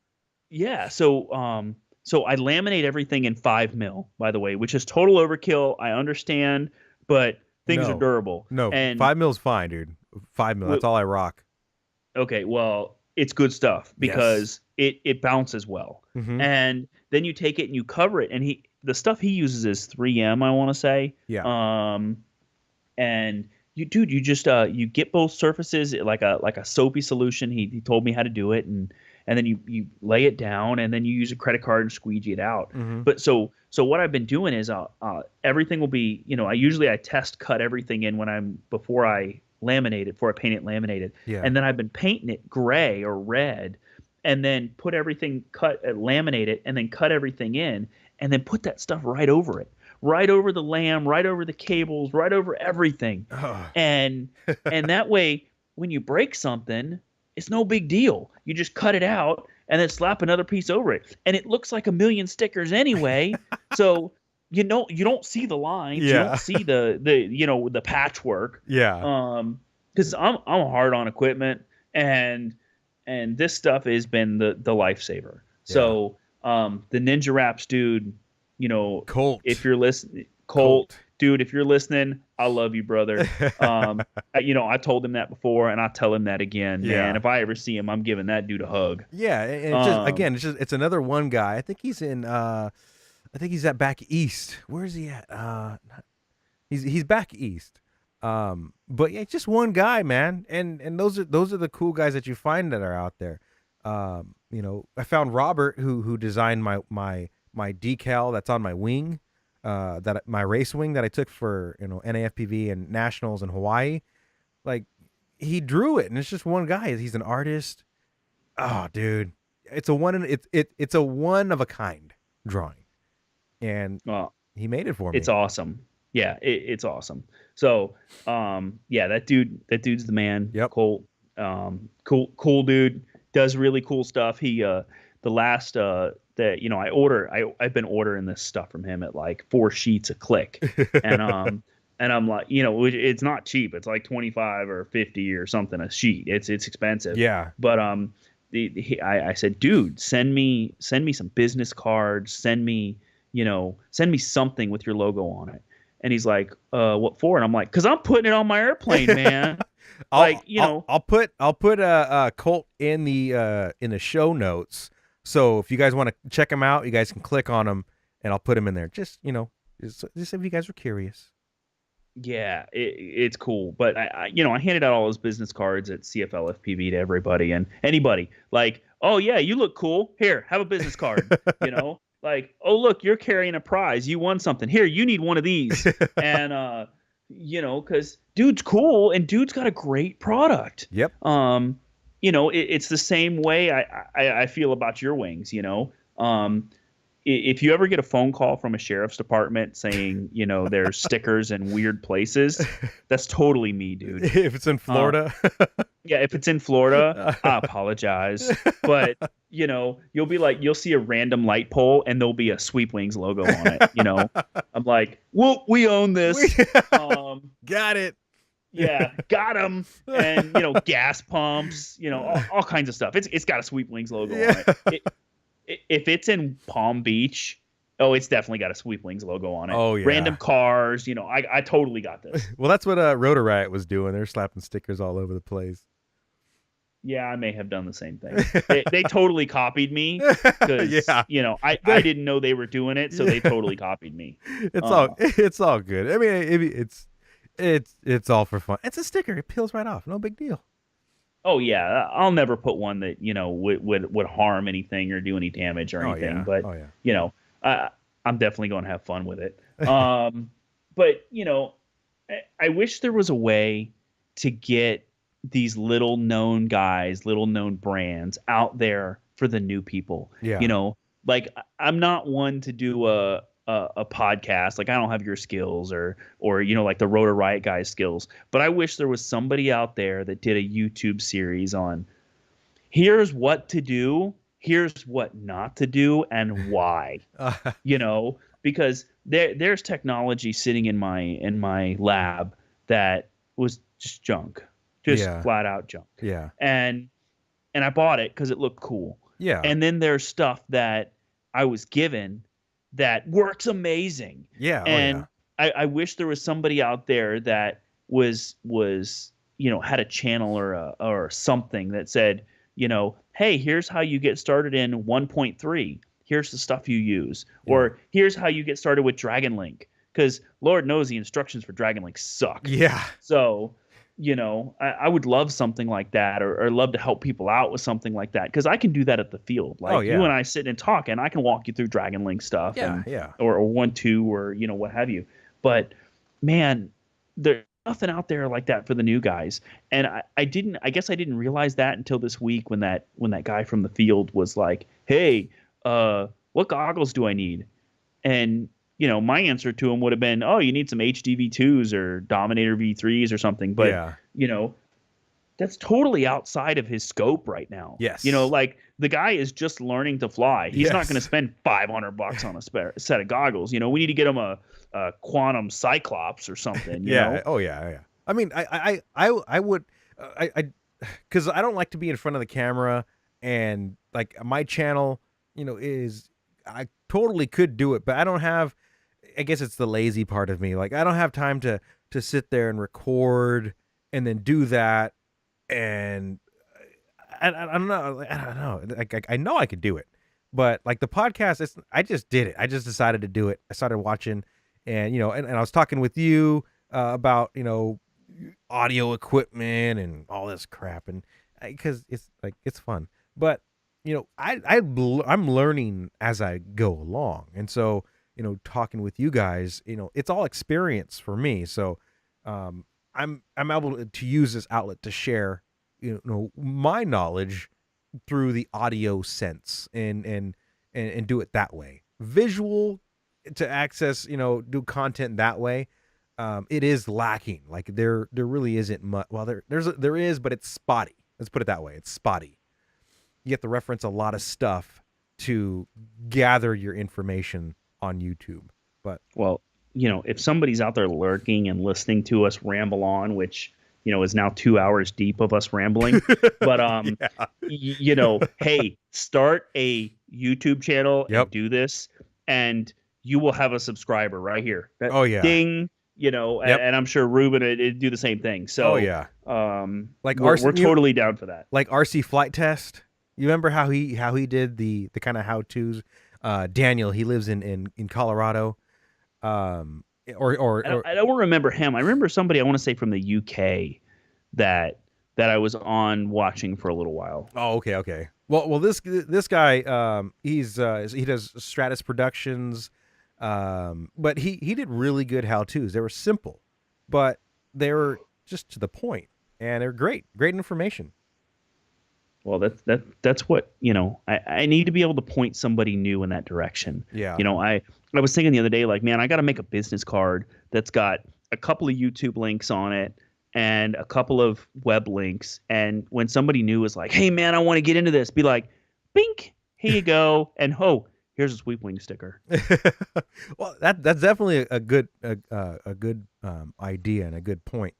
Yeah. So I laminate everything in 5 mil, by the way, which is total overkill. I understand, but things are durable. No, and 5 mil's fine, dude. 5 mil. That's all I rock. Okay. Well, it's good stuff because it bounces well. Mm-hmm. And then you take it and you cover it. And the stuff he uses is 3M, I want to say. Yeah. And you just you get both surfaces like a soapy solution. He told me how to do it, and then you lay it down, and then you use a credit card and squeegee it out. Mm-hmm. But so what I've been doing is everything will be, I test cut everything in before I laminate it, before I paint it laminated. Yeah. And then I've been painting it gray or red, and then put everything laminate it, and then cut everything in, and then put that stuff right over it. Right over the lamb, right over the cables, right over everything. Oh. And that way, when you break something, it's no big deal. You just cut it out and then slap another piece over it. And it looks like a million stickers anyway. So, you don't see the lines. Yeah. You don't see the patchwork. Yeah. Because I'm hard on equipment, and this stuff has been the lifesaver. Yeah. So the Ninja Wraps dude, Colt. If you're listening, Colt, dude, if you're listening, I love you, brother. I told him that before, and I'll tell him that again. Yeah. Man, if I ever see him, I'm giving that dude a hug. Yeah, and it's another one guy. I think he's at back east. Where is he at? He's back east. But yeah, just one guy, man. And those are the cool guys that you find that are out there. I found Robert who designed my decal that's on my wing, my race wing that I took for NAFPV and nationals in Hawaii. Like, he drew it, and it's just one guy. He's an artist. Oh, dude, it's a one of a kind drawing, and he made it for me. It's awesome. Yeah, it's awesome. So, that dude's the man. Yep. Colt, cool dude, does really cool stuff. He the last I've been ordering this stuff from him at like 4 sheets a click, and I'm like, it's not cheap. It's like 25 or 50 or something a sheet. It's expensive. Yeah. But I said, dude, send me some business cards. Send me something with your logo on it. And he's like, what for? And I'm like, 'cause I'm putting it on my airplane, man. I'll put a Colt in the show notes. So if you guys want to check them out, you guys can click on them, and I'll put them in there. Just if you guys are curious. Yeah, it's cool. But I handed out all those business cards at CFL FPV to everybody and anybody. Like, oh yeah, you look cool. Here, have a business card. Like, oh look, you're carrying a prize. You won something. Here, you need one of these. And because dude's cool and dude's got a great product. Yep. It's the same way I feel about your wings. If you ever get a phone call from a sheriff's department saying, there's stickers in weird places, that's totally me, dude. If it's in Florida. Yeah, if it's in Florida, I apologize. But, you'll see a random light pole and there'll be a Sweepwings logo on it. I'm like, well, we own this. Got it. Yeah, got them. And, gas pumps, all kinds of stuff. It's got a Sweepwings logo on it. If it's in Palm Beach, it's definitely got a Sweepwings logo on it. Oh, yeah. Random cars, I totally got this. Well, that's what Rotor Riot was doing. They're slapping stickers all over the place. Yeah, I may have done the same thing. They totally copied me because I didn't know they were doing it, so they totally copied me. It's all good. I mean, it's all for fun. It's a sticker. It peels right off. No big deal. Oh yeah, I'll never put one that would harm anything or do any damage or anything. Yeah. But I'm definitely going to have fun with it. But I wish there was a way to get these little known guys, little known brands out there for the new people. Yeah. Like I'm not one to do a podcast. Like I don't have your skills or like the Rotor Riot guys' skills. But I wish there was somebody out there that did a YouTube series on here's what to do, here's what not to do, and why. Because there's technology sitting in my lab that was just junk. Just flat out junk. Yeah. And I bought it because it looked cool. Yeah. And then there's stuff that I was given that works amazing. Yeah. And I wish there was somebody out there that was had a channel or something that said, hey, here's how you get started in 1.3. Here's the stuff you use. Yeah. Or here's how you get started with Dragon Link. Because Lord knows the instructions for Dragon Link suck. Yeah. So I would love something like that or love to help people out with something like that because I can do that at the field. Like you and I sit and talk and I can walk you through Dragon Link stuff or 1.2 or what have you. But man, there's nothing out there like that for the new guys. And I guess I didn't realize that until this week when that guy from the field was like, hey, what goggles do I need? And my answer to him would have been, oh, you need some HD V2s or Dominator V3s or something. But, that's totally outside of his scope right now. Yes. Like the guy is just learning to fly. He's not going to spend $500 on a set of goggles. We need to get him a Quantum Cyclops or something. You know? Oh, yeah. I mean, I would, because I don't like to be in front of the camera and like my channel, I totally could do it, but I don't have, I guess it's the lazy part of me. Like I don't have time to sit there and record and then do that. And I don't know. I know I could do it, but like the podcast, I just did it. I just decided to do it. I started watching and, and I was talking with you about, audio equipment and all this crap. And because it's fun, but I'm learning as I go along. And so, talking with you guys, it's all experience for me. So, I'm able to use this outlet to share, my knowledge through the audio sense and do it that way. Visual to access, do content that way. It is lacking. Like there really isn't much. Well, there is, but it's spotty. Let's put it that way. It's spotty. You have to reference a lot of stuff to gather your information on YouTube. But if somebody's out there lurking and listening to us ramble on, which is now 2 hours deep of us rambling, but hey, start a YouTube channel and do this, and you will have a subscriber right here. Ding. And I'm sure Ruben would do the same thing. So like we're totally down for that. Like RC Flight Test. You remember how he did the kind of how-tos? Daniel, he lives in Colorado. I don't remember him. I remember somebody, I want to say from the UK that I was on watching for a little while. Oh, okay. Well, this guy, he does Stratus Productions, but he did really good how-tos. They were simple, but they were just to the point, and they're great information. Well, that's what, I need to be able to point somebody new in that direction. Yeah. I was thinking the other day, like, man, I got to make a business card that's got a couple of YouTube links on it and a couple of web links. And when somebody new is like, "Hey man, I want to get into this," be like, "Bink, here you go," and here's a Sweepwing sticker. Well, that's definitely a good idea and a good point.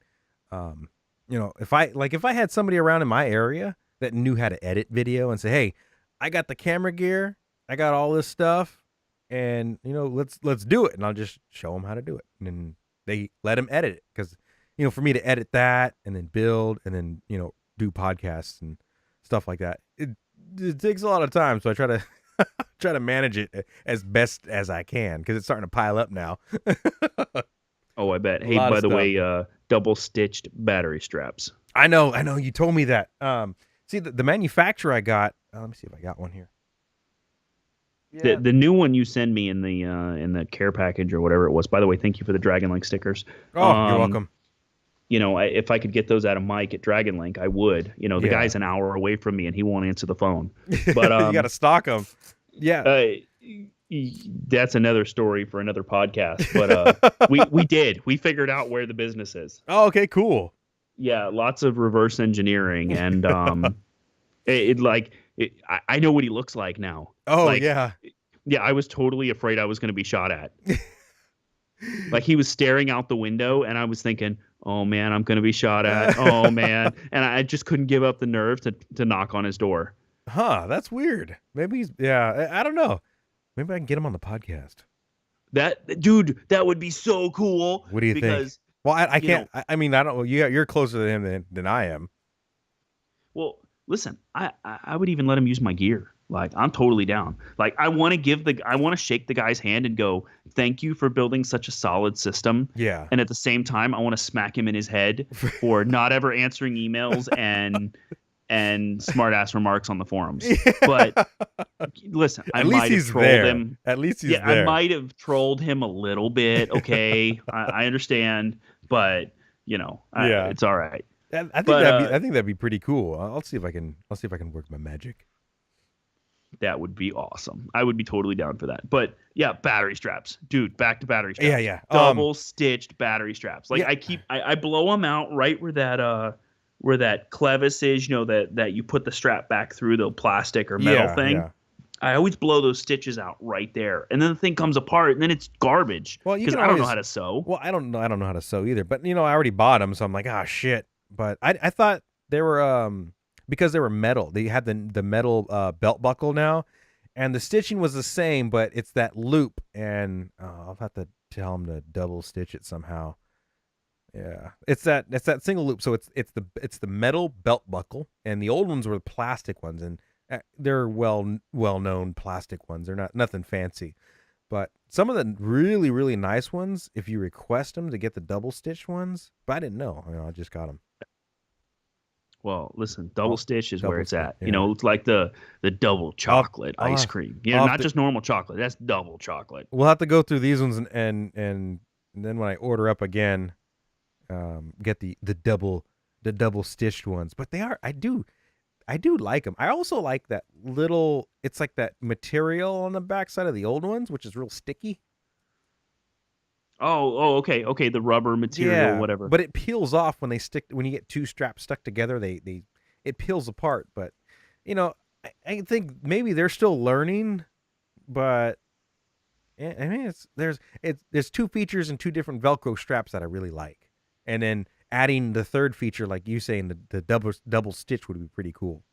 If I had somebody around in my area that knew how to edit video and say, "Hey, I got the camera gear, I got all this stuff, and let's do it," and I'll just show them how to do it, and then they let them edit it, because for me to edit that and then build and then do podcasts and stuff like that, it takes a lot of time. So I try to try to manage it as best as I can, because it's starting to pile up now. Oh, I bet. Hey, by the way, double stitched battery straps. I know. You told me that. See, the manufacturer I got. Let me see if I got one here. Yeah. The new one you send me in the care package or whatever it was. By the way, thank you for the Dragon Link stickers. Oh, you're welcome. If I could get those out of Mike at Dragon Link, I would. The guy's an hour away from me and he won't answer the phone. But you got to stock them. Yeah. That's another story for another podcast. But we figured out where the business is. Oh, okay, cool. Yeah, lots of reverse engineering, and I know what he looks like now. Oh, yeah. Yeah, I was totally afraid I was going to be shot at. Like, he was staring out the window, and I was thinking, "Oh man, I'm going to be shot at. Oh man," and I just couldn't give up the nerve to knock on his door. Huh? That's weird. Maybe he's I don't know. Maybe I can get him on the podcast. Dude, that would be so cool. What do you think? Well, I can't. I mean, I don't. You're closer to him than I am. Well, listen, I would even let him use my gear. Like, I'm totally down. Like, I want to shake the guy's hand and go, "Thank you for building such a solid system." Yeah. And at the same time, I want to smack him in his head for not ever answering emails and smart ass remarks on the forums. But listen, I might have trolled him. At least he's there. I might have trolled him a little bit. Okay, I understand, but it's all right. I think that'd be pretty cool. I'll see if I can work my magic. That would be awesome. I would be totally down for that. But yeah, battery straps, dude. Back to battery straps. Yeah. Double stitched battery straps. Like, I blow them out right where that clevis is. That you put the strap back through the plastic or metal thing. Yeah. I always blow those stitches out right there, and then the thing comes apart, and then it's garbage. Well, because I don't know how to sew. Well, I don't know how to sew either. But I already bought them, so I'm like, ah, shit. But I thought they were because they were metal. They had the metal belt buckle now, and the stitching was the same, but it's that loop, and I'll have to tell them to double stitch it somehow. Yeah, it's that single loop. So it's the metal belt buckle, and the old ones were the plastic ones, and they're well known plastic ones. They're nothing fancy, but some of the really, really nice ones, if you request them to get the double stitch ones, but I didn't know. I just got them. Well, listen, double stitch is where it's at. Yeah. It's like the double chocolate ice cream. Not just normal chocolate. That's double chocolate. We'll have to go through these ones and then when I order up again, get the double stitched ones. But I do like them. I also like that little. It's like that material on the backside of the old ones, which is real sticky. Oh, okay. The rubber material, whatever. But it peels off when you get two straps stuck together. It peels apart. But I think maybe they're still learning. But I mean, there's two features and two different Velcro straps that I really like, and then adding the third feature, like you saying, the double stitch would be pretty cool.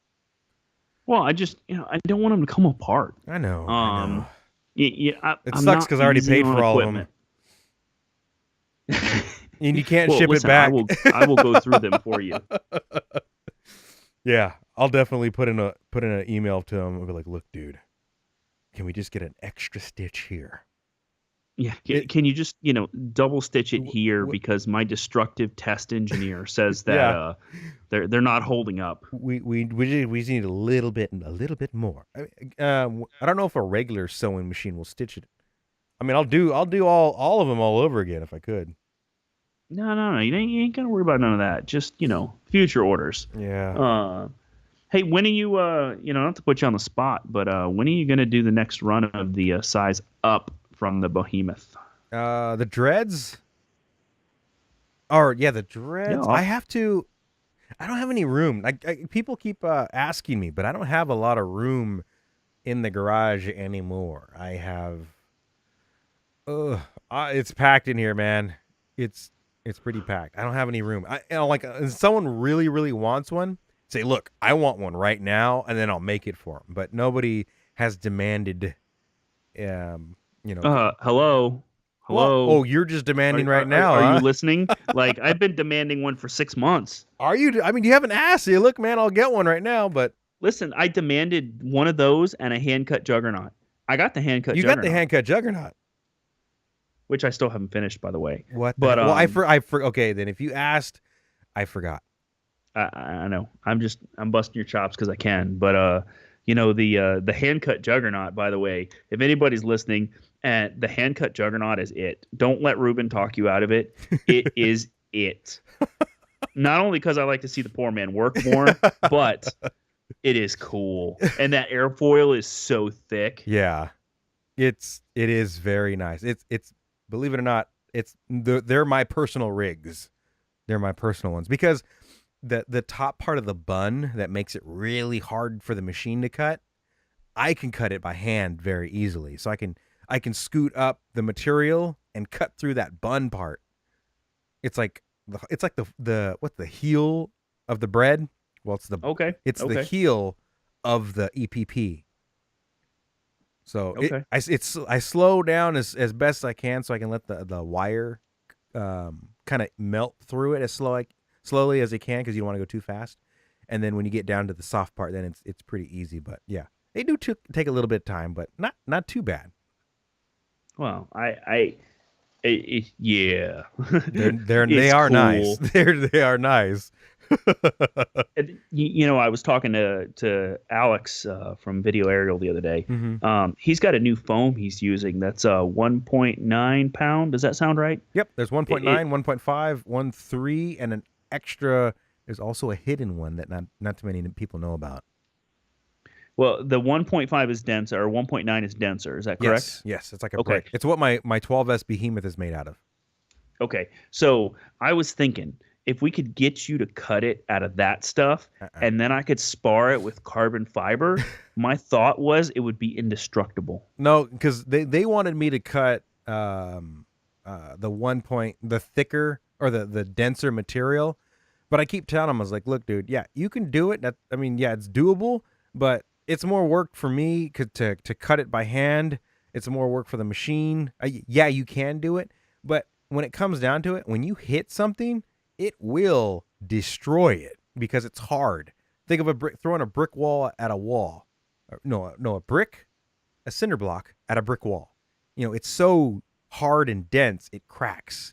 Well, I just I don't want them to come apart. I know. Yeah, it sucks because I already paid for all of them. And you can't ship it back. I will go through them for you. Yeah, I'll definitely put in an email to him and be like, "Look, dude, can we just get an extra stitch here?" Yeah, can you just double stitch it here, because my destructive test engineer says that they're not holding up. We just need a little bit more. I don't know if a regular sewing machine will stitch it. I mean, I'll do all of them all over again if I could. No, you ain't gotta worry about none of that. Just future orders. Yeah. Hey, when are you? Not to put you on the spot, but when are you gonna do the next run of the size up from the Behemoth? The dreads. Or yeah, the dreads. Yeah. I don't have any room. People keep asking me, but I don't have a lot of room in the garage anymore. I have. It's packed in here, man. It's pretty packed. I don't have any room. If someone really, really wants one, say, look, I want one right now, and then I'll make it for them. But nobody has demanded, Hello. Oh, you're just demanding right now, Are huh? you listening? Like, I've been demanding one for 6 months. Are you? I mean, you haven't asked. Say, look, man, I'll get one right now, but... Listen, I demanded one of those and a hand-cut Juggernaut. I got the hand-cut You Juggernaut. got the hand-cut Juggernaut. Which I still haven't finished, by the way. What? But okay, then if you asked, I forgot. I know. I'm busting your chops because I can. But the hand-cut Juggernaut, by the way, if anybody's listening, the hand-cut Juggernaut is it. Don't let Ruben talk you out of it. It is it. Not only because I like to see the poor man work more, but it is cool. And that airfoil is so thick. Yeah. It is very nice. It's believe it or not, they're my personal rigs. They're my personal ones because the top part of the bun that makes it really hard for the machine to cut, I can cut it by hand very easily. So I can scoot up the material and cut through that bun part. It's like the heel of the bread. Well, it's the heel of the EPP. So I slow down as best I can so I can let the wire kind of melt through it as slowly as it can because you don't want to go too fast. And then when you get down to the soft part, then it's pretty easy. But yeah, they do take a little bit of time, but not too bad. Well, yeah, they are cool. Nice. They are nice. I was talking to Alex from Video Aerial the other day. Mm-hmm. He's got a new foam he's using that's 1.9 pound. Does that sound right? Yep. There's 1.9, 1.5, 1.3, and an extra. There's also a hidden one that not too many people know about. Well, the 1.5 is denser, or 1.9 is denser. Is that correct? Yes. It's like a brick. It's what my 12S Behemoth is made out of. Okay. So I was thinking, if we could get you to cut it out of that stuff, and then I could spar it with carbon fiber, my thought was it would be indestructible. No, because they wanted me to cut the thicker or the denser material, but I keep telling them, I was like, look, dude, yeah, you can do it. It's doable, but it's more work for me to cut it by hand. It's more work for the machine. You can do it, but when it comes down to it, when you hit something, it will destroy it because it's hard. Think of throwing a brick wall at a wall. A cinder block at a brick wall. It's so hard and dense, it cracks.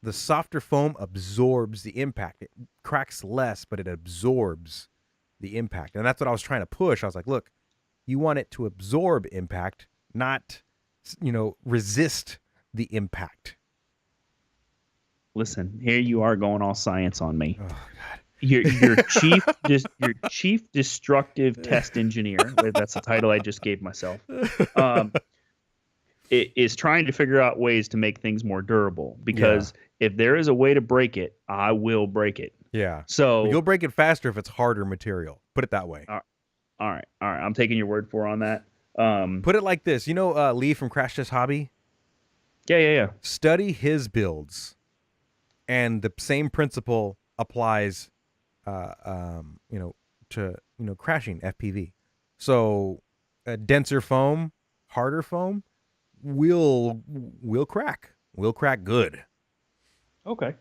The softer foam absorbs the impact. It cracks less, but it absorbs the impact. And that's what I was trying to push. I was like, look, you want it to absorb impact, not, resist the impact. Listen, here you are going all science on me. Oh, God. Your chief destructive test engineer. That's the title I just gave myself. Is trying to figure out ways to make things more durable. Because if there is a way to break it, I will break it. Yeah. So you'll break it faster if it's harder material. Put it that way. All right. I'm taking your word for on that. Put it like this. Lee from Crash Test Hobby? Yeah. Study his builds. And the same principle applies, to crashing FPV. So, a denser foam, harder foam, will crack. Will crack good. Okay.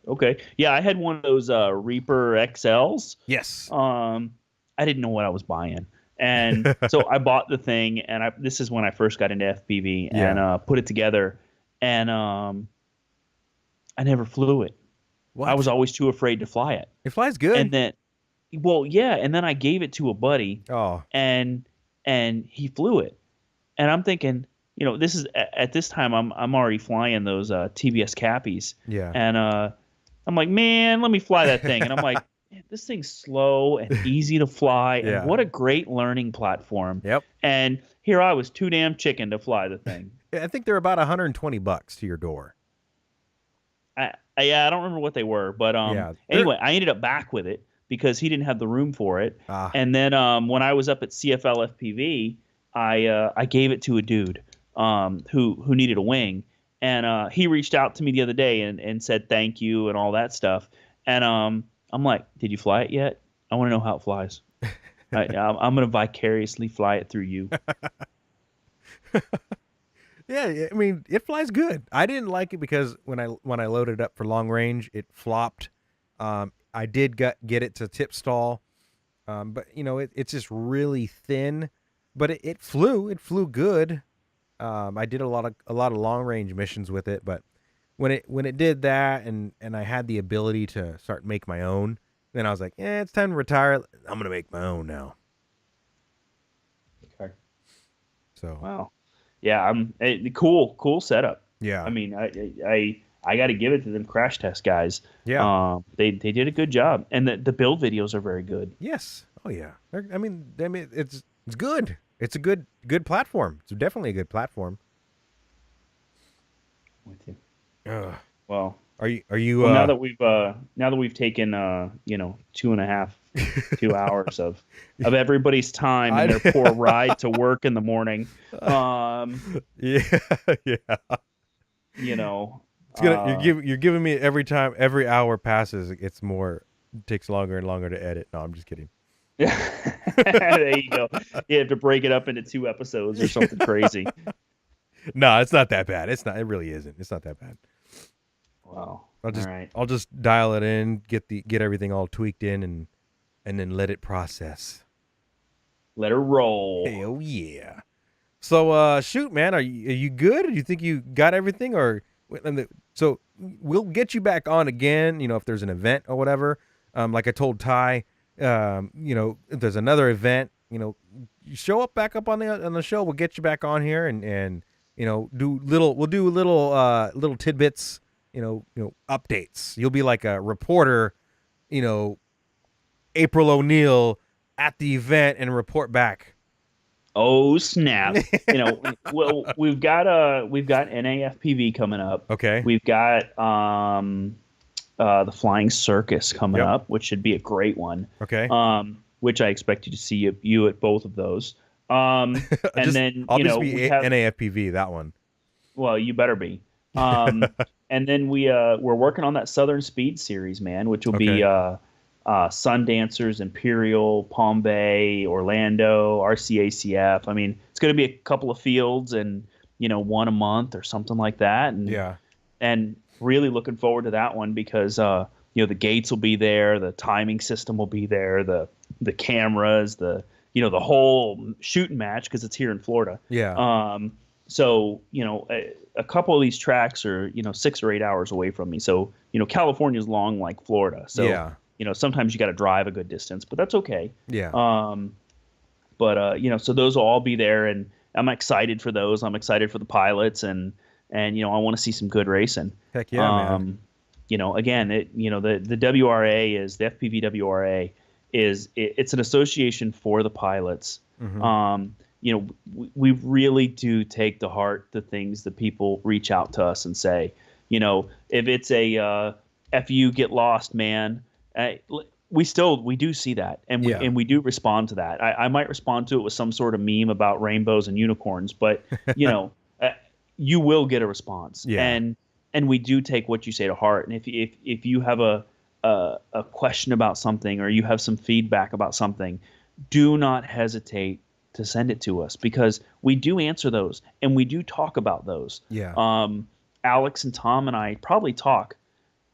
Yeah, I had one of those Reaper XLs. Yes. I didn't know what I was buying, and so I bought the thing. And this is when I first got into FPV, and put it together, and I never flew it. What? I was always too afraid to fly it. It flies good. And then, and then I gave it to a buddy. Oh. And he flew it. And I'm thinking, this is at this time I'm already flying those TBS Cappies. Yeah. And I'm like, man, let me fly that thing. And I'm like, man, this thing's slow and easy to fly. Yeah. And what a great learning platform. Yep. And here I was too damn chicken to fly the thing. I think they're about $120 to your door. Yeah, I don't remember what they were, but Yeah. anyway, I ended up back with it because he didn't have the room for it. And then when I was up at CFL FPV, I gave it to a dude who needed a wing, and he reached out to me the other day and said thank you and all that stuff. And I'm like, did you fly it yet? I want to know how it flies. I'm gonna vicariously fly it through you. Yeah, I mean, it flies good. I didn't like it because when I loaded it up for long range, it flopped. I did get it to tip stall, but you know, it's just really thin. But it flew good. I did a lot of long range missions with it, but when it did that, and I had the ability to start make my own, then I was like, it's time to retire. I'm gonna make my own now. Okay. So wow. Yeah, cool setup. Yeah. I mean, I got to give it to them crash test guys. Yeah. They did a good job, and the build videos are very good. Yes. Oh yeah. I mean, it's good. It's a good platform. It's definitely a good platform. With you. Well, are you? Well, now that we've taken 2 hours of everybody's time and their poor ride to work in the morning. Yeah. You know, you're giving me every hour passes, it takes longer and longer to edit. No, I'm just kidding. There you go. You have to break it up into 2 episodes or something crazy. No, it's not that bad. It's not. It really isn't. It's not that bad. Wow. I'll just dial it in, get everything all tweaked in, and then let it process. Let her roll. Hell yeah. So shoot, man, are you good? Do you think you got everything? Or so we'll get you back on again, if there's an event or whatever. Like I told Ty, if there's another event, you show up back up on the show. We'll get you back on here and we'll do little tidbits, updates. You'll be like a reporter, April O'Neil at the event and report back. Oh snap! Well, we've got NAFPV coming up. Okay. We've got the Flying Circus coming up, which should be a great one. Okay. Which I expect you to see you at both of those. And then I'll just be NAFPV that one. Well, you better be. And then we're working on that Southern Speed series, man, which will be Sundancers, Imperial, Palm Bay, Orlando, RCACF. I mean, it's going to be a couple of fields and, one a month or something like that. And really looking forward to that one because, the gates will be there. The timing system will be there. The cameras, the whole shooting match because it's here in Florida. Yeah. So, a couple of these tracks are, 6 or 8 hours away from me. So, California's long like Florida. So, yeah. Sometimes you got to drive a good distance, but that's okay. Yeah. So those will all be there, and I'm excited for those. I'm excited for the pilots, and I want to see some good racing. Heck yeah, man. Again, the WRA is the FPV WRA it's an association for the pilots. Mm-hmm. We really do take to heart the things that people reach out to us and say. If it's a "F you, get lost, man." We do see that, and we do respond to that. I might respond to it with some sort of meme about rainbows and unicorns, but you will get a response. Yeah. And we do take what you say to heart. And if you have a question about something or you have some feedback about something, do not hesitate to send it to us because we do answer those and we do talk about those. Yeah. Alex and Tom and I probably talk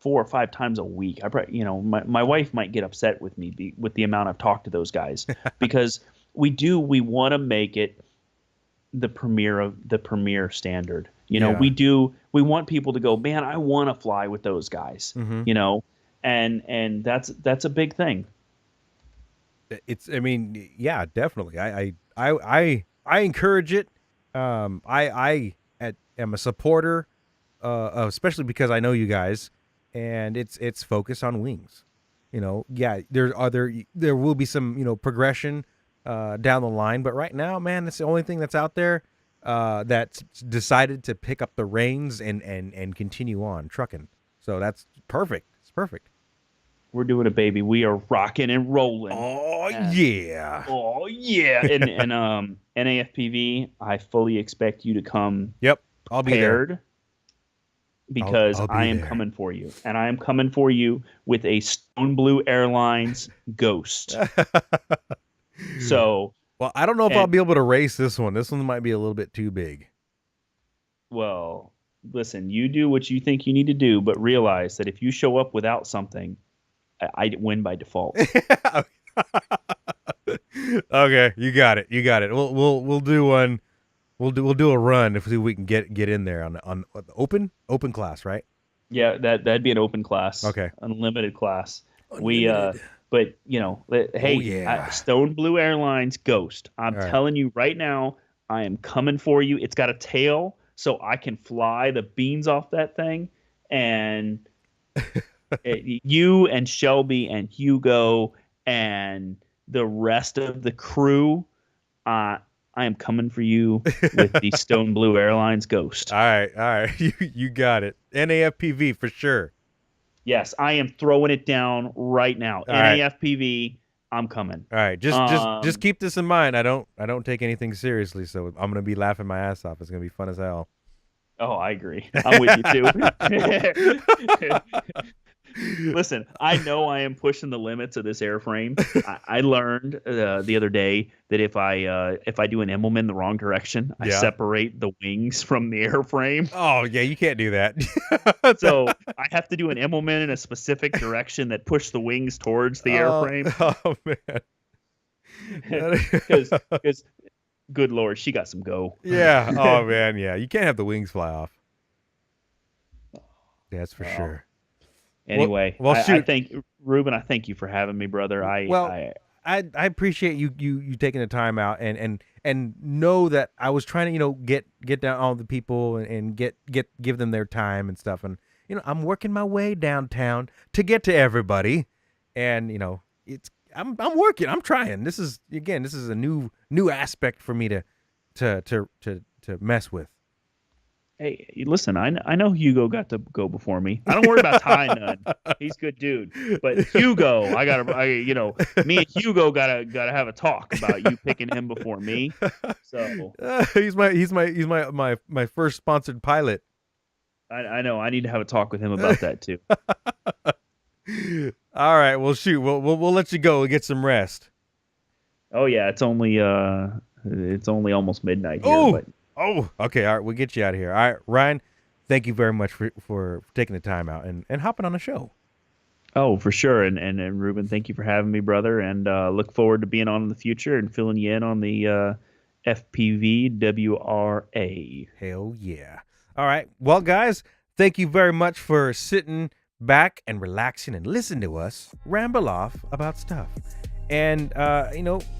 4 or 5 times a week. My wife might get upset with me with the amount I've talked to those guys because we want to make it the premier standard. We want people to go, man, I want to fly with those guys. Mm-hmm. And that's a big thing. Yeah, definitely. I encourage it. I am a supporter, especially because I know you guys. And it's focused on wings, there will be some, progression, down the line. But right now, man, it's the only thing that's out there, that's decided to pick up the reins and continue on trucking. So that's perfect. It's perfect. We're doing it, baby. We are rocking and rolling. Oh, And- yeah. Oh yeah. And NAFPV, I fully expect you to come Yep. I'll be there. prepared because I'll be I am there. coming for you. And I am coming for you with a Stone Blue Airlines Ghost. So, well, I don't know if I'll and- be able to race this one. This one might be a little bit too big. well, listen, you do what you think you need to do, but realize that if you show up without something, I win by default. Okay, you got it. You got it. We'll do one. We'll do a run if we can get in there on what, the open class, right? Yeah, that'd be an open class. Okay. Unlimited class. Unlimited. But you know, hey, yeah. Stone Blue Airlines Ghost. I'm All right. telling you right now, I am coming for you. It's got a tail, so I can fly the beans off that thing, and you and Shelby and Hugo and the rest of the crew, I am coming for you with the Stone Blue Airlines Ghost. All right. You got it. NAFPV for sure. Yes, I am throwing it down right now. right. NAFPV, I'm coming. All right, just keep this in mind. I don't take anything seriously, so I'm gonna be laughing my ass off. It's gonna be fun as hell. Oh, I agree. I'm with you too. Listen, I know I am pushing the limits of this airframe. I learned the other day that if I do an Immelman the wrong direction, I Yeah. separate the wings from the airframe. Oh yeah, you can't do that. So I have to do an Immelman in a specific direction that push the wings towards the airframe. Oh man. Because, good Lord, she got some go. Yeah. Oh man. Yeah. You can't have the wings fly off. That's for Wow. sure. Anyway, well, I shoot. thank Ruben. I thank you for having me, brother. I appreciate you taking the time out and know that I was trying to get down all the people and give them their time and stuff, and I'm working my way downtown to get to everybody, and I'm working, I'm trying. This is a new aspect for me to mess with. Hey, listen, I know Hugo got to go before me. I don't worry about Ty none. He's a good dude. But Hugo, me and Hugo gotta have a talk about you picking him before me. So he's my first sponsored pilot. I know I need to have a talk with him about that too. All right, well shoot, we'll let you go and get some rest. Oh yeah, it's only almost midnight here. Oh! But Oh, okay. All right, we'll get you out of here. All right, Ryan, thank you very much for taking the time out and hopping on the show. oh, for sure. And Ruben, thank you for having me, brother. And look forward to being on in the future and filling you in on the FPV WRA. Hell yeah. All right. Well, guys, thank you very much for sitting back and relaxing and listening to us ramble off about stuff. And,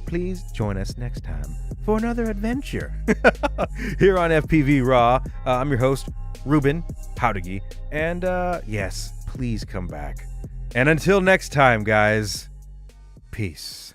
please join us next time for another adventure here on FPV RAW. I'm your host, Ruben Howdigi. And, yes, please come back. And until next time, guys, peace.